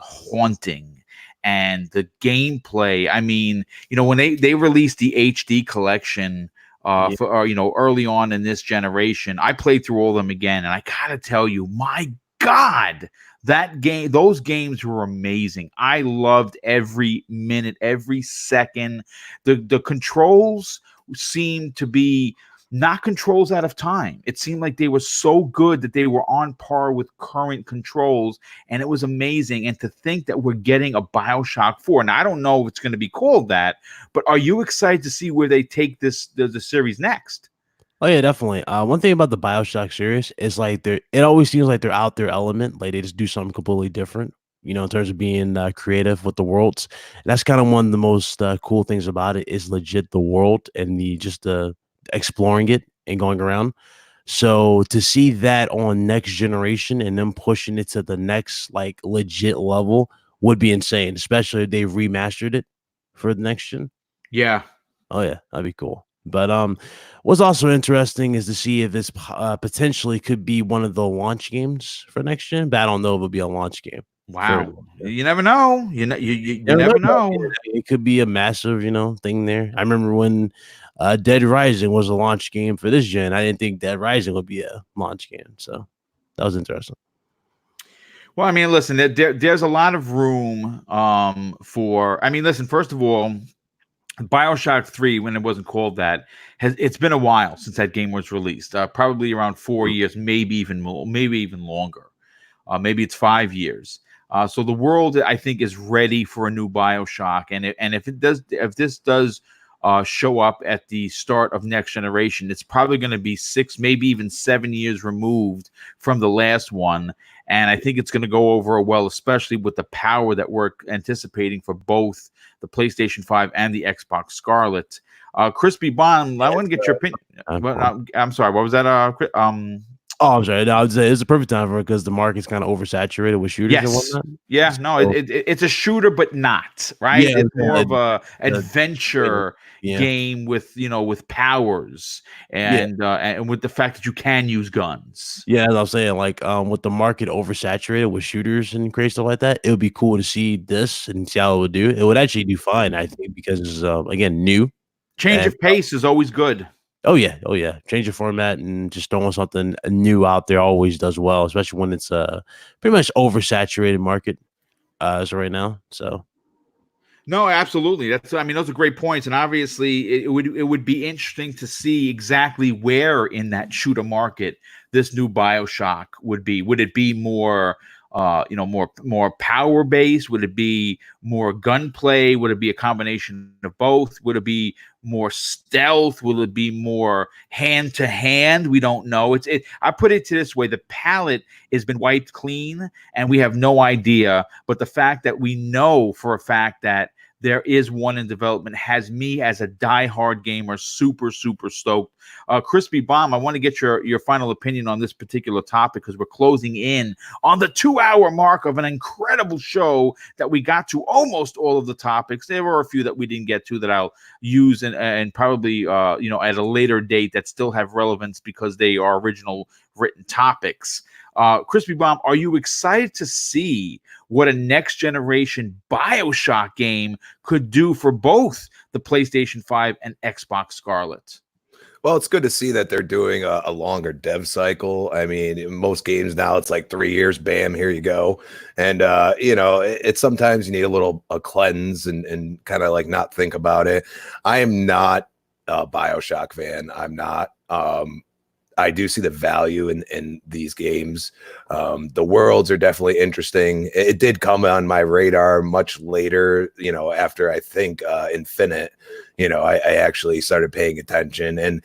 haunting. And the gameplay, I mean, when they released the HD collection for early on in this generation, I played through all of them again, and I gotta tell you, my God, those games were amazing. I loved every minute, every second. The controls seemed to be not controls out of time. It seemed like they were so good that they were on par with current controls, and it was amazing. And to think that we're getting a BioShock 4. Now, I don't know if it's going to be called that, but are you excited to see where they take the series next? Oh yeah, definitely. One thing about the BioShock series is like it always seems like they're out their element. Like they just do something completely different, in terms of being creative with the worlds. And that's kind of one of the most cool things about it is legit the world and the exploring it and going around. So to see that on next generation and them pushing it to the next like legit level would be insane, especially if they've remastered it for the next gen. Yeah. Oh yeah, that'd be cool. But what's also interesting is to see if this potentially could be one of the launch games for next gen. But I don't know if it'll be a launch game. Wow. You never know. You never know. It could be a massive, thing there. I remember when Dead Rising was a launch game for this gen. I didn't think Dead Rising would be a launch game. So that was interesting. Well, I mean, listen, there's a lot of room for. I mean, listen. First of all, BioShock 3, when it wasn't called that, it's been a while since that game was released. Probably around 4 years, maybe even more, maybe even longer. Maybe it's 5 years. So the world, I think, is ready for a new BioShock, and if this does show up at the start of next generation, it's probably going to be 6, maybe even 7 years removed from the last one. And I think it's going to go over well, especially with the power that we're anticipating for both the PlayStation 5 and the Xbox Scarlet. Crispy Bond, I want to get your opinion. I'm sorry, what was that? Oh, I'm sorry. No, I would say it's a perfect time for it because the market's kind of oversaturated with shooters and whatnot. Yeah, no, it's a shooter, but not right. Yeah, it's more of a adventure game with with powers and with the fact that you can use guns. Yeah, as I'm saying, like with the market oversaturated with shooters and crazy stuff like that, it would be cool to see this and see how it would do. It would actually do fine, I think, because it's again new. Change of pace is always good. Oh yeah. Change the format and just throwing something new out there always does well, especially when it's a pretty much oversaturated market as right now. So no, absolutely. Those are great points, and obviously, it would be interesting to see exactly where in that shooter market this new BioShock would be. Would it be more more power based? Would it be more gunplay? Would it be a combination of both? Would it be more stealth? Will it be more hand to hand? We don't know. I put it to this way: the palette has been wiped clean, and we have no idea. But the fact that we know for a fact that there is one in development, has me as a diehard gamer super stoked. Crispy Bomb, I want to get your final opinion on this particular topic because we're closing in on the 2-hour mark of an incredible show that we got to almost all of the topics. There were a few that we didn't get to that I'll use and probably at a later date that still have relevance because they are original written topics. Crispy Bomb, are you excited to see what a next generation BioShock game could do for both the PlayStation 5 and Xbox Scarlet? Well, it's good to see that they're doing a longer dev cycle. I mean, in most games now it's like 3 years, bam, here you go. And it's sometimes you need a cleanse and kind of like not think about it. I am not a BioShock fan. I'm not. I do see the value in these games. The worlds are definitely interesting. It did come on my radar much later, after I think Infinite, I actually started paying attention. And,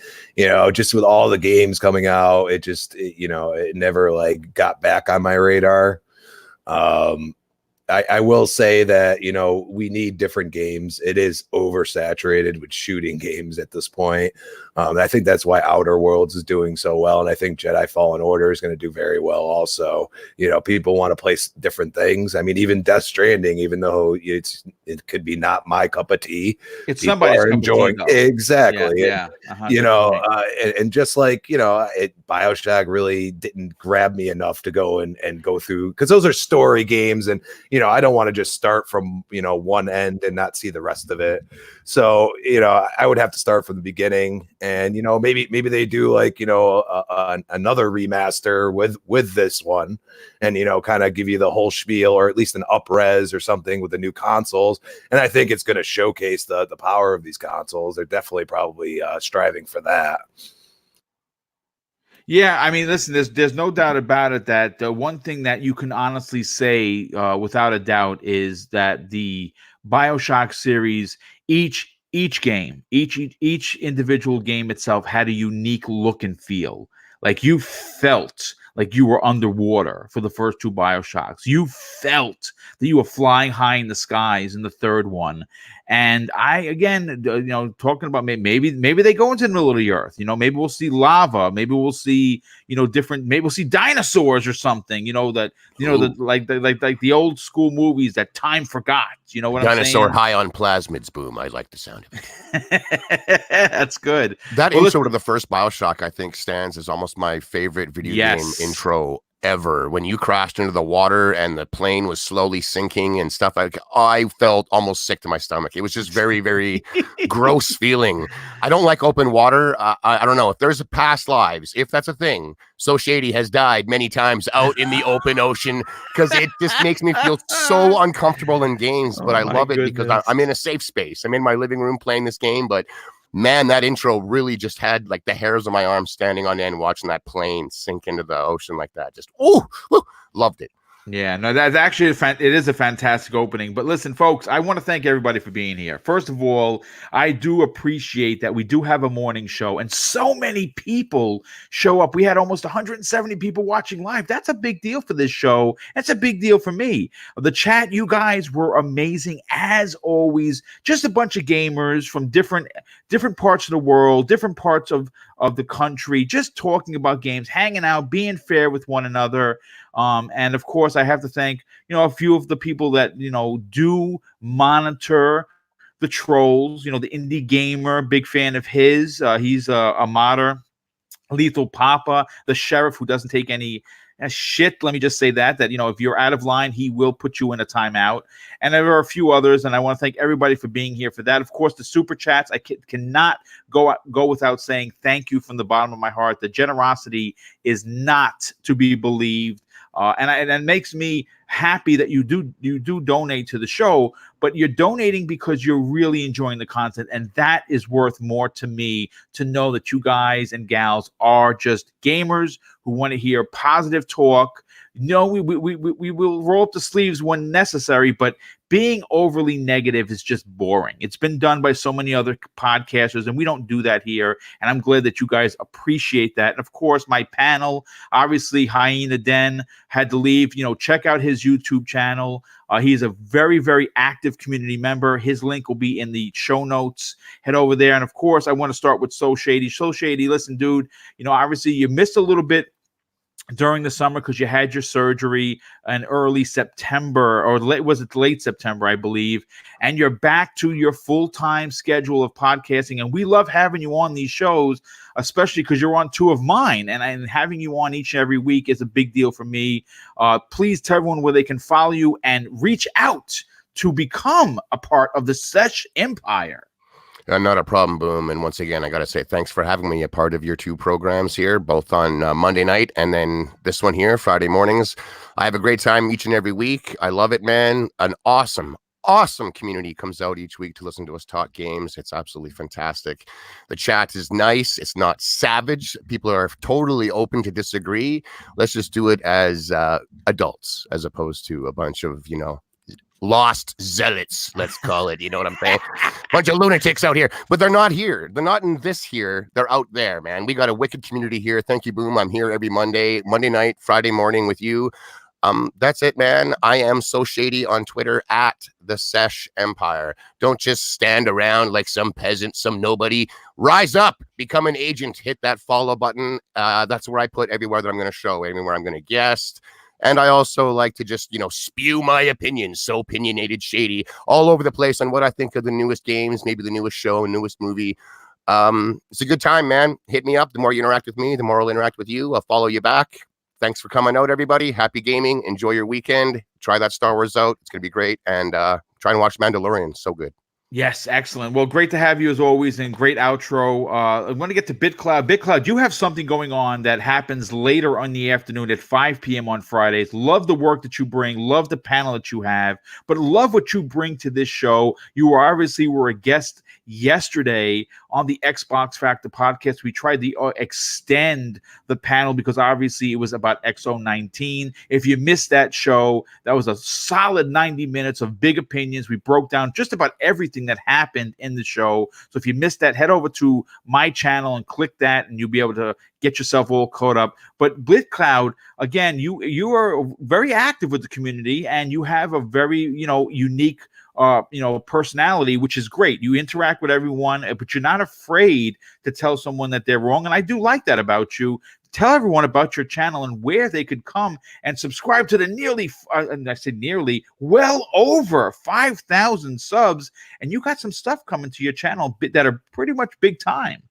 just with all the games coming out, it never like got back on my radar. I will say that, we need different games. It is oversaturated with shooting games at this point. I think that's why Outer Worlds is doing so well. And I think Jedi Fallen Order is going to do very well also. People want to play different things. I mean, even Death Stranding, even though it could be not my cup of tea. It's somebody's cup enjoying of tea, exactly. Yeah. And just like, BioShock really didn't grab me enough to go and go through, because those are story games. And, I don't want to just start from, one end and not see the rest of it. So, I would have to start from the beginning. And, maybe they do like, another remaster with this one and, kind of give you the whole spiel, or at least an up-res or something with the new consoles. And I think it's going to showcase the power of these consoles. They're definitely probably striving for that. Yeah, I mean, listen, there's no doubt about it that the one thing that you can honestly say without a doubt is that the BioShock series, each game, each individual game itself had a unique look and feel. Like you felt like you were underwater for the first two BioShocks. You felt that you were flying high in the skies in the third one. And talking about maybe they go into the middle of the earth. Maybe we'll see lava. Maybe we'll see different. Maybe we'll see dinosaurs or something. Like the old school movies that time forgot. You know what I'm saying? Dinosaur high on plasmids, boom. I like the sound of it. That's good. That intro to the first BioShock, I think, stands as almost my favorite video game intro ever. When you crashed into the water and the plane was slowly sinking and stuff, I felt almost sick to my stomach. It was just very, very gross feeling. I don't like open water. I don't know if there's a past lives, if that's a thing. So Shady has died many times out in the open ocean because it just makes me feel so uncomfortable in games. But I love it because I'm in a safe space. I'm in my living room playing this game, but man, that intro really just had like the hairs on my arms standing on end watching that plane sink into the ocean like that. Just, loved it. Yeah, no, that's actually it is a fantastic opening. But listen, folks, I want to thank everybody for being here. First of all, I do appreciate that we do have a morning show and so many people show up. We had almost 170 people watching live. That's a big deal for this show. That's a big deal for me. The chat, you guys were amazing as always. Just a bunch of gamers from different parts of the world, different parts of the country, just talking about games, hanging out, being fair with one another. And of course, I have to thank, a few of the people that, do monitor the trolls, the indie gamer, big fan of his. He's a modder, Lethal Papa, the sheriff who doesn't take any shit. Let me just say that if you're out of line, he will put you in a timeout. And there are a few others, and I want to thank everybody for being here for that. Of course, the super chats, I cannot go without saying thank you from the bottom of my heart. The generosity is not to be believed. And it makes me happy that you do donate to the show, but you're donating because you're really enjoying the content, and that is worth more to me to know that you guys and gals are just gamers who want to hear positive talk, No, we will roll up the sleeves when necessary, but being overly negative is just boring. It's been done by so many other podcasters, and we don't do that here. And I'm glad that you guys appreciate that. And of course, my panel, obviously, Hyena Den had to leave. Check out his YouTube channel. He's a very, very active community member. His link will be in the show notes. Head over there. And of course, I want to start with So Shady. So Shady, listen, dude, obviously you missed a little bit during the summer because you had your surgery in early September, or was it late September, I believe, and you're back to your full-time schedule of podcasting. And we love having you on these shows, especially because you're on two of mine, and having you on each and every week is a big deal for me. Please tell everyone where they can follow you and reach out to become a part of the Sesh Empire. Not a problem, Boom. And once again, I got to say thanks for having me a part of your two programs here, both on Monday night and then this one here, Friday mornings. I have a great time each and every week. I love it, man. An awesome community comes out each week to listen to us talk games. It's absolutely fantastic. The chat is nice. It's not savage. People are totally open to disagree. Let's just do it as adults as opposed to a bunch of, lost zealots, let's call it. You know what I'm saying? Bunch of lunatics out here, but they're not here. They're not in this here. They're out there, man. We got a wicked community here. Thank you, Boom. I'm here every Monday night, Friday morning with you. That's it, man. I am So Shady on Twitter at the Sesh Empire. Don't just stand around like some peasant, some nobody. Rise up, become an agent, hit that follow button. That's where I put everywhere that I'm going to show, anywhere I'm going to guest. And I also like to just, spew my opinions, so opinionated Shady, all over the place on what I think of the newest games, maybe the newest show, newest movie. It's a good time, man. Hit me up. The more you interact with me, the more I'll interact with you. I'll follow you back. Thanks for coming out, everybody. Happy gaming. Enjoy your weekend. Try that Star Wars out. It's going to be great. And try and watch Mandalorian. So good. Yes, excellent. Well, great to have you as always, and great outro. I want to get to BitCloud. BitCloud, you have something going on that happens later on the afternoon at 5 p.m. on Fridays. Love the work that you bring. Love the panel that you have, but love what you bring to this show. You were a guest yesterday on the Xbox Factor podcast. We tried to extend the panel because obviously it was about XO19. If you missed that show, that was a solid 90 minutes of big opinions. We broke down just about everything that happened in the show. So if you missed that, head over to my channel and click that, and you'll be able to get yourself all caught up. But BitCloud, again, you are very active with the community, and you have a very unique personality, which is great. You interact with everyone, but you're not afraid to tell someone that they're wrong. And I do like that about you. Tell everyone about your channel and where they could come and subscribe to the well over 5,000 subs. And you got some stuff coming to your channel that are pretty much big time.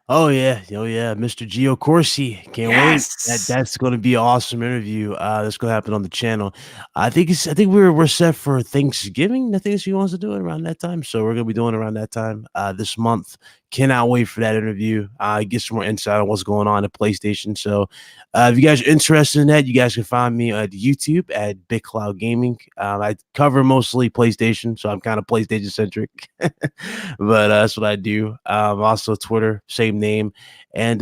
Oh yeah, Mr. Gio Corsi, can't wait. That's going to be an awesome interview. That's going to happen on the channel. I think we're set for Thanksgiving. I think he wants to do it around that time, so we're going to be doing it around that time this month. Cannot wait for that interview. Get some more insight on what's going on at PlayStation. So, if you guys are interested in that, you guys can find me at YouTube at BitCloud Gaming. I cover mostly PlayStation, so I'm kind of PlayStation centric, but that's what I do. Also Twitter, same name, and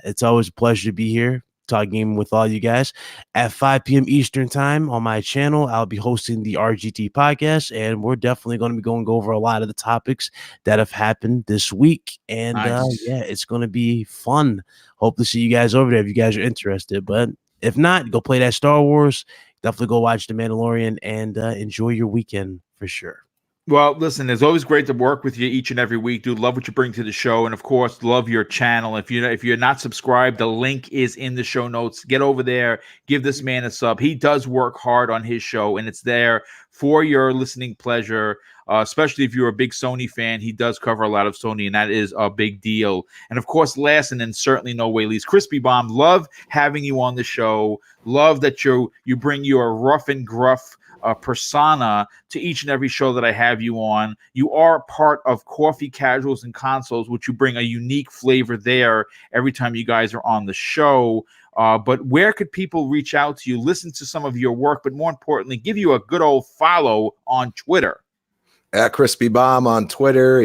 it's always a pleasure to be here. Talk gaming with all you guys at 5 p.m. Eastern time on my channel. I'll be hosting the RGT podcast, and we're definitely going to be going over a lot of the topics that have happened this week. And nice. It's going to be fun. Hope to see you guys over there if you guys are interested. But if not, go play that Star Wars. Definitely go watch The Mandalorian and enjoy your weekend for sure. Well, listen, it's always great to work with you each and every week, dude. Love what you bring to the show. And of course, love your channel. If you're not subscribed, the link is in the show notes. Get over there, give this man a sub. He does work hard on his show, and it's there for your listening pleasure. Especially if you're a big Sony fan. He does cover a lot of Sony, and that is a big deal. And of course, last and then certainly no way least, Crispy Bomb. Love having you on the show. Love that you bring your rough and gruff persona to each and every show that I have you on. You are part of Coffee Casuals and Consoles, which you bring a unique flavor there every time you guys are on the show. But where could people reach out to you, listen to some of your work, but more importantly, give you a good old follow on Twitter? At Crispy Bomb on Twitter.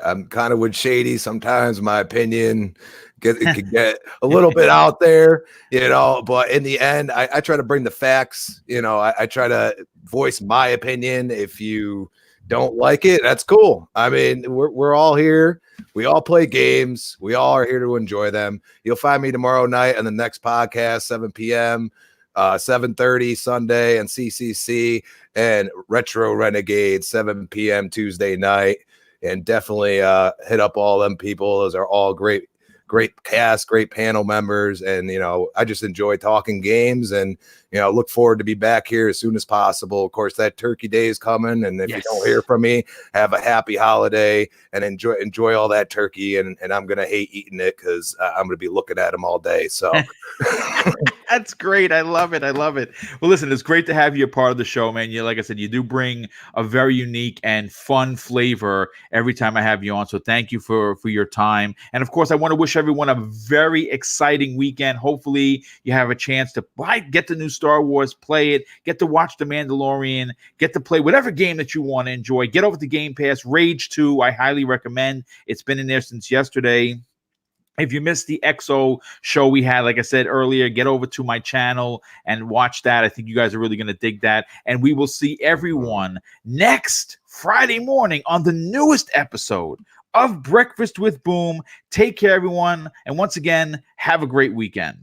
I'm kind of with Shady. Sometimes my opinion it could get a little bit out there, but in the end, I try to bring the facts. I try to voice my opinion. If you don't like it, that's cool. I mean, we're all here. We all play games. We all are here to enjoy them. You'll find me tomorrow night on the next podcast, 7 p.m., 7:30 Sunday and CCC, and Retro Renegade, 7 p.m. Tuesday night. And definitely hit up all them people. Those are all great cast, great panel members. And, I just enjoy talking games and, look forward to be back here as soon as possible. Of course, that Turkey Day is coming. And if you don't hear from me, have a happy holiday and enjoy all that turkey. And I'm going to hate eating it because I'm going to be looking at them all day. So that's great. I love it. Well, listen, it's great to have you a part of the show, man. Like I said, you do bring a very unique and fun flavor every time I have you on. So thank you for your time. And of course, I want to wish everyone a very exciting weekend. Hopefully you have a chance to get the new Star Wars, play it, get to watch The Mandalorian, get to play whatever game that you want to enjoy. Get over to Game Pass. Rage 2, I highly recommend. It's been in there since yesterday. If you missed the EXO show we had, like I said earlier, get over to my channel and watch that. I think you guys are really going to dig that. And we will see everyone next Friday morning on the newest episode of Breakfast with Boom. Take care, everyone. And once again, have a great weekend.